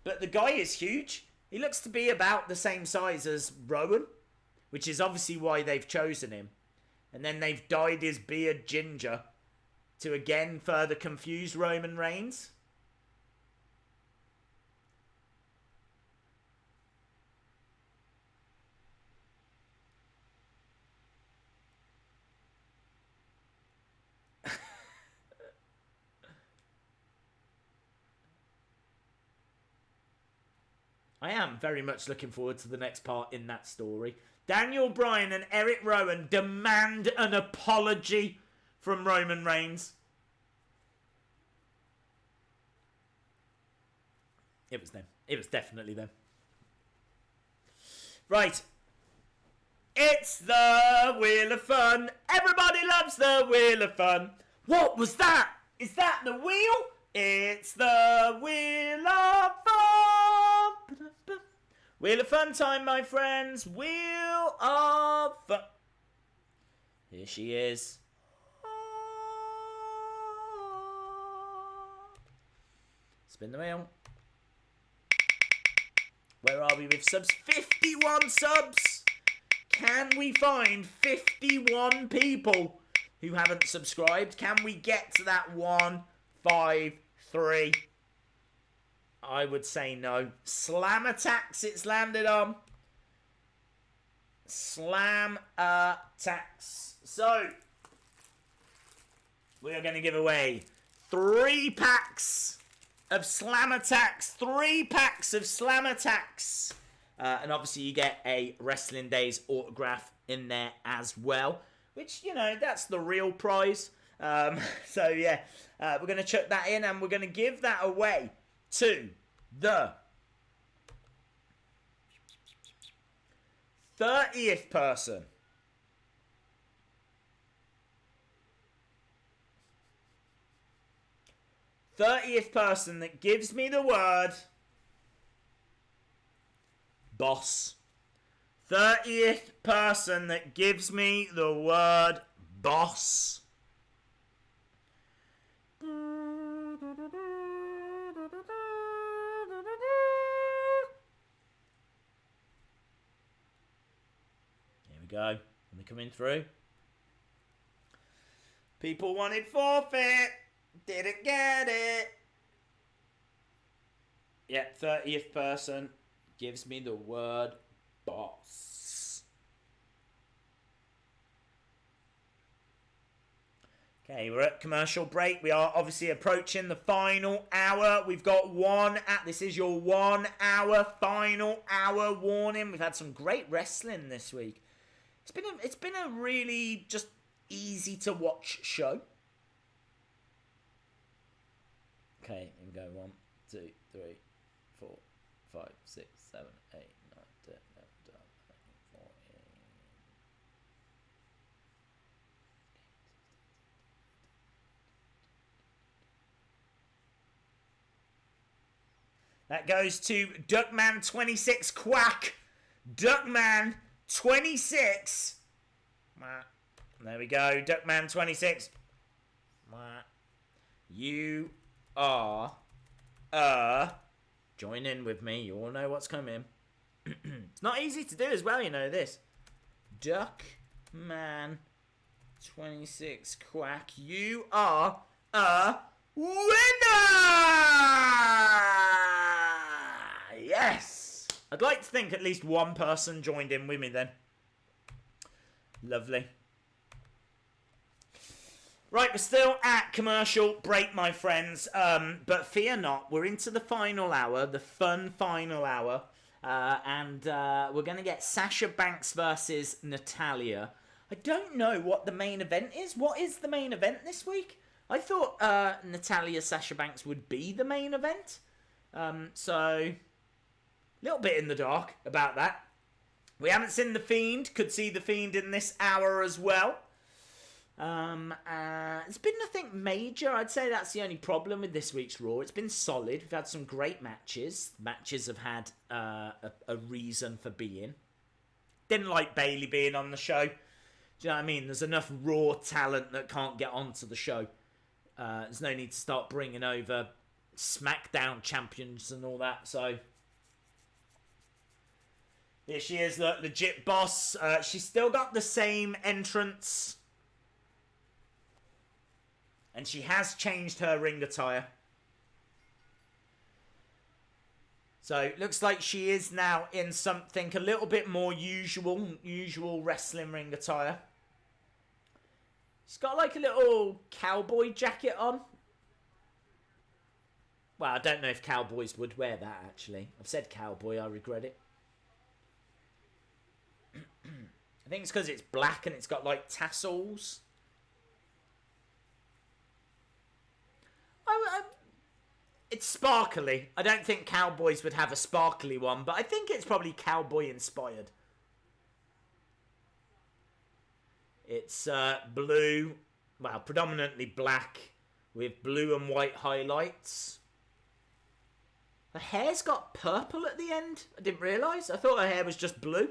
But the guy is huge. He looks to be about the same size as Rowan, which is obviously why they've chosen him. And then they've dyed his beard ginger to again further confuse Roman Reigns. I am very much looking forward to the next part in that story. Daniel Bryan and Eric Rowan demand an apology from Roman Reigns. It was them. It was definitely them. Right. It's the Wheel of Fun. Everybody loves the Wheel of Fun. What was that? Is that the wheel? It's the Wheel of Fun. Wheel of Fun time, my friends. Wheel of Fun. Here she is. Spin the wheel. Where are we with subs? 51 subs. Can we find 51 people who haven't subscribed? Can we get to that 153? I would say no. Slam attacks it's landed on. Slam attacks. So, we are going to give away 3 packs of slam attacks. 3 packs of slam attacks. And obviously you get a Wrestling Days autograph in there as well. Which, you know, that's the real prize. So, yeah. We're going to chuck that in and we're going to give that away to the 30th person. 30th person that gives me the word boss. 30th person that gives me the word boss. Go. Are they coming through? People wanted forfeit. Didn't get it. Yeah, 30th person gives me the word boss. Okay, we're at commercial break. We are obviously approaching the final hour. We've got this is your 1 hour, final hour warning. We've had some great wrestling this week. It's been a really just easy to watch show. Okay, here we go. 1, 2, 3, 4, 5, 6, 7, 8, 9, 10, 11, 12, 13, 14. That goes to Duckman26 Quack. Duckman26. There we go. Duckman26. You are join in with me. You all know what's coming. It's not easy to do as well, you know this. Duckman26 Quack. You are a winner! Yes! I'd like to think at least one person joined in with me then. Lovely. Right, we're still at commercial break, my friends. But fear not, we're into the final hour, the fun final hour. And we're going to get Sasha Banks versus Natalya. I don't know what the main event is. What is the main event this week? I thought Natalya Sasha Banks would be the main event. So, a little bit in the dark about that. We haven't seen the Fiend. Could see the Fiend in this hour as well. It's been nothing major. I'd say that's the only problem with this week's Raw. It's been solid. We've had some great matches. Matches have had a reason for being. Didn't like Bayley being on the show. Do you know what I mean? There's enough Raw talent that can't get onto the show. There's no need to start bringing over SmackDown champions and all that. So here she is, the legit boss. She's still got the same entrance. And she has changed her ring attire. So, looks like she is now in something a little bit more usual wrestling ring attire. She's got like a little cowboy jacket on. Well, I don't know if cowboys would wear that, actually. I've said cowboy, I regret it. I think it's because it's black and it's got like tassels. It's sparkly. I don't think cowboys would have a sparkly one, but I think it's probably cowboy inspired. It's blue, well, predominantly black with blue and white highlights. Her hair's got purple at the end. I didn't realise. I thought her hair was just blue,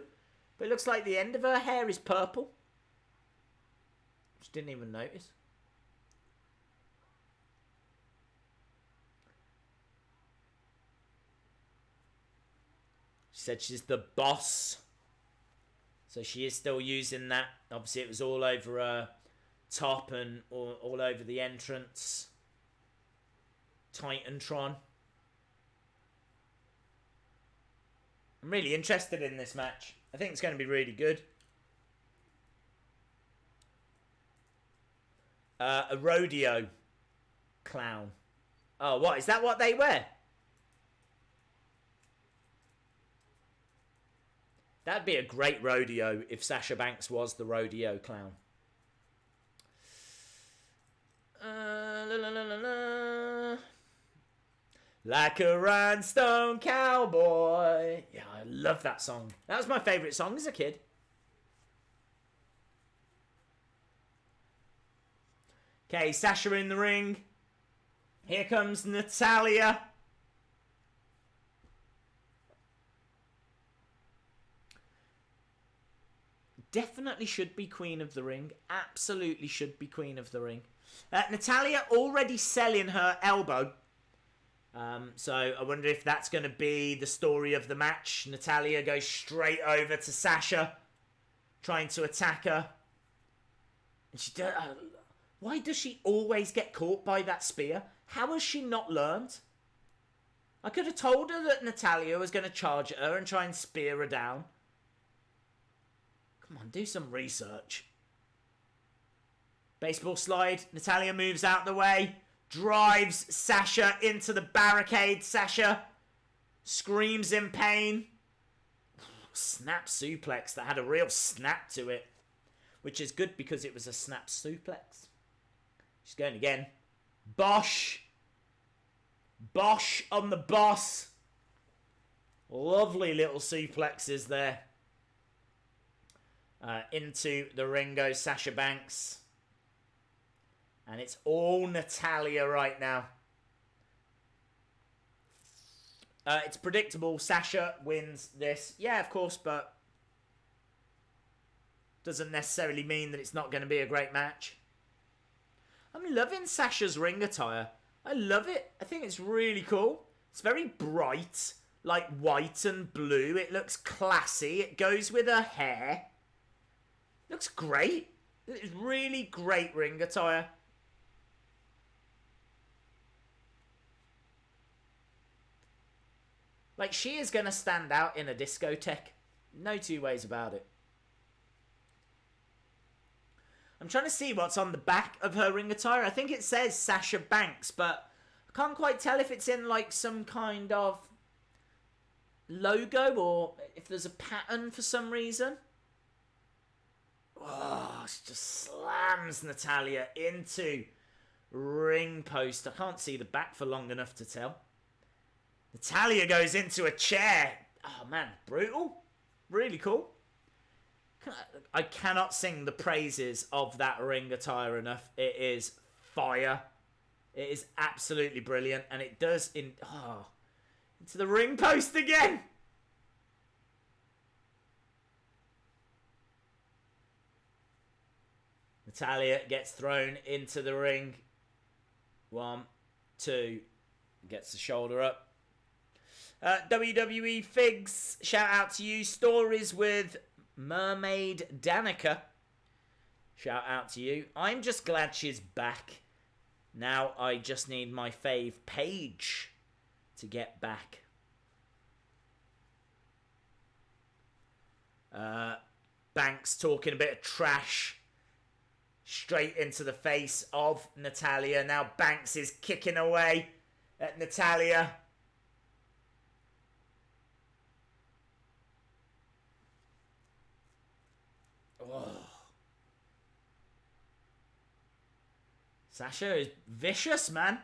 but it looks like the end of her hair is purple. Just didn't even notice. She said she's the boss. So she is still using that. Obviously, it was all over her top and all over the entrance. Titantron. I'm really interested in this match. I think it's going to be really good. A rodeo clown. Oh, what? Is that what they wear? That'd be a great rodeo if Sasha Banks was the rodeo clown. La, la, la, la, la. Like a rhinestone cowboy. Yeah, I love that song. That was my favourite song as a kid. Okay, Sasha in the ring. Here comes Natalya. Definitely should be Queen of the Ring. Absolutely should be Queen of the Ring. Natalya already selling her elbow. So I wonder if that's going to be the story of the match. Natalya goes straight over to Sasha, trying to attack her. And she does. Why does she always get caught by that spear? How has she not learned? I could have told her that Natalya was going to charge at her and try and spear her down. Come on, do some research. Baseball slide. Natalya moves out the way. Drives Sasha into the barricade. Sasha screams in pain. Snap suplex that had a real snap to it. Which is good because it was a snap suplex. She's going again. Bosh. Bosh on the boss. Lovely little suplexes there. Into the ring goes Sasha Banks. And it's all Natalya right now. It's predictable. Sasha wins this. Yeah, of course, but doesn't necessarily mean that it's not going to be a great match. I'm loving Sasha's ring attire. I love it. I think it's really cool. It's very bright, like white and blue. It looks classy. It goes with her hair. Looks great. It's really great ring attire. Like, she is going to stand out in a discotheque. No two ways about it. I'm trying to see what's on the back of her ring attire. I think it says Sasha Banks, but I can't quite tell if it's in, like, some kind of logo or if there's a pattern for some reason. Oh, she just slams Natalya into ring post. I can't see the back for long enough to tell. Natalya goes into a chair. Oh, man. Brutal. Really cool. I cannot sing the praises of that ring attire enough. It is fire. It is absolutely brilliant. And it does... into the ring post again. Natalya gets thrown into the ring. 1, 2. Gets the shoulder up. WWE Figs, shout out to you. Stories with Mermaid Danica. Shout out to you. I'm just glad she's back. Now I just need my fave Paige to get back. Banks talking a bit of trash. Straight into the face of Natalya. Now Banks is kicking away at Natalya. Oh. Sasha is vicious, man.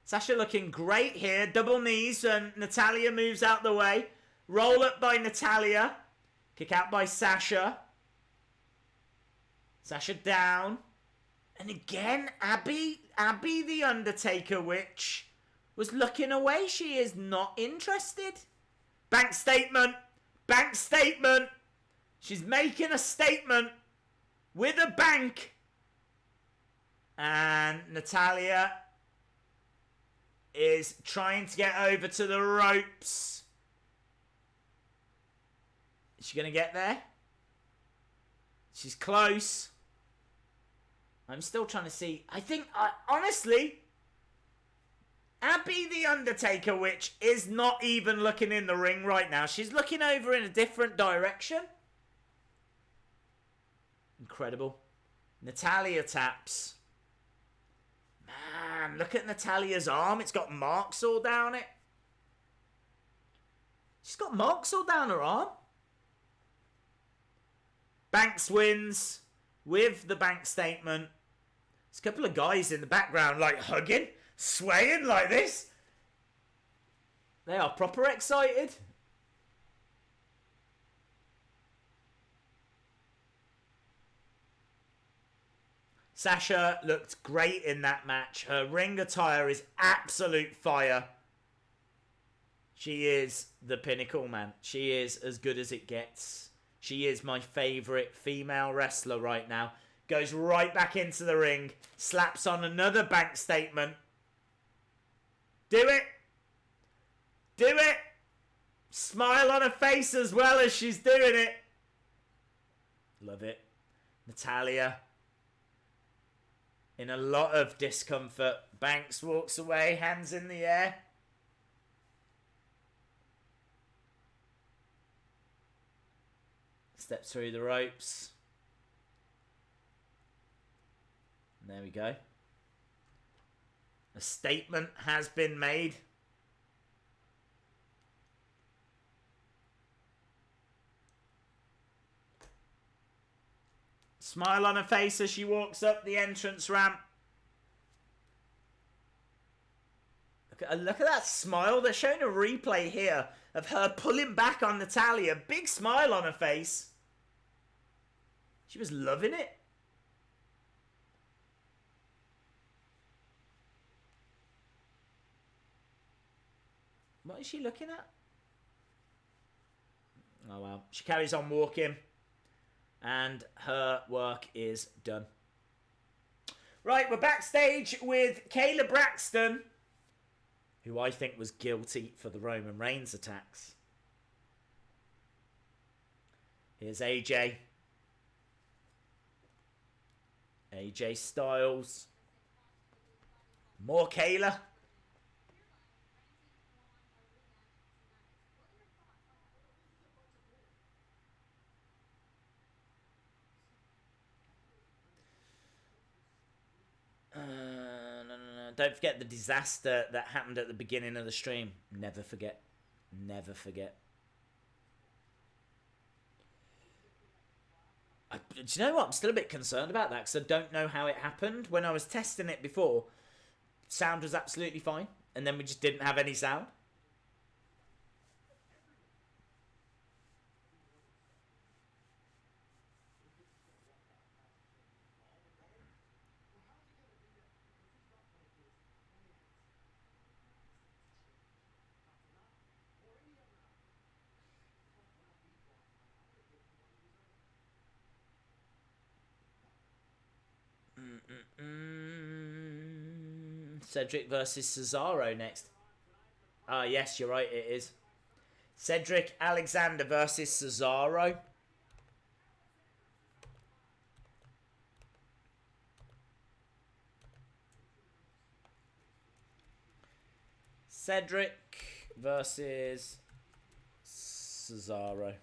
Sasha looking great here. Double knees and Natalya moves out the way. Roll up by Natalya. Kick out by Sasha. Sasha down. And again, Abby the Undertaker Witch was looking away. She is not interested. Bank statement. Bank statement. She's making a statement with a bank. And Natalya is trying to get over to the ropes. Is she going to get there? She's close. I'm still trying to see. I think, honestly, Abby the Undertaker Witch is not even looking in the ring right now. She's looking over in a different direction. Incredible. Natalya taps. Man, look at Natalya's arm. It's got marks all down it. She's got marks all down her arm. Banks wins with the bank statement. There's a couple of guys in the background like hugging, swaying like this. They are proper excited. Sasha looked great in that match. Her ring attire is absolute fire. She is the pinnacle, man. She is as good as it gets. She is my favourite female wrestler right now. Goes right back into the ring. Slaps on another bank statement. Do it. Do it. Smile on her face as well as she's doing it. Love it. Natalya. In a lot of discomfort. Banks walks away, hands in the air. Steps through the ropes. There we go. A statement has been made. Smile on her face as she walks up the entrance ramp. Look at that smile. They're showing a replay here of her pulling back on Natalya. Big smile on her face. She was loving it. What is she looking at? Oh, well. She carries on walking. And her work is done. Right, we're backstage with Kayla Braxton, who I think was guilty for the Roman Reigns attacks. Here's AJ. AJ Styles. More Kayla. No. Don't forget the disaster that happened at the beginning of the stream. Never forget. Never forget. Do you know what? I'm still a bit concerned about that because I don't know how it happened. When I was testing it before, sound was absolutely fine. And then we just didn't have any sound. Cedric versus Cesaro next. Ah, yes, you're right, it is. Cedric Alexander versus Cesaro. Cedric versus Cesaro.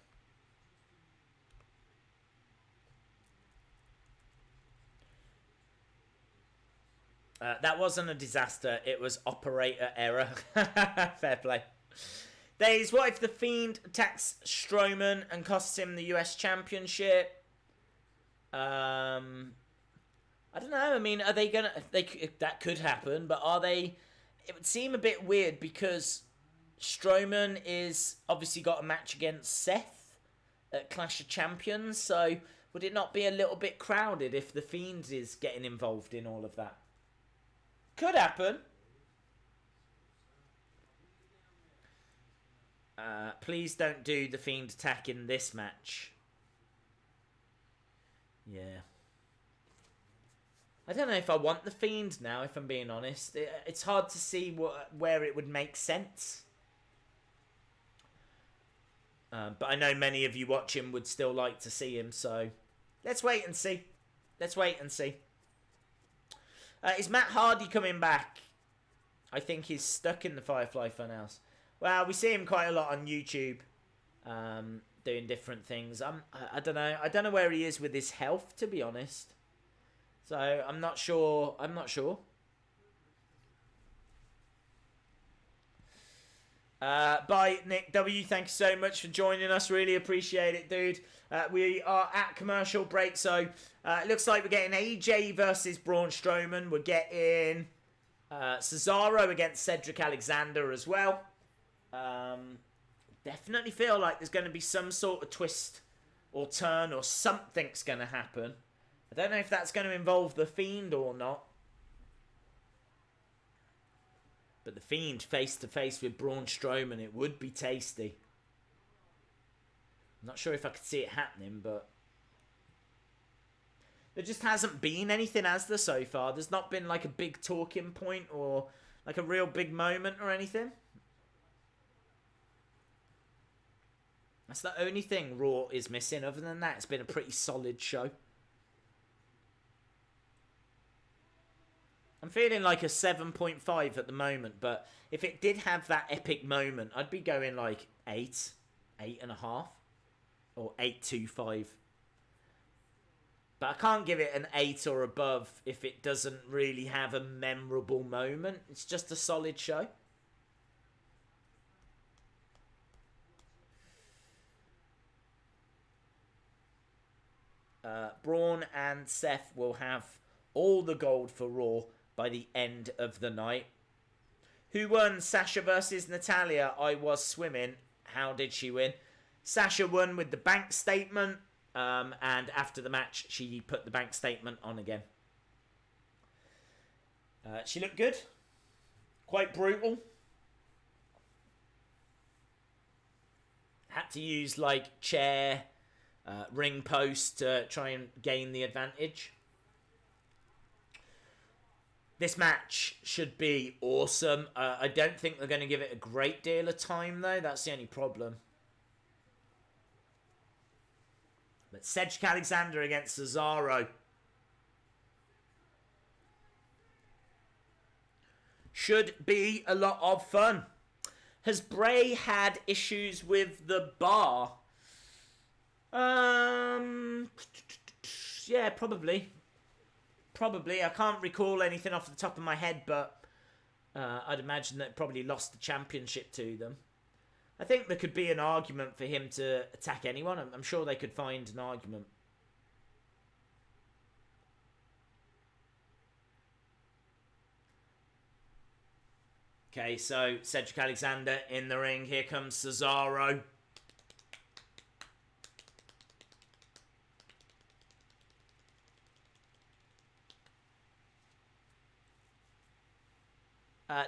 That wasn't a disaster. It was operator error. Fair play. Days, what if the Fiend attacks Strowman and costs him the US Championship? I don't know. I mean, are they gonna? That could happen, but are they? It would seem a bit weird because Strowman is obviously got a match against Seth at Clash of Champions. So would it not be a little bit crowded if the Fiend is getting involved in all of that? Could happen. Please don't do the Fiend attack in this match. Yeah. I don't know if I want the Fiend now, if I'm being honest. It's hard to see where it would make sense. But I know many of you watching would still like to see him, so let's wait and see. Let's wait and see. Is Matt Hardy coming back? I think he's stuck in the Firefly Funhouse. Well, we see him quite a lot on YouTube, doing different things. I don't know. I don't know where he is with his health, to be honest. So I'm not sure. I'm not sure. Bye, Nick W. Thank you so much for joining us. Really appreciate it, dude. We are at commercial break, so it looks like we're getting AJ versus Braun Strowman. We're getting Cesaro against Cedric Alexander as well. Definitely feel like there's going to be some sort of twist or turn or something's going to happen. I don't know if that's going to involve the Fiend or not. But the Fiend face-to-face with Braun Strowman, it would be tasty. I'm not sure if I could see it happening, but there just hasn't been anything, has there, so far? There's not been like a big talking point or like a real big moment or anything. That's the only thing Raw is missing. Other than that, it's been a pretty solid show. I'm feeling like a 7.5 at the moment, but if it did have that epic moment, I'd be going like 8.5, or 8.25. But I can't give it an 8 or above if it doesn't really have a memorable moment. It's just a solid show. Braun and Seth will have all the gold for Raw by the end of the night. Who won? Sasha versus Natalya. I was swimming. How did she win? Sasha won with the bank statement. And after the match, she put the bank statement on again. She looked good. Quite brutal. Had to use like chair, ring post to try and gain the advantage. This match should be awesome. I don't think they're going to give it a great deal of time though. That's the only problem. But Cedric Alexander against Cesaro. Should be a lot of fun. Has Bray had issues with the bar? Yeah, probably. Probably. I can't recall anything off the top of my head, but I'd imagine that it probably lost the championship to them. I think there could be an argument for him to attack anyone. I'm sure they could find an argument. Okay, so Cedric Alexander in the ring. Here comes Cesaro.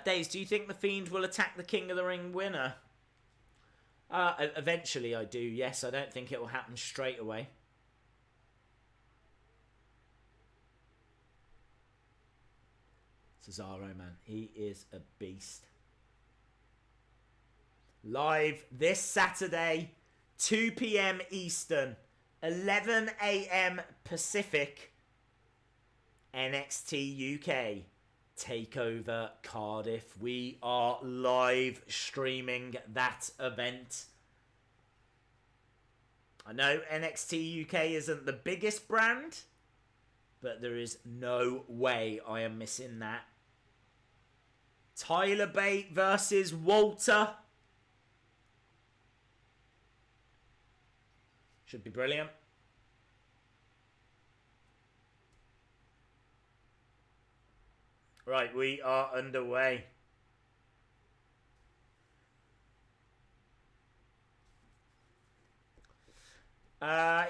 Daze, do you think the Fiend will attack the King of the Ring winner? Eventually I do, yes. I don't think it will happen straight away. Cesaro, man. He is a beast. Live this Saturday, 2 p.m. Eastern, 11 a.m. Pacific, NXT UK. Takeover Cardiff. We are live streaming that event. I know NXT UK isn't the biggest brand, but there is no way I am missing that. Tyler Bate versus Walter. Should be brilliant. Right, we are underway.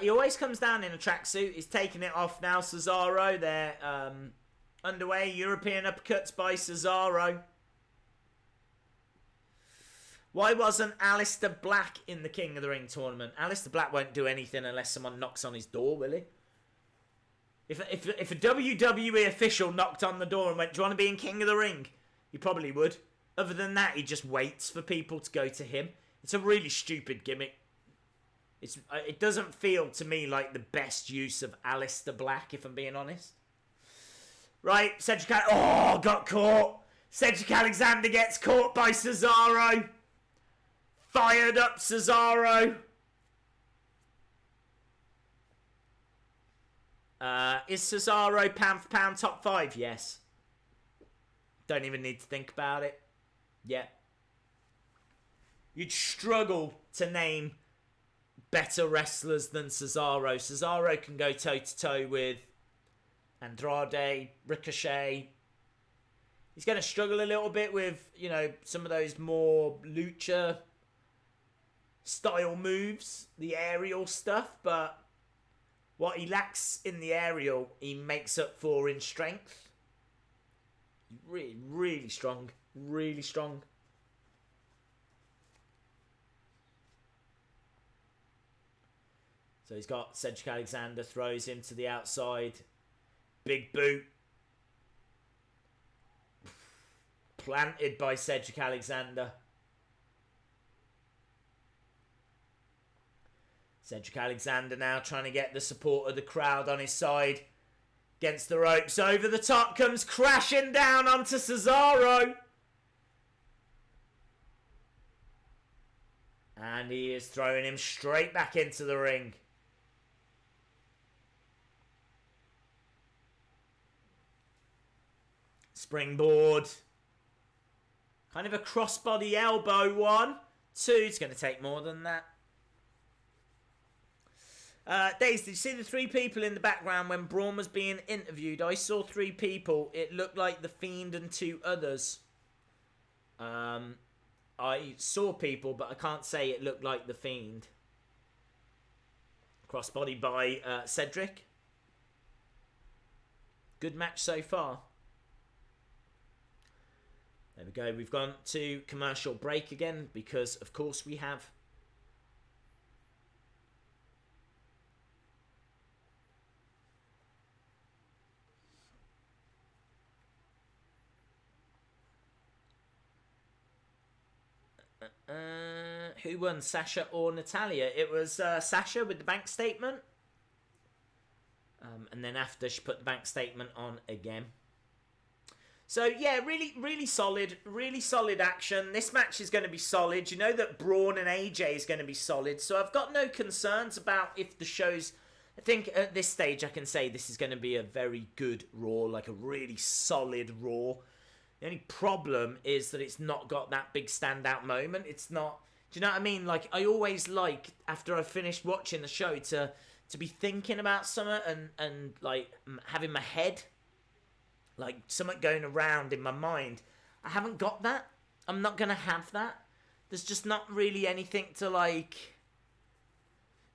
He always comes down in a tracksuit. He's taking it off now. Cesaro, they're underway. European uppercuts by Cesaro. Why wasn't Aleister Black in the King of the Ring tournament? Aleister Black won't do anything unless someone knocks on his door, will he? If a WWE official knocked on the door and went, do you want to be in King of the Ring? He probably would. Other than that, he just waits for people to go to him. It's a really stupid gimmick. It doesn't feel to me like the best use of Aleister Black, if I'm being honest. Right, got caught. Cedric Alexander gets caught by Cesaro. Fired up Cesaro. Is Cesaro pound for pound top 5? Yes. Don't even need to think about it. Yeah. You'd struggle to name better wrestlers than Cesaro. Cesaro can go toe-to-toe with Andrade, Ricochet. He's going to struggle a little bit with, some of those more lucha style moves, the aerial stuff, but what he lacks in the aerial, he makes up for in strength. Really, really strong. Really strong. So he's got Cedric Alexander, throws him to the outside. Big boot. Planted by Cedric Alexander. Cedric Alexander now trying to get the support of the crowd on his side. Against the ropes. Over the top. Comes crashing down onto Cesaro. And he is throwing him straight back into the ring. Springboard. Kind of a crossbody elbow 1, 2. It's going to take more than that. Days, did you see the 3 people in the background when Braun was being interviewed? I saw 3 people. It looked like the Fiend and 2 others. I saw people, but I can't say it looked like the Fiend. Crossbody by Cedric. Good match so far. There we go. We've gone to commercial break again because, of course, we have. Who won, Sasha or Natalya? It was Sasha with the bank statement. And then after, she put the bank statement on again. So, yeah, really solid action. This match is going to be solid. You know that Braun and AJ is going to be solid. So I've got no concerns about if the show's... I think at this stage I can say this is going to be a very good Raw, like a really solid Raw. The only problem is that it's not got that big standout moment. It's not... Do you know what I mean? Like, I always like, after I've finished watching the show, to be thinking about something and like, having my head... like, something going around in my mind. I haven't got that. I'm not going to have that. There's just not really anything to, like,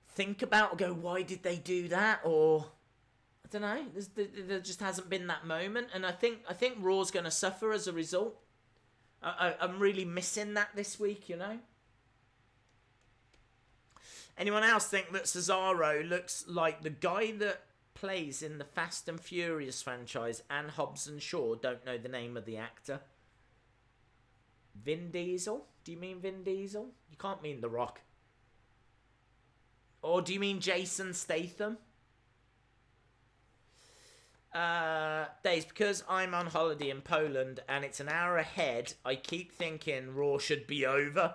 think about or go, why did they do that? Or, I don't know. There just hasn't been that moment. And I think Raw's going to suffer as a result. I'm really missing that this week, you know? Anyone else think that Cesaro looks like the guy that plays in the Fast and Furious franchise and Hobbs and Shaw? Don't know the name of the actor. Vin Diesel? Do you mean Vin Diesel? You can't mean The Rock. Or do you mean Jason Statham? Days, because I'm on holiday in Poland and it's an hour ahead, I keep thinking Raw should be over.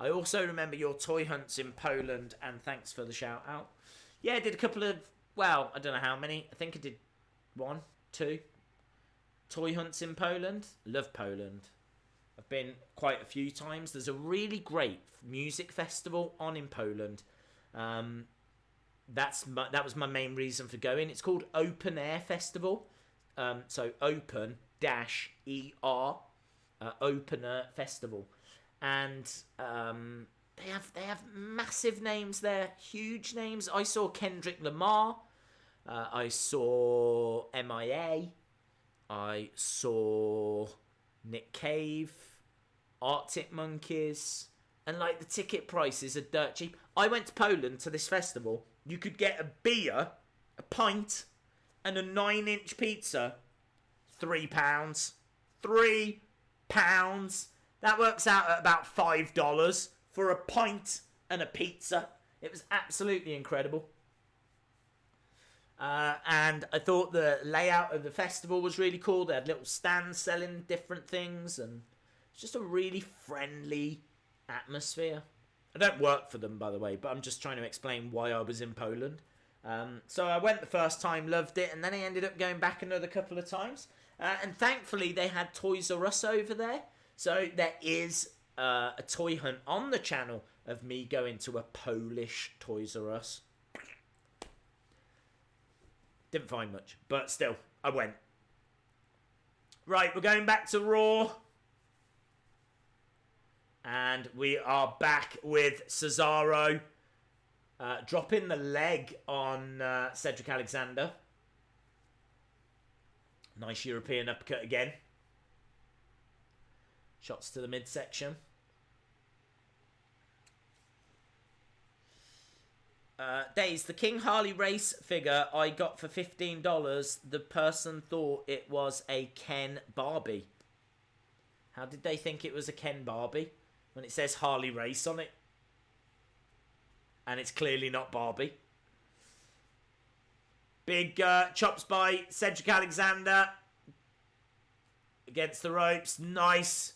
I also remember your toy hunts in Poland, and thanks for the shout out. Yeah, I did a couple of, well, I don't know how many. I think I did 1, 2 toy hunts in Poland. Love Poland. I've been quite a few times. There's a really great music festival on in Poland. That was my main reason for going. It's called Open Air Festival. So open -ER Opener Festival. And they have massive names there, huge names. I saw Kendrick Lamar. I saw MIA. I saw Nick Cave, Arctic Monkeys, and like the ticket prices are dirt cheap. I went to Poland to this festival. You could get a beer, a pint, and a 9-inch pizza, £3. £3. That works out at about $5 for a pint and a pizza. It was absolutely incredible. And I thought the layout of the festival was really cool. They had little stands selling different things, and it's just a really friendly atmosphere. I don't work for them, by the way, but I'm just trying to explain why I was in Poland. So I went the first time, loved it, and then I ended up going back another couple of times. And thankfully, they had Toys R Us over there. So there is a toy hunt on the channel of me going to a Polish Toys R Us. Didn't find much, but still, I went. Right, we're going back to Raw. And we are back with Cesaro dropping the leg on Cedric Alexander. Nice European uppercut again. Shots to the midsection. Days, the King Harley race figure I got for $15, the person thought it was a Ken Barbie. How did they think it was a Ken Barbie when it says Harley race on it? And it's clearly not Barbie. Big chops by Cedric Alexander. Against the ropes. Nice.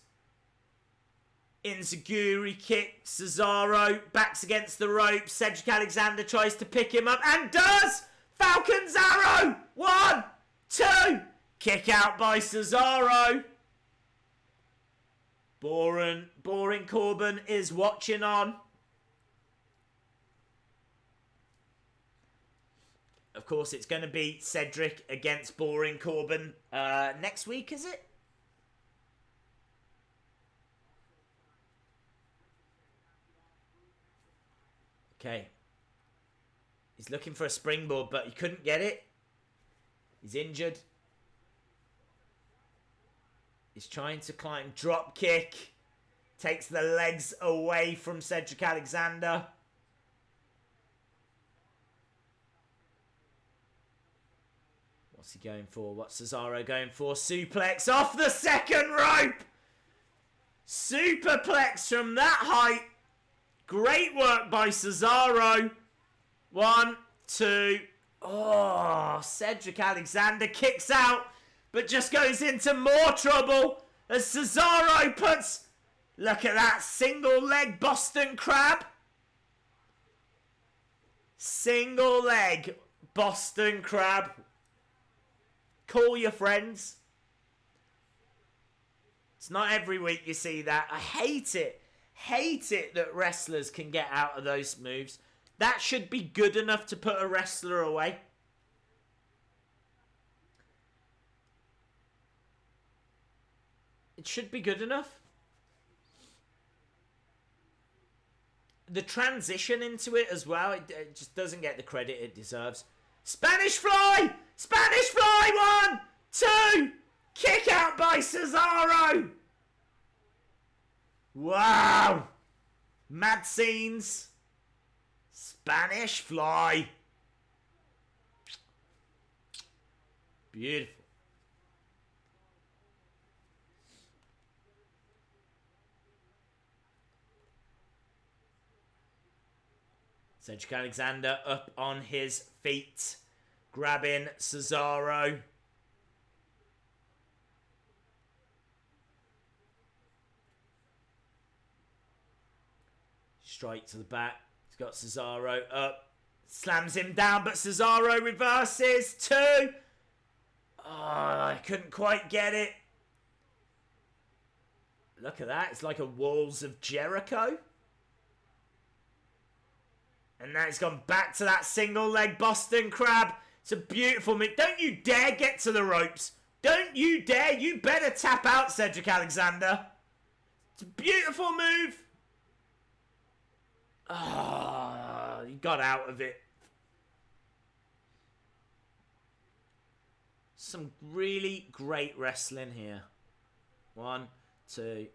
Enziguri kick. Cesaro backs against the ropes. Cedric Alexander tries to pick him up and does! Falcon's arrow! 1, 2, Kick out by Cesaro. Baron Corbin is watching on. Of course, it's going to be Cedric against Baron Corbin next week, is it? Okay. He's looking for a springboard, but he couldn't get it. He's injured. He's trying to climb. Drop kick. Takes the legs away from Cedric Alexander. What's he going for? What's Cesaro going for? Suplex off the second rope. Superplex from that height. Great work by Cesaro. 1, 2. Oh, Cedric Alexander kicks out, but just goes into more trouble as Cesaro puts... Look at that. Single leg Boston Crab. Single leg Boston Crab. Call your friends. It's not every week you see that. I hate it. Hate it that wrestlers can get out of those moves. That should be good enough to put a wrestler away. It should be good enough. The transition into it as well, it just doesn't get the credit it deserves. Spanish Fly! Spanish Fly! 1, 2! Kick out by Cesaro! Wow! Mad scenes. Spanish Fly. Beautiful. Cedric Alexander up on his feet, grabbing Cesaro. Straight to the back. He's got Cesaro up. Slams him down, but Cesaro reverses. 2. Oh, I couldn't quite get it. Look at that. It's like a Walls of Jericho. And now he's gone back to that single leg Boston Crab. It's a beautiful move. Don't you dare get to the ropes. Don't you dare. You better tap out, Cedric Alexander. It's a beautiful move. Ah, oh, he got out of it. Some really great wrestling here. 1, 2.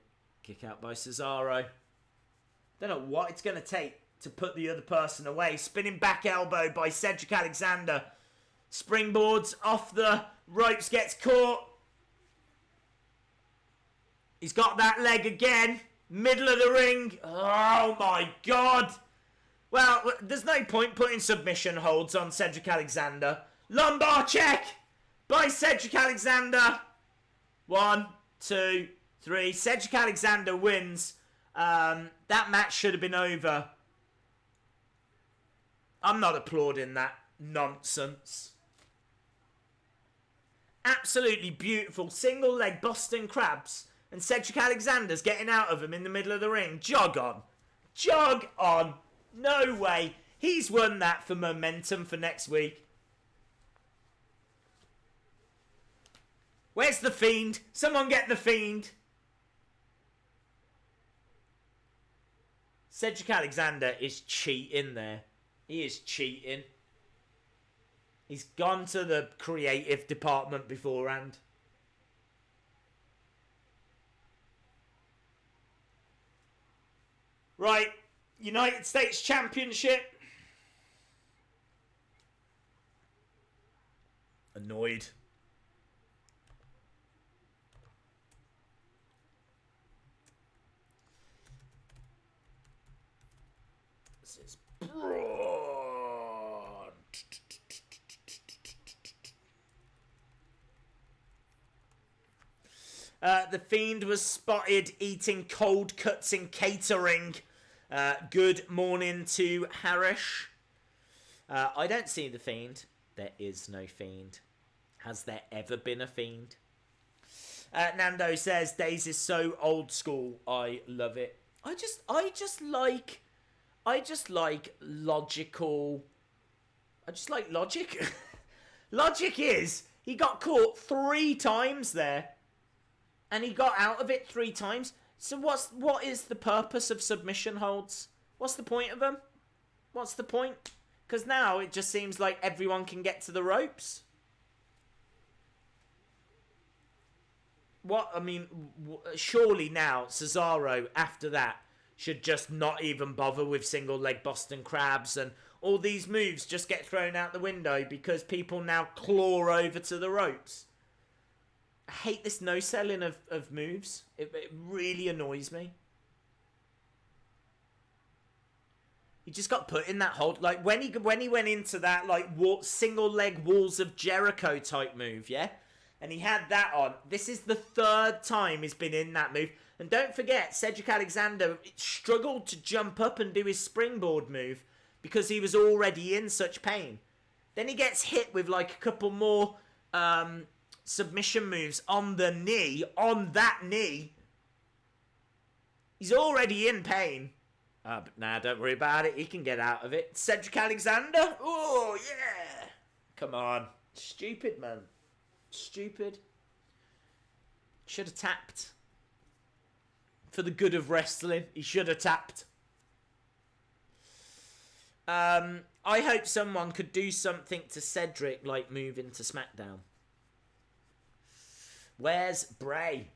Kick out by Cesaro. Don't know what it's going to take to put the other person away. Spinning back elbow by Cedric Alexander. Springboards off the ropes, gets caught. He's got that leg again. Middle of the ring. Oh my God. Well, there's no point putting submission holds on Cedric Alexander. Lumbar check by Cedric Alexander. 1, 2, 3. Cedric Alexander wins. That match should have been over. I'm not applauding that nonsense. Absolutely beautiful single leg Boston Crabs. And Cedric Alexander's getting out of him in the middle of the ring. Jog on. Jog on. No way. He's won that for momentum for next week. Where's the Fiend? Someone get the Fiend. Cedric Alexander is cheating there. He is cheating. He's gone to the creative department beforehand. Right, United States Championship. Annoyed. This is Braun. The Fiend was spotted eating cold cuts in catering. Good morning to Harish. I don't see the Fiend. There is no Fiend. Has there ever been a Fiend? Nando says, Days is so old school. I love it. I just like logical. I just like logic. Logic is, he got caught 3 times there. And he got out of it 3 times. So what is the purpose of submission holds? What's the point of them? What's the point? Because now it just seems like everyone can get to the ropes. What, I mean, surely now Cesaro, after that, should just not even bother with single leg Boston Crabs, and all these moves just get thrown out the window because people now claw over to the ropes. I hate this no-selling of moves. It really annoys me. He just got put in that hold. Like, when he went into that, like, single leg Walls of Jericho type move, yeah? And he had that on. This is the 3rd time he's been in that move. And don't forget, Cedric Alexander struggled to jump up and do his springboard move because he was already in such pain. Then he gets hit with, like, a couple more submission moves on the knee, on that knee. He's already in pain. But nah, don't worry about it. He can get out of it. Cedric Alexander? Oh, yeah. Come on. Stupid, man. Stupid. Should have tapped. For the good of wrestling, he should have tapped. I hope someone could do something to Cedric, like move into SmackDown. Where's Bray?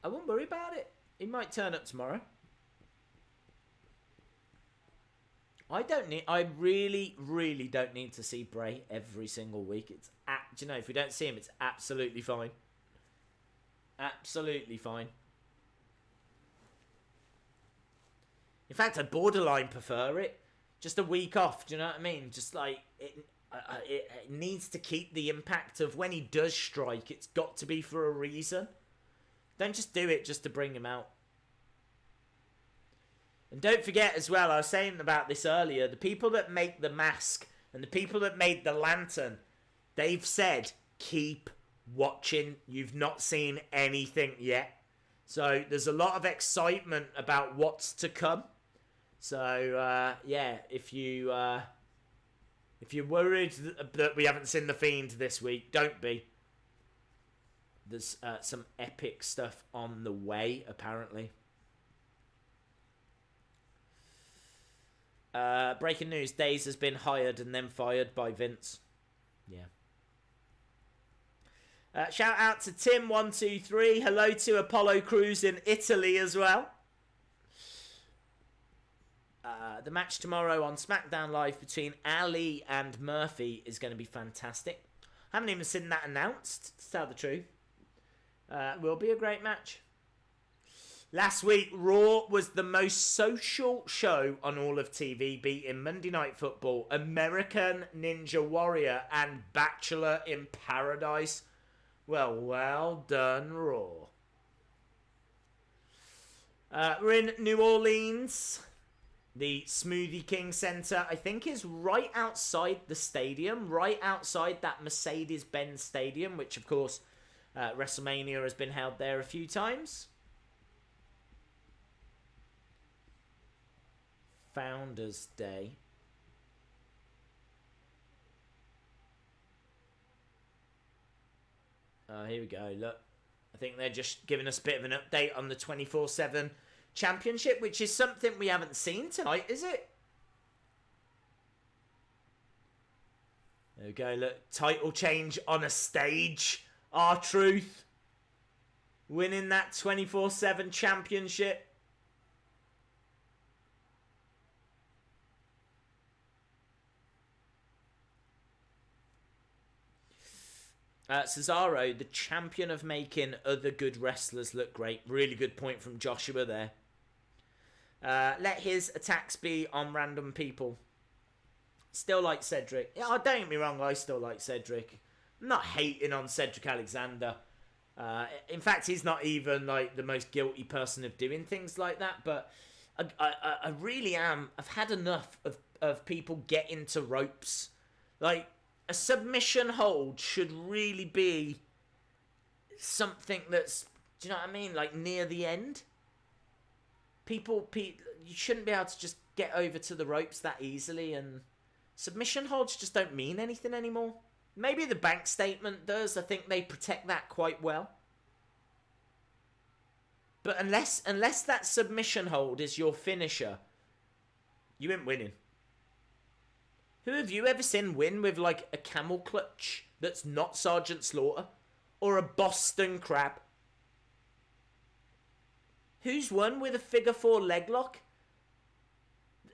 I won't worry about it. He might turn up tomorrow. I really, really don't need to see Bray every single week. Do you know, if we don't see him, it's absolutely fine. Absolutely fine. In fact, I borderline prefer it. Just a week off, do you know what I mean? Just like, it needs to keep the impact of when he does strike. It's got to be for a reason. Don't just do it just to bring him out. And don't forget as well, I was saying about this earlier, the people that make the mask and the people that made the lantern, they've said, keep watching. You've not seen anything yet. So there's a lot of excitement about what's to come. So, yeah, if you're worried that we haven't seen The Fiend this week, don't be. There's some epic stuff on the way, apparently. Breaking news, Days has been hired and then fired by Vince. Yeah. Shout out to Tim123. Hello to Apollo Crews in Italy as well. The match tomorrow on SmackDown Live between Ali and Murphy is going to be fantastic. Haven't even seen that announced, to tell the truth. Will be a great match. Last week, Raw was the most social show on all of TV, beating Monday Night Football, American Ninja Warrior, and Bachelor in Paradise. Well done, Raw. We're in New Orleans. The Smoothie King Center, I think, is right outside the stadium, right outside that Mercedes-Benz Stadium, which, of course, WrestleMania has been held there a few times. Founders Day. Here we go, look. I think they're just giving us a bit of an update on the 24/7 Championship, which is something we haven't seen tonight, is it? There we go, look. Title change on a stage. R-Truth winning that 24/7 Championship. Cesaro, the champion of making other good wrestlers look great. Really good point from Joshua there. Let his attacks be on random people. Still like Cedric. Yeah, don't get me wrong, I still like Cedric. I'm not hating on Cedric Alexander. In fact, he's not even like the most guilty person of doing things like that. But I really am. I've had enough of people getting to ropes. Like, a submission hold should really be something that's, do you know what I mean? Like near the end. You shouldn't be able to just get over to the ropes that easily, and submission holds just don't mean anything anymore. Maybe the bank statement does. I think they protect that quite well. But unless that submission hold is your finisher, you ain't winning. Who have you ever seen win with like a camel clutch that's not Sergeant Slaughter? Or a Boston Crab? Who's won with a figure 4 leg lock?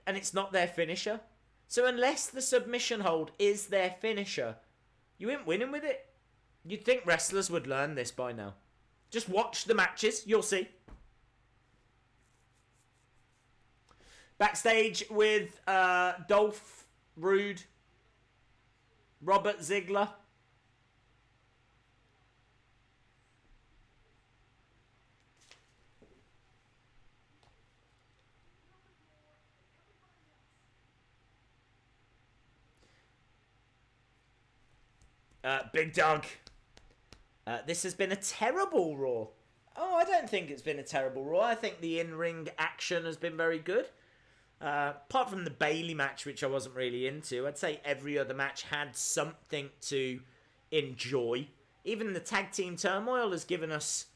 And it's not their finisher? So unless the submission hold is their finisher, you ain't winning with it. You'd think wrestlers would learn this by now. Just watch the matches, you'll see. Backstage with Dolph, Roode, Robert Ziggler. Big Dog. This has been a terrible Raw. Oh, I don't think it's been a terrible Raw. I think the in-ring action has been very good. Apart from the Bayley match, which I wasn't really into, I'd say every other match had something to enjoy. Even the tag team Turmoil has given us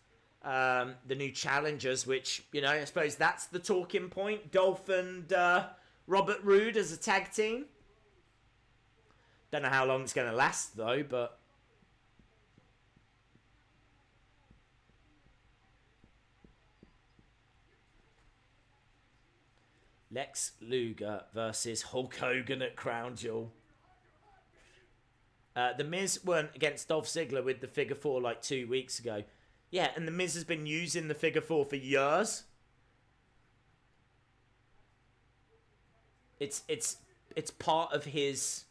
the new challengers, which, you know, I suppose that's the talking point. Dolph and Robert Roode as a tag team. Don't know how long it's going to last, though, but... Lex Luger versus Hulk Hogan at Crown Jewel. The Miz went against Dolph Ziggler with the figure 4 like 2 weeks ago. Yeah, and the Miz has been using the figure 4 for years. It's part of his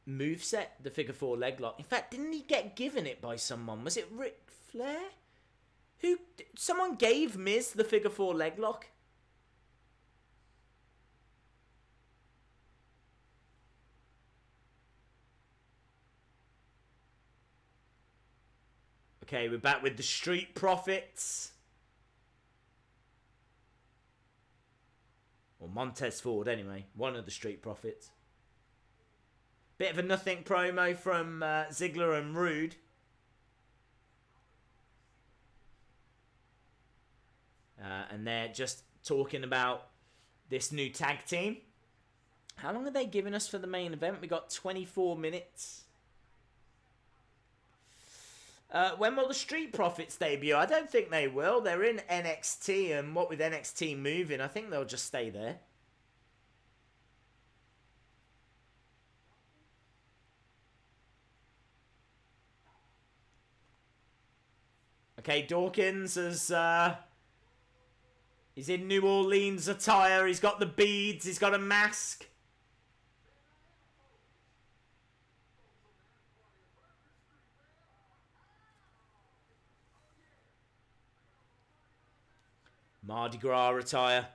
moveset, the figure 4 leg lock. In fact, didn't he get given it by someone? Was it Ric Flair? Someone gave Miz the figure 4 leg lock? Okay, we're back with the Street Profits. Or Montez Ford, anyway. One of the Street Profits. Bit of a nothing promo from Ziggler and Roode. And they're just talking about this new tag team. How long are they giving us for the main event? We got 24 minutes. When will the Street Profits debut? I don't think they will. They're in NXT, and what with NXT moving, I think they'll just stay there. Okay, Dawkins is he's in New Orleans attire. He's got the beads. He's got a mask. Mardi Gras attire.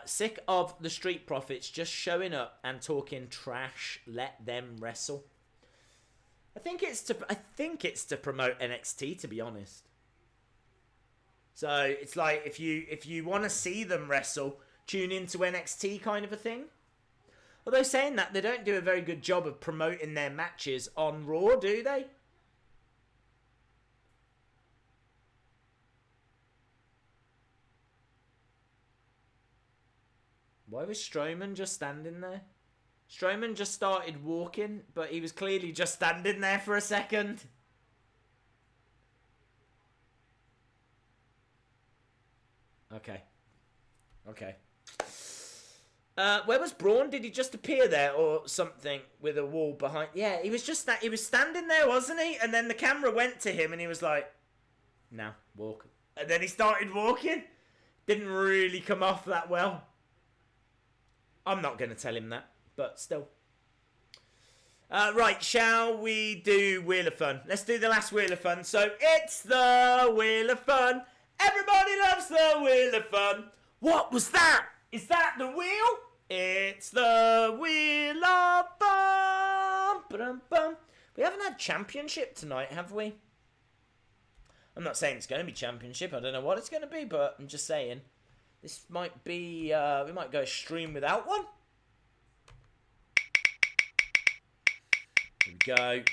Sick of the Street Profits just showing up and talking trash. Let them wrestle. I think it's to promote NXT, to be honest. So it's like if you want to see them wrestle, tune into NXT kind of a thing. Although saying that, they don't do a very good job of promoting their matches on Raw, do they? Why was Strowman just standing there? Strowman just started walking, but he was clearly just standing there for a second. Okay. Where was Braun? Did he just appear there or something with a wall behind? Yeah, he was just that. He was standing there, wasn't he? And then the camera went to him and he was like, "Now, walk." And then he started walking. Didn't really come off that well. I'm not going to tell him that, but still. Right, shall we do Wheel of Fun? Let's do the last Wheel of Fun. So, it's the Wheel of Fun. Everybody loves the Wheel of Fun. What was that? Is that the wheel? It's the Wheel of Bum. Ba-dum-bum. We haven't had championship tonight, have we? I'm not saying it's going to be championship. I don't know what it's going to be, but I'm just saying. This might be... we might go a stream without one. Here we go.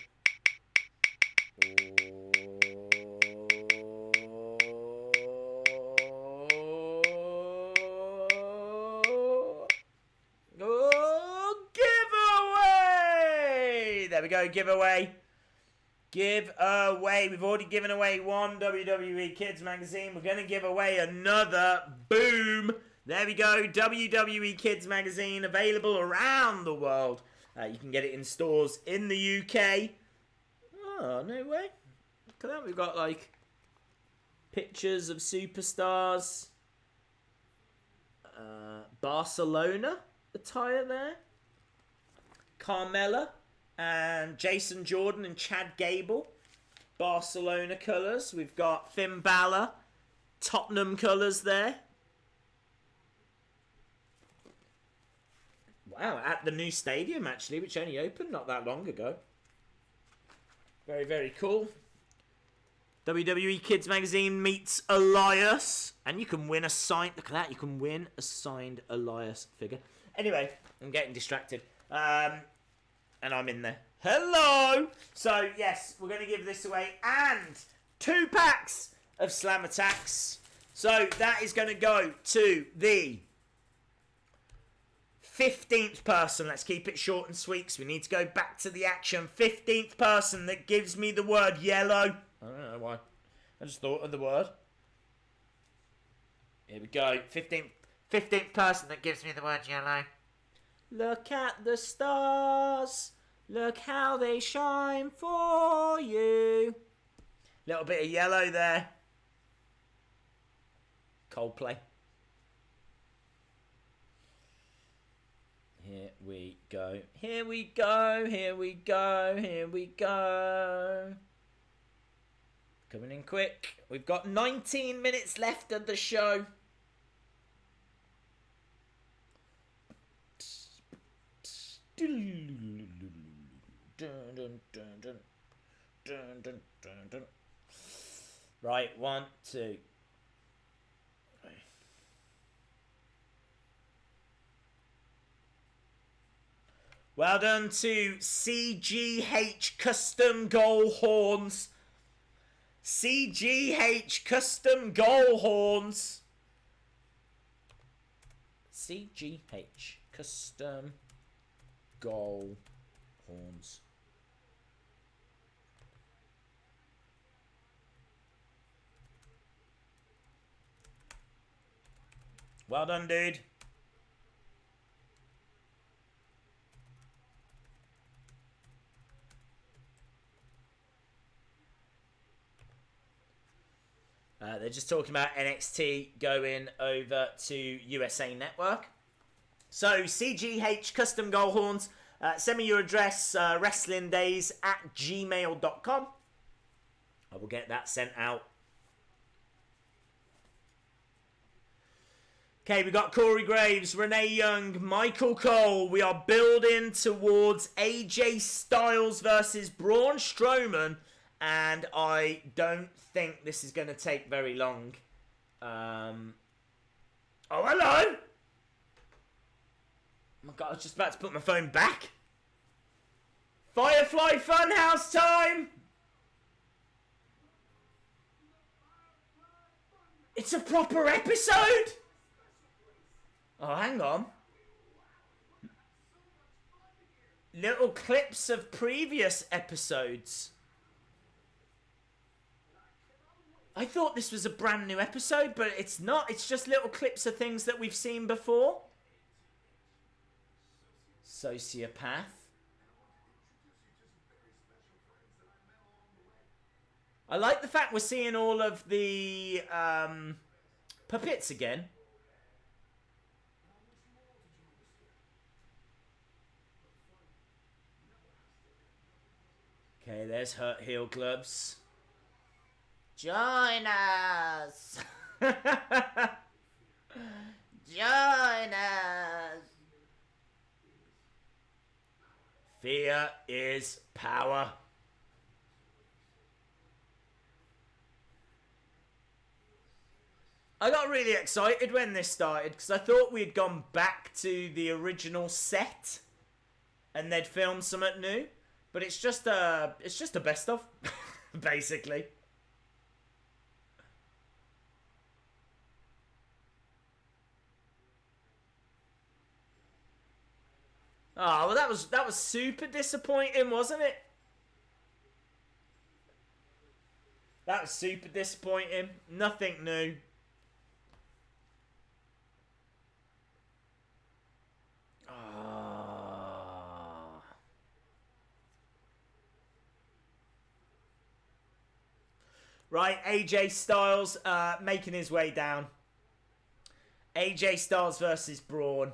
Giveaway! There we go, giveaway. Giveaway. We've already given away one WWE Kids magazine. We're going to give away another. Boom! There we go. WWE Kids magazine available around the world. You can get it in stores in the UK. Oh, no way. Look at that. We've got, like, pictures of superstars. Barcelona attire there. Carmella and Jason Jordan and Chad Gable. Barcelona colours. We've got Finn Balor. Tottenham colours there. Wow, at the new stadium, actually, which only opened not that long ago. Very, very cool. WWE Kids Magazine meets Elias. And you can win a signed... Look at that, you can win a signed Elias figure. Anyway, I'm getting distracted. And I'm in there. Hello! So, yes, we're going to give this away. And 2 packs of Slam Attacks. So, that is going to go to the 15th person. Let's keep it short and sweet because we need to go back to the action. 15th person that gives me the word yellow. I don't know why. I just thought of the word. Here we go. 15th person that gives me the word yellow. Look at the stars. Look how they shine for you. Little bit of yellow there. Coldplay. Here we go. Here we go. Here we go. Here we go. Coming in quick. We've got 19 minutes left of the show. Right, 1, 2. Well done to CGH Custom Goal Horns. CGH Custom Goal Horns. CGH Custom Goal Horns. Well done, dude. They're just talking about NXT going over to USA Network. So, CGH Custom Goal Horns, send me your address, wrestlingdays@gmail.com. I will get that sent out. Okay, we got Corey Graves, Renee Young, Michael Cole. We are building towards AJ Styles versus Braun Strowman. And I don't think this is going to take very long. Oh, hello! Oh my god, I was just about to put my phone back. Firefly Funhouse time! It's a proper episode! Oh, hang on. Little clips of previous episodes. I thought this was a brand new episode, but it's not. It's just little clips of things that we've seen before. Sociopath. I like the fact we're seeing all of the puppets again. Okay, there's Hurt Heel Gloves. Join us! Join us! Fear is power. I got really excited when this started because I thought we'd gone back to the original set and they'd filmed something new, but it's just a best of, basically. Oh, well, that was super disappointing, wasn't it? That was super disappointing. Nothing new. Right, AJ Styles making his way down. AJ Styles versus Braun.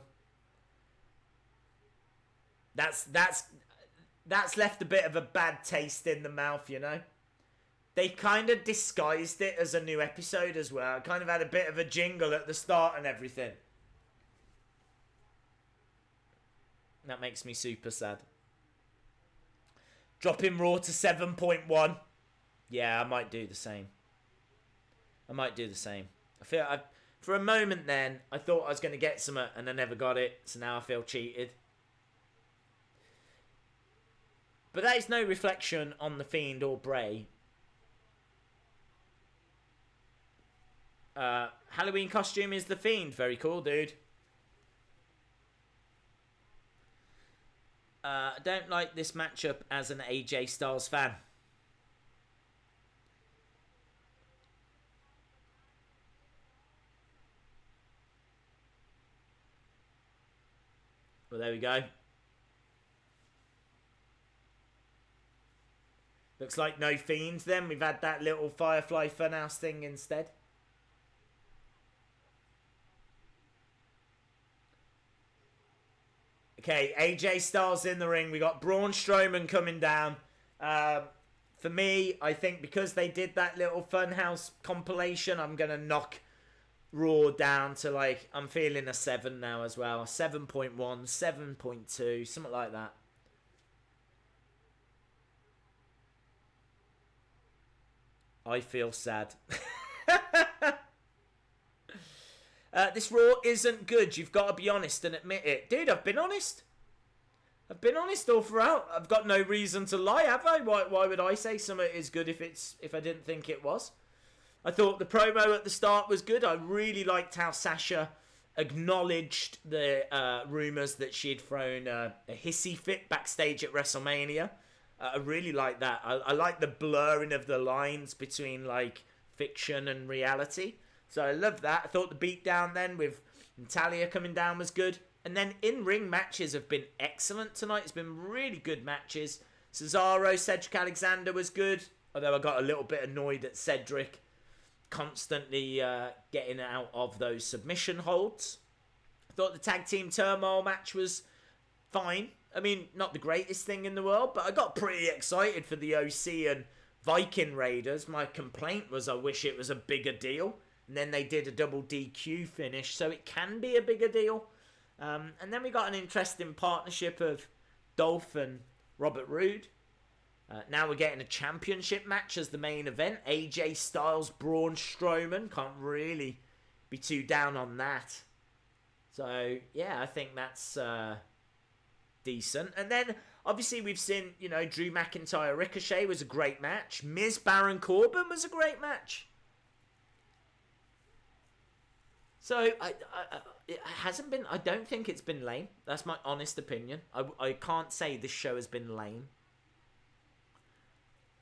That's left a bit of a bad taste in the mouth, you know. They kind of disguised it as a new episode as well. It kind of had a bit of a jingle at the start and everything. That makes me super sad. Dropping Raw to 7.1. Yeah, I might do the same. I feel for a moment then, I thought I was going to get some and I never got it. So now I feel cheated. But that is no reflection on the Fiend or Bray. Halloween costume is the Fiend. Very cool, dude. I don't like this matchup as an AJ Styles fan. Well, there we go. Looks like no Fiends then. We've had that little Firefly Funhouse thing instead. Okay, AJ Styles in the ring. We got Braun Strowman coming down. For me, I think because they did that little Funhouse compilation, I'm going to knock Raw down to like, I'm feeling a 7 now as well. 7.1, 7.2, something like that. I feel sad. This Raw isn't good. You've got to be honest and admit it. Dude, I've been honest. I've been honest all throughout. I've got no reason to lie, have I? Why would I say something is good if I didn't think it was? I thought the promo at the start was good. I really liked how Sasha acknowledged the rumours that she had thrown a hissy fit backstage at WrestleMania. I really like that. I like the blurring of the lines between like fiction and reality. So I love that. I thought the beatdown then with Natalia coming down was good. And then in-ring matches have been excellent tonight. It's been really good matches. Cesaro, Cedric Alexander was good. Although I got a little bit annoyed at Cedric constantly getting out of those submission holds. I thought the tag team turmoil match was fine. I mean, not the greatest thing in the world, but I got pretty excited for the OC and Viking Raiders. My complaint was I wish it was a bigger deal. And then they did a double DQ finish, so it can be a bigger deal. And then we got an interesting partnership of Dolph and Robert Roode. Now we're getting a championship match as the main event. AJ Styles, Braun Strowman. Can't really be too down on that. So, yeah, I think that's decent. And then, obviously, we've seen, you know, Drew McIntyre Ricochet was a great match. Miz Baron Corbin was a great match. So, it hasn't been... I don't think it's been lame. That's my honest opinion. I can't say this show has been lame.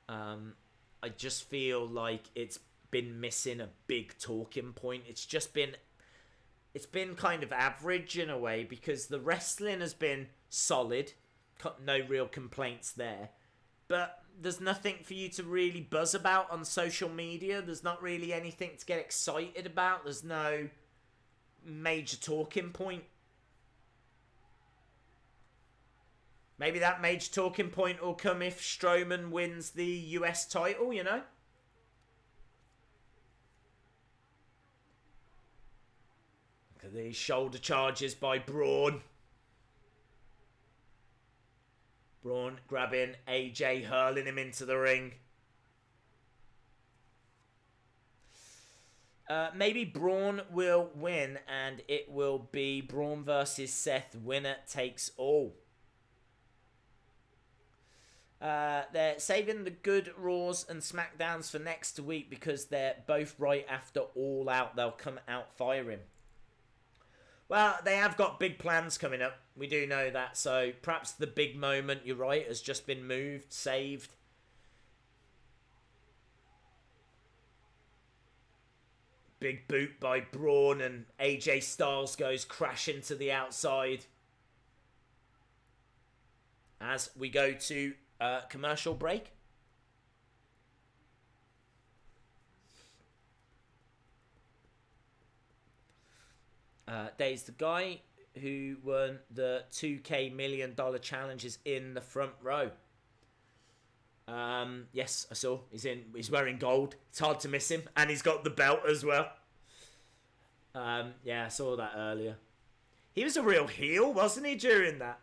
I just feel like it's been missing a big talking point. It's been kind of average in a way because the wrestling has been solid. No real complaints there. But there's nothing for you to really buzz about on social media. There's not really anything to get excited about. There's no major talking point. Maybe that major talking point will come if Strowman wins the US title, you know? Look at these shoulder charges by Braun. Braun grabbing AJ, hurling him into the ring. Maybe Braun will win, and it will be Braun versus Seth. Winner takes all. They're saving the good Raws and SmackDowns for next week because they're both right after All Out. They'll come out firing. Well, they have got big plans coming up. We do know that. So perhaps the big moment, you're right, has just been moved, saved. Big boot by Braun, and AJ Styles goes crashing to the outside. As we go to commercial break. Dave's the guy who won the $2K million challenges in the front row. Yes, I saw. He's wearing gold. It's hard to miss him, and he's got the belt as well. Yeah, I saw that earlier. He was a real heel, wasn't he, during that?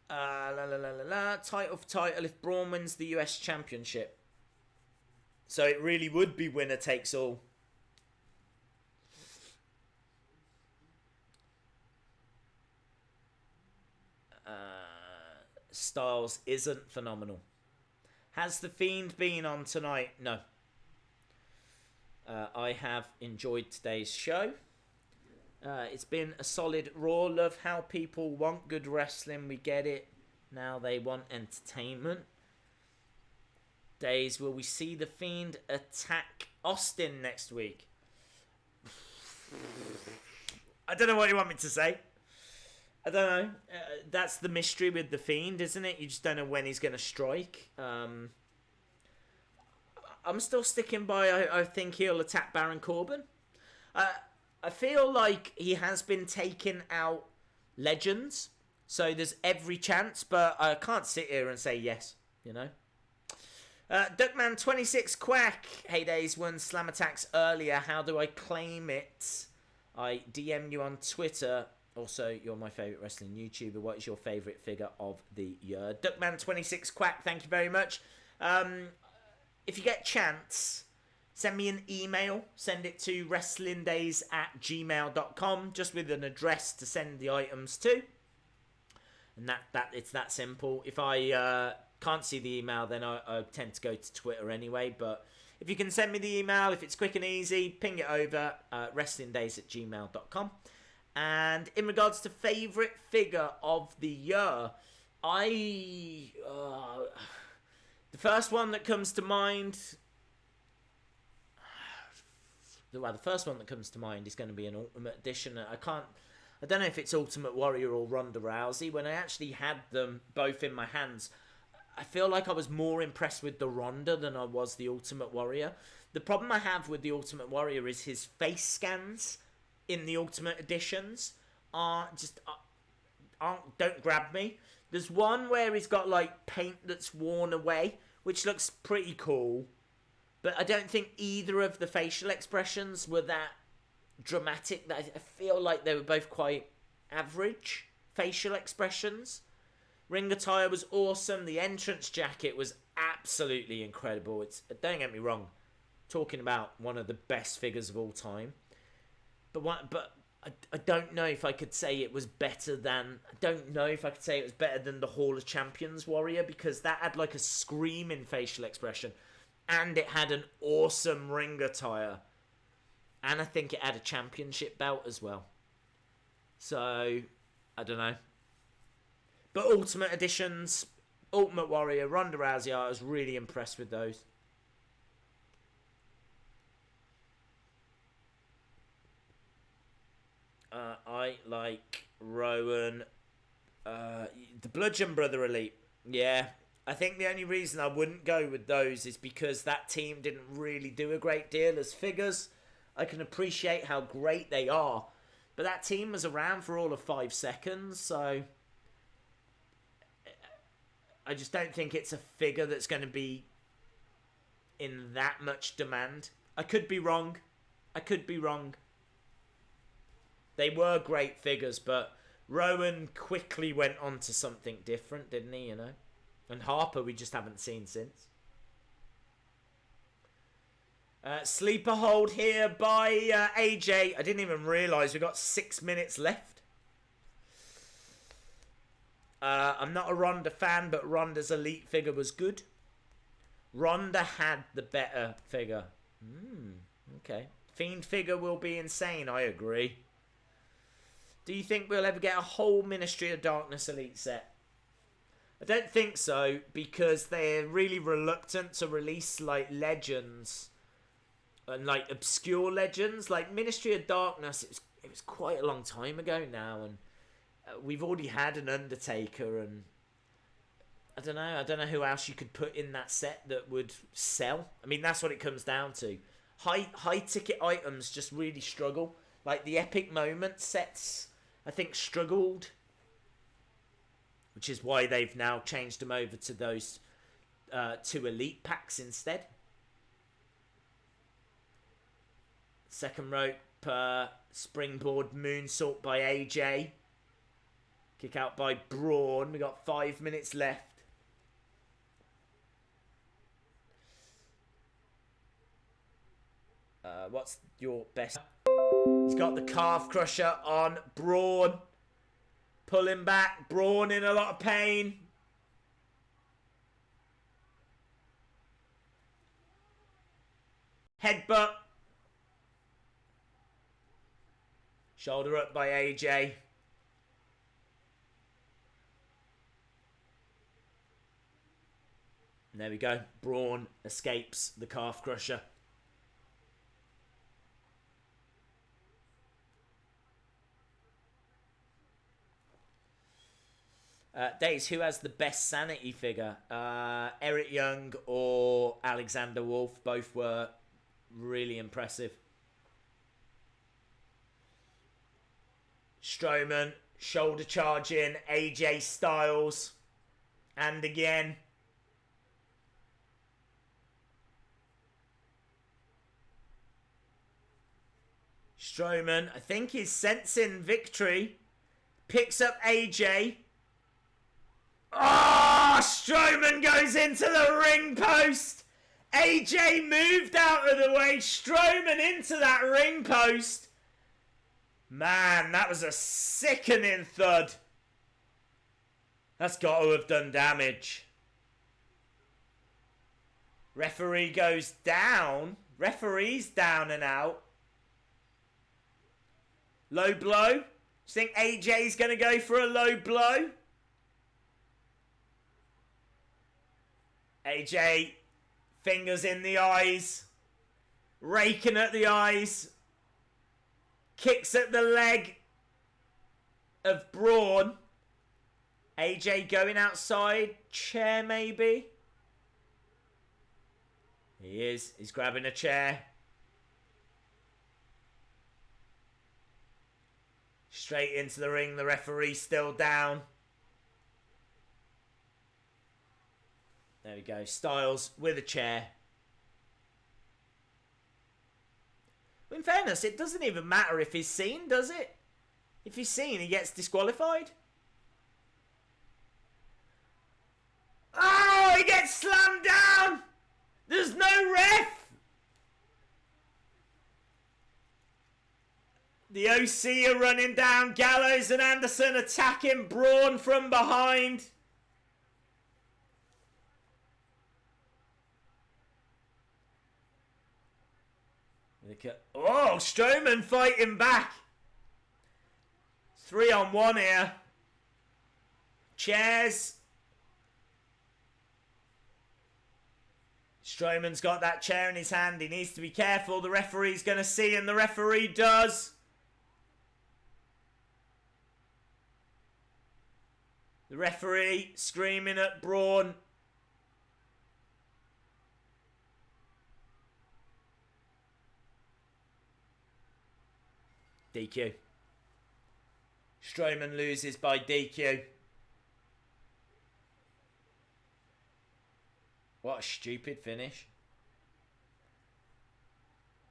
Title for title if Braun wins the US Championship. So it really would be winner takes all. Styles isn't phenomenal. Has the Fiend been on tonight? No. I have enjoyed today's show. It's been a solid Raw. Love how people want good wrestling. We get it. Now they want entertainment. Days, will we see the Fiend attack Austin next week? I don't know what you want me to say. I don't know. That's the mystery with the Fiend, isn't it? You just don't know when he's going to strike. I'm still sticking by, I think he'll attack Baron Corbin. I feel like he has been taking out legends. So there's every chance, but I can't sit here and say yes, you know. Duckman26 Quack. Hey Days, won Slam Attacks earlier. How do I claim it? I DM you on Twitter. Also, you're my favourite wrestling YouTuber. What is your favourite figure of the year? Duckman26 Quack, thank you very much. If you get a chance, send me an email. Send it to wrestlingdays@gmail.com, just with an address to send the items to. And that it's that simple. If I can't see the email, then I tend to go to Twitter anyway. But if you can send me the email, if it's quick and easy, ping it over, wrestlingdays@gmail.com. And in regards to favourite figure of the year, the first one that comes to mind... Well, the first one that comes to mind is going to be an Ultimate Edition. I don't know if it's Ultimate Warrior or Ronda Rousey. When I actually had them both in my hands, I feel like I was more impressed with the Ronda than I was the Ultimate Warrior. The problem I have with the Ultimate Warrior is his face scans in the Ultimate Editions don't grab me. There's one where he's got like paint that's worn away, which looks pretty cool. But I don't think either of the facial expressions were that dramatic. I feel like they were both quite average facial expressions. Ring attire was awesome. The entrance jacket was absolutely incredible. Don't get me wrong, talking about one of the best figures of all time. But I don't know if I could say it was better than... I don't know if I could say it was better than the Hall of Champions Warrior, because that had like a screaming facial expression. And it had an awesome ring attire. And I think it had a championship belt as well. So, I don't know. But Ultimate Editions, Ultimate Warrior, Ronda Rousey, I was really impressed with those. I like Rowan. The Bludgeon Brother Elite. Yeah. I think the only reason I wouldn't go with those is because that team didn't really do a great deal as figures. I can appreciate how great they are, but that team was around for all of 5 seconds, so I just don't think it's a figure that's going to be in that much demand. I could be wrong. They were great figures, but Rowan quickly went on to something different, didn't he, you know? And Harper we just haven't seen since. Sleeper hold here by AJ. I didn't even realise we got 6 minutes left. I'm not a Ronda fan, but Ronda's Elite figure was good. Ronda had the better figure. Okay. Fiend figure will be insane, I agree. Do you think we'll ever get a whole Ministry of Darkness Elite set? I don't think so, because they're really reluctant to release, like, legends. And, like, obscure legends. Like, Ministry of Darkness, it was quite a long time ago now, and we've already had an Undertaker, and I don't know who else you could put in that set that would sell. I mean, that's what it comes down to. High ticket items just really struggle. Like the Epic Moment sets, I think, struggled, which is why they've now changed them over to those 2 Elite packs instead. Second rope springboard moonsault by AJ. Kick out by Braun. We got 5 minutes left. What's your best? He's got the calf crusher on Braun. Pulling back. Braun in a lot of pain. Headbutt. Shoulder up by AJ. And there we go. Braun escapes the calf crusher. Days, who has the best sanity figure? Eric Young or Alexander Wolf? Both were really impressive. Strowman, shoulder charge in, AJ Styles. And again. Strowman, I think he's sensing victory. Picks up AJ. Oh, Strowman goes into the ring post. AJ moved out of the way. Strowman into that ring post. Man, that was a sickening thud. That's got to have done damage. Referee goes down. Referee's down and out. Low blow. Do you think AJ's going to go for a low blow? AJ, fingers in the eyes, raking at the eyes, kicks at the leg of Braun. AJ going outside, chair maybe? He is, he's grabbing a chair. Straight into the ring, the referee still down. There we go. Styles with a chair. In fairness, it doesn't even matter if he's seen, does it? If he's seen, he gets disqualified. Oh, he gets slammed down. There's no ref. The OC are running down. Gallows and Anderson attacking Braun from behind. Oh, Strowman fighting back. 3-on-1 here. Chairs. Strowman's got that chair in his hand. He needs to be careful. The referee's going to see, and the referee does. The referee screaming at Braun. DQ. Strowman loses by DQ. What a stupid finish.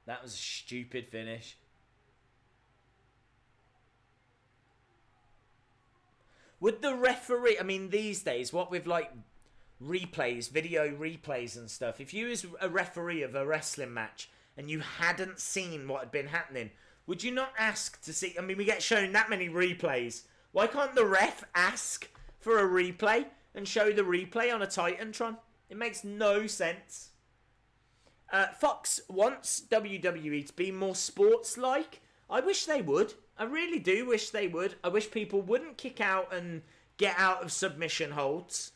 That was a stupid finish. Would the referee... I mean, these days, what with, like, replays, video replays and stuff, if you was a referee of a wrestling match and you hadn't seen what had been happening, would you not ask to see... I mean, we get shown that many replays. Why can't the ref ask for a replay and show the replay on a Titantron? It makes no sense. Fox wants WWE to be more sports-like. I wish they would. I really do wish they would. I wish people wouldn't kick out and get out of submission holds.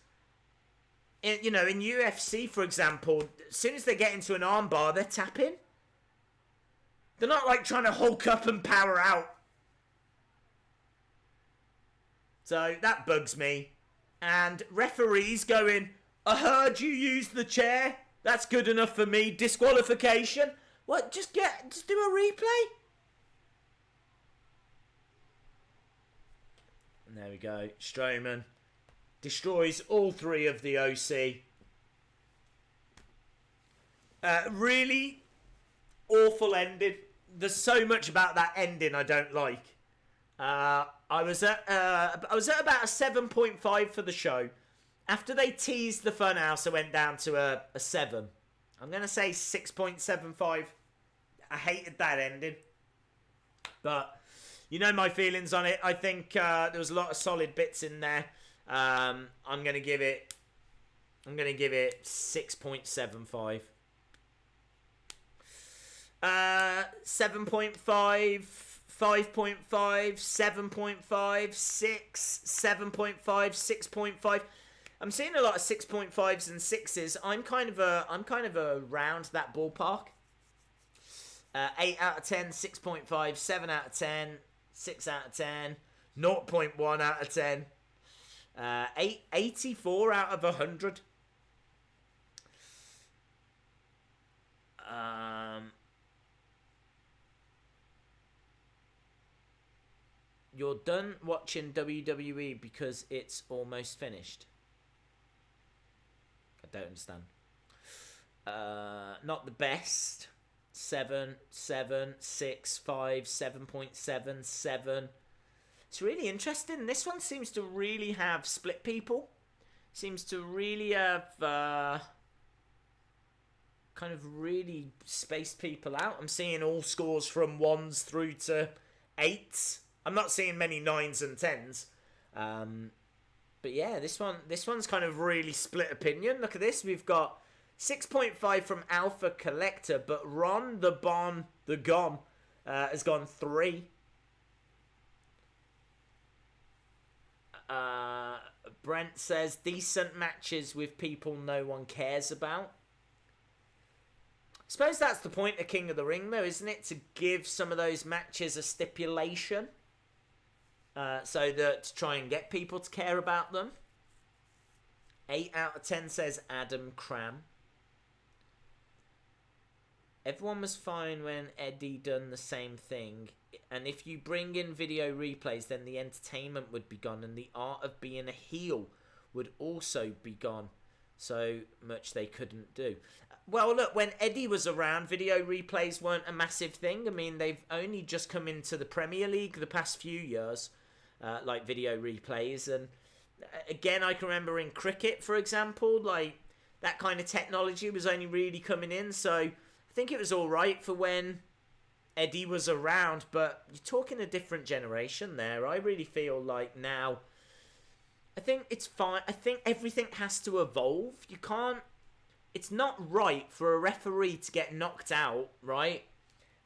In UFC, for example, as soon as they get into an armbar, they're tapping. They're not, like, trying to hulk up and power out. So, that bugs me. And referees going, I heard you use the chair. That's good enough for me. Disqualification. What? Just do a replay? And there we go. Strowman destroys all three of the OC. Really awful ending. There's so much about that ending I don't like. I was at about a 7.5 for the show. After they teased the Funhouse, I went down to a 7. I'm going to say 6.75. I hated that ending. But you know my feelings on it. I think there was a lot of solid bits in there. I'm going to give it 6.75. 7.5, 5.5, 7.5, 6, 7.5, 6.5. I'm seeing a lot of 6.5s and 6s. I'm kind of around that ballpark. 8 out of 10, 6.5, 7 out of 10, 6 out of 10, 0.1 out of 10, 84 out of 100. You're done watching WWE because it's almost finished. I don't understand. Not the best. 7, 7, 6, 5, 7.7, 7. It's really interesting. This one seems to really have split people. Seems to really have kind of really spaced people out. I'm seeing all scores from 1s through to 8s. I'm not seeing many 9s and 10s. But yeah, this one's kind of really split opinion. Look at this. We've got 6.5 from Alpha Collector, but Ron the Bon the Gom has gone 3. Brent says decent matches with people no one cares about. I suppose that's the point of King of the Ring, though, isn't it? To give some of those matches a stipulation. So that to try and get people to care about them. 8 out of 10 says Adam Cram. Everyone was fine when Eddie done the same thing. And if you bring in video replays, then the entertainment would be gone. And the art of being a heel would also be gone. So much they couldn't do. Well, look, when Eddie was around, video replays weren't a massive thing. I mean, they've only just come into the Premier League the past few years. Like video replays. And again, I can remember in cricket, for example, like that kind of technology was only really coming in. So I think it was all right for when Eddie was around, but you're talking a different generation there. I really feel like now, I think it's fine. I think everything has to evolve. You can't, it's not right for a referee to get knocked out, right?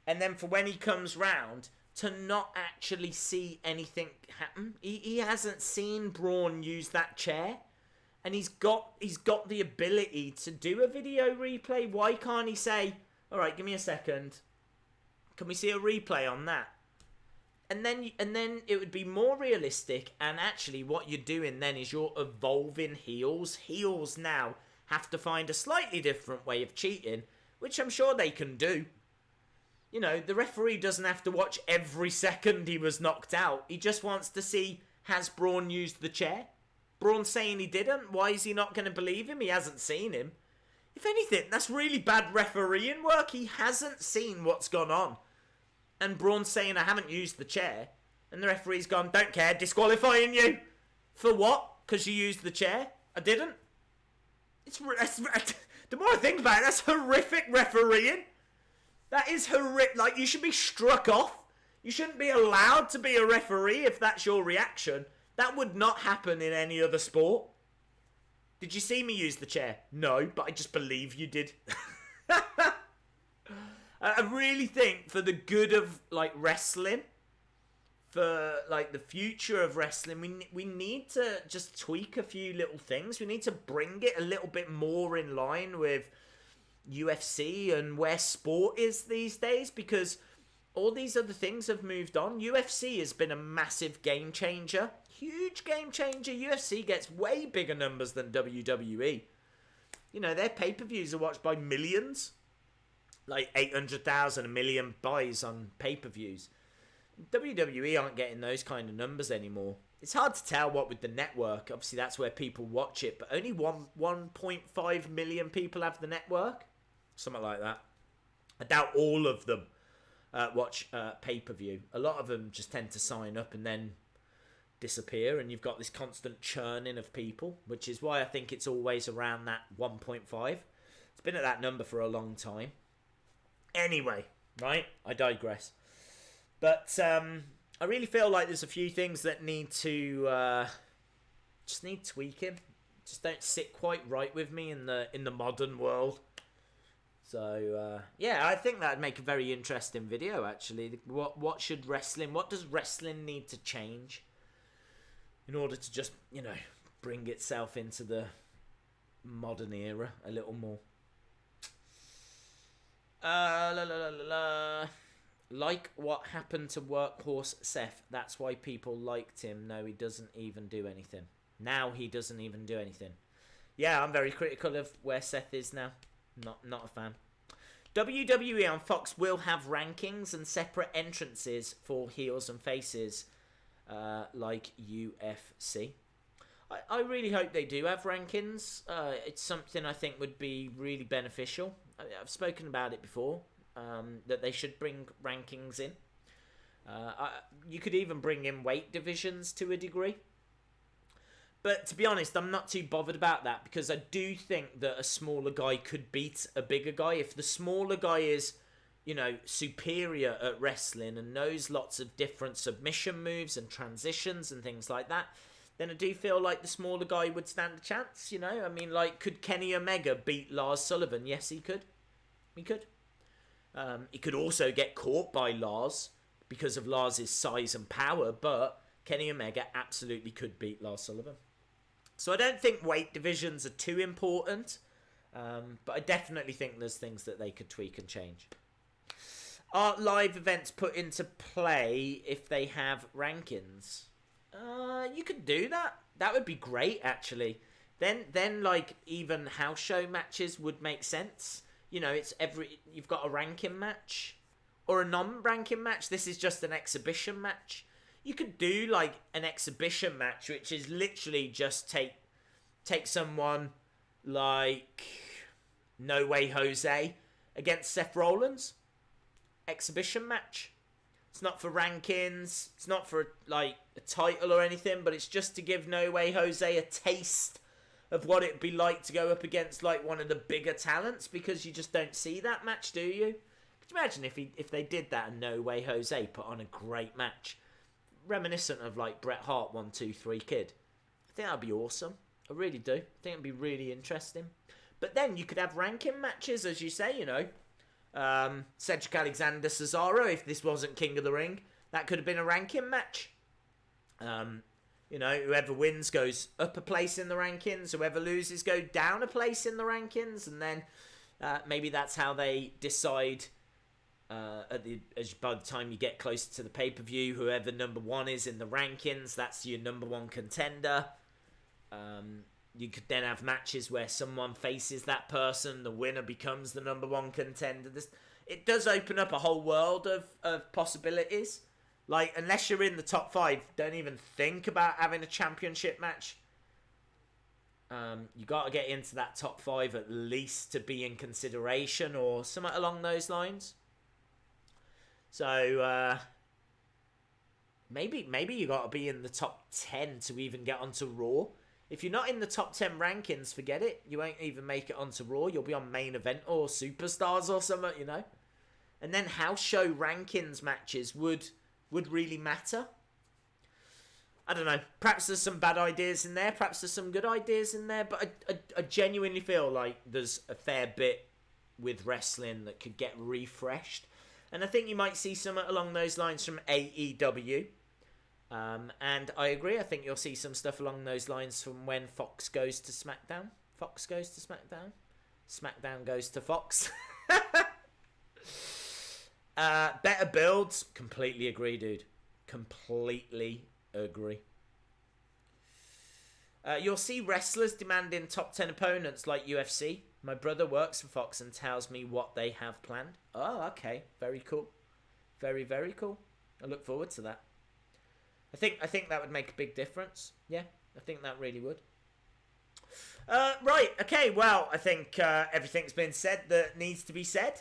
And then for when he comes round, to not actually see anything happen. He hasn't seen Braun use that chair. And he's got the ability to do a video replay. Why can't he say, all right, give me a second. Can we see a replay on that? And then it would be more realistic. And actually what you're doing then is you're evolving heels. Heels now have to find a slightly different way of cheating, which I'm sure they can do. You know, the referee doesn't have to watch every second he was knocked out. He just wants to see, has Braun used the chair? Braun's saying he didn't. Why is he not going to believe him? He hasn't seen him. If anything, that's really bad refereeing work. He hasn't seen what's gone on. And Braun's saying, I haven't used the chair. And the referee's gone, don't care, disqualifying you. For what? Because you used the chair? I didn't. The more I think about it, that's horrific refereeing. That is horrific. Like, you should be struck off. You shouldn't be allowed to be a referee if that's your reaction. That would not happen in any other sport. Did you see me use the chair? No, but I just believe you did. I really think for the good of, like, wrestling, for, like, the future of wrestling, we need to just tweak a few little things. We need to bring it a little bit more in line with UFC and where sport is these days, because all these other things have moved on. UFC has been a massive game changer. Huge game changer. UFC gets way bigger numbers than WWE. You know, their pay-per-views are watched by millions. Like 800,000, a million buys on pay-per-views. WWE aren't getting those kind of numbers anymore. It's hard to tell what with the network. Obviously, that's where people watch it. But only 1.5 million people have the network. Something like that. I doubt all of them watch pay-per-view. A lot of them just tend to sign up and then disappear. And you've got this constant churning of people, which is why I think it's always around that 1.5. It's been at that number for a long time. Anyway, right? I digress. But I really feel like there's a few things that need to just need tweaking. Just don't sit quite right with me in the modern world. So yeah, I think that'd make a very interesting video. Actually, what does wrestling need to change in order to just, you know, bring itself into the modern era a little more? Like what happened to Workhorse Seth. That's why people liked him. No, he doesn't even do anything. Now he doesn't even do anything. Yeah, I'm very critical of where Seth is now. Not a fan. WWE on Fox will have rankings and separate entrances for heels and faces, like UFC. I really hope they do have rankings. It's something I think would be really beneficial. I've spoken about it before, that they should bring rankings in. You could even bring in weight divisions to a degree. But to be honest, I'm not too bothered about that, because I do think that a smaller guy could beat a bigger guy. If the smaller guy is, you know, superior at wrestling and knows lots of different submission moves and transitions and things like that, then I do feel like the smaller guy would stand a chance, you know? I mean, like, could Kenny Omega beat Lars Sullivan? Yes, he could. He could. He could also get caught by Lars because of Lars's size and power, but Kenny Omega absolutely could beat Lars Sullivan. So I don't think weight divisions are too important, but I definitely think there's things that they could tweak and change. Are live events put into play if they have rankings? You could do that. That would be great, actually. Then like, even house show matches would make sense. You know, you've got a ranking match or a non-ranking match. This is just an exhibition match. You could do like an exhibition match, which is literally just take someone like No Way Jose against Seth Rollins. Exhibition match. It's not for rankings. It's not for like a title or anything, but it's just to give No Way Jose a taste of what it'd be like to go up against like one of the bigger talents, because you just don't see that match, do you? Could you imagine if they did that and No Way Jose put on a great match? Reminiscent of like Bret Hart 1, 2, 3 Kid. I think that'd be awesome. I really do. I think it'd be really interesting. But then you could have ranking matches, as you say, you know. Cedric Alexander Cesaro, if this wasn't King of the Ring, that could have been a ranking match. You know, whoever wins goes up a place in the rankings, whoever loses go down a place in the rankings, and then maybe that's how they decide by the time you get closer to the pay-per-view, whoever number one is in the rankings, that's your number one contender. You could then have matches where someone faces that person, the winner becomes the number one contender. It does open up a whole world of possibilities. Like, unless you're in the top 5, don't even think about having a championship match. You got to get into that top 5 at least to be in consideration, or something along those lines. So, maybe you got to be in the top 10 to even get onto Raw. If you're not in the top 10 rankings, forget it. You won't even make it onto Raw. You'll be on main event or Superstars or something, you know. And then house show rankings matches would really matter. I don't know. Perhaps there's some bad ideas in there. Perhaps there's some good ideas in there. But I genuinely feel like there's a fair bit with wrestling that could get refreshed. And I think you might see something along those lines from AEW. And I agree. I think you'll see some stuff along those lines from when Fox goes to SmackDown. Fox goes to SmackDown. SmackDown goes to Fox. Better builds. Completely agree, dude. Completely agree. You'll see wrestlers demanding top 10 opponents like UFC. My brother works for Fox and tells me what they have planned. Oh, okay. Very cool. Very, very cool. I look forward to that. I think that would make a big difference. Yeah, I think that really would. Right, okay, well, I think everything's been said that needs to be said.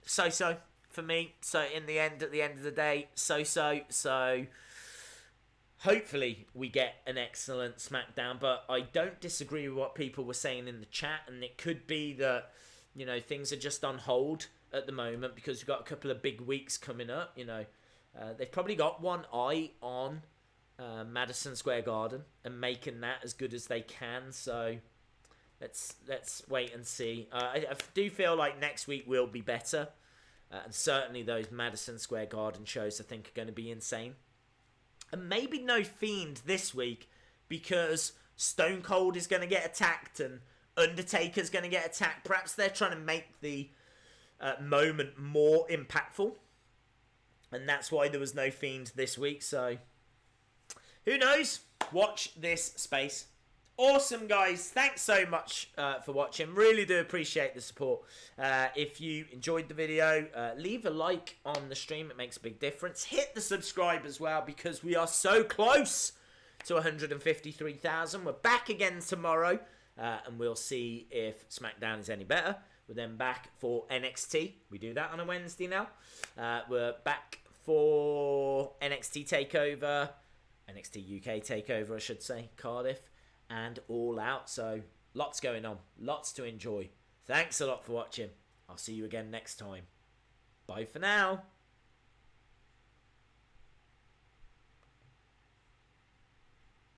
So for me. So at the end of the day, so hopefully we get an excellent SmackDown, but I don't disagree with what people were saying in the chat, and it could be that, you know, things are just on hold at the moment because we've got a couple of big weeks coming up, you know. They've probably got one eye on Madison Square Garden and making that as good as they can. So let's wait and see. I do feel like next week will be better, and certainly those Madison Square Garden shows I think are going to be insane. And maybe no Fiend this week because Stone Cold is going to get attacked and Undertaker's going to get attacked. Perhaps they're trying to make the moment more impactful. And that's why there was no Fiend this week. So, who knows? Watch this space. Awesome, guys. Thanks so much for watching. Really do appreciate the support. If you enjoyed the video, leave a like on the stream. It makes a big difference. Hit the subscribe as well because we are so close to 153,000. We're back again tomorrow. And we'll see if SmackDown is any better. We're then back for NXT. We do that on a Wednesday now. We're back for NXT TakeOver, NXT UK TakeOver, I should say, Cardiff, and All Out. So lots going on, lots to enjoy. Thanks a lot for watching. I'll see you again next time. Bye for now.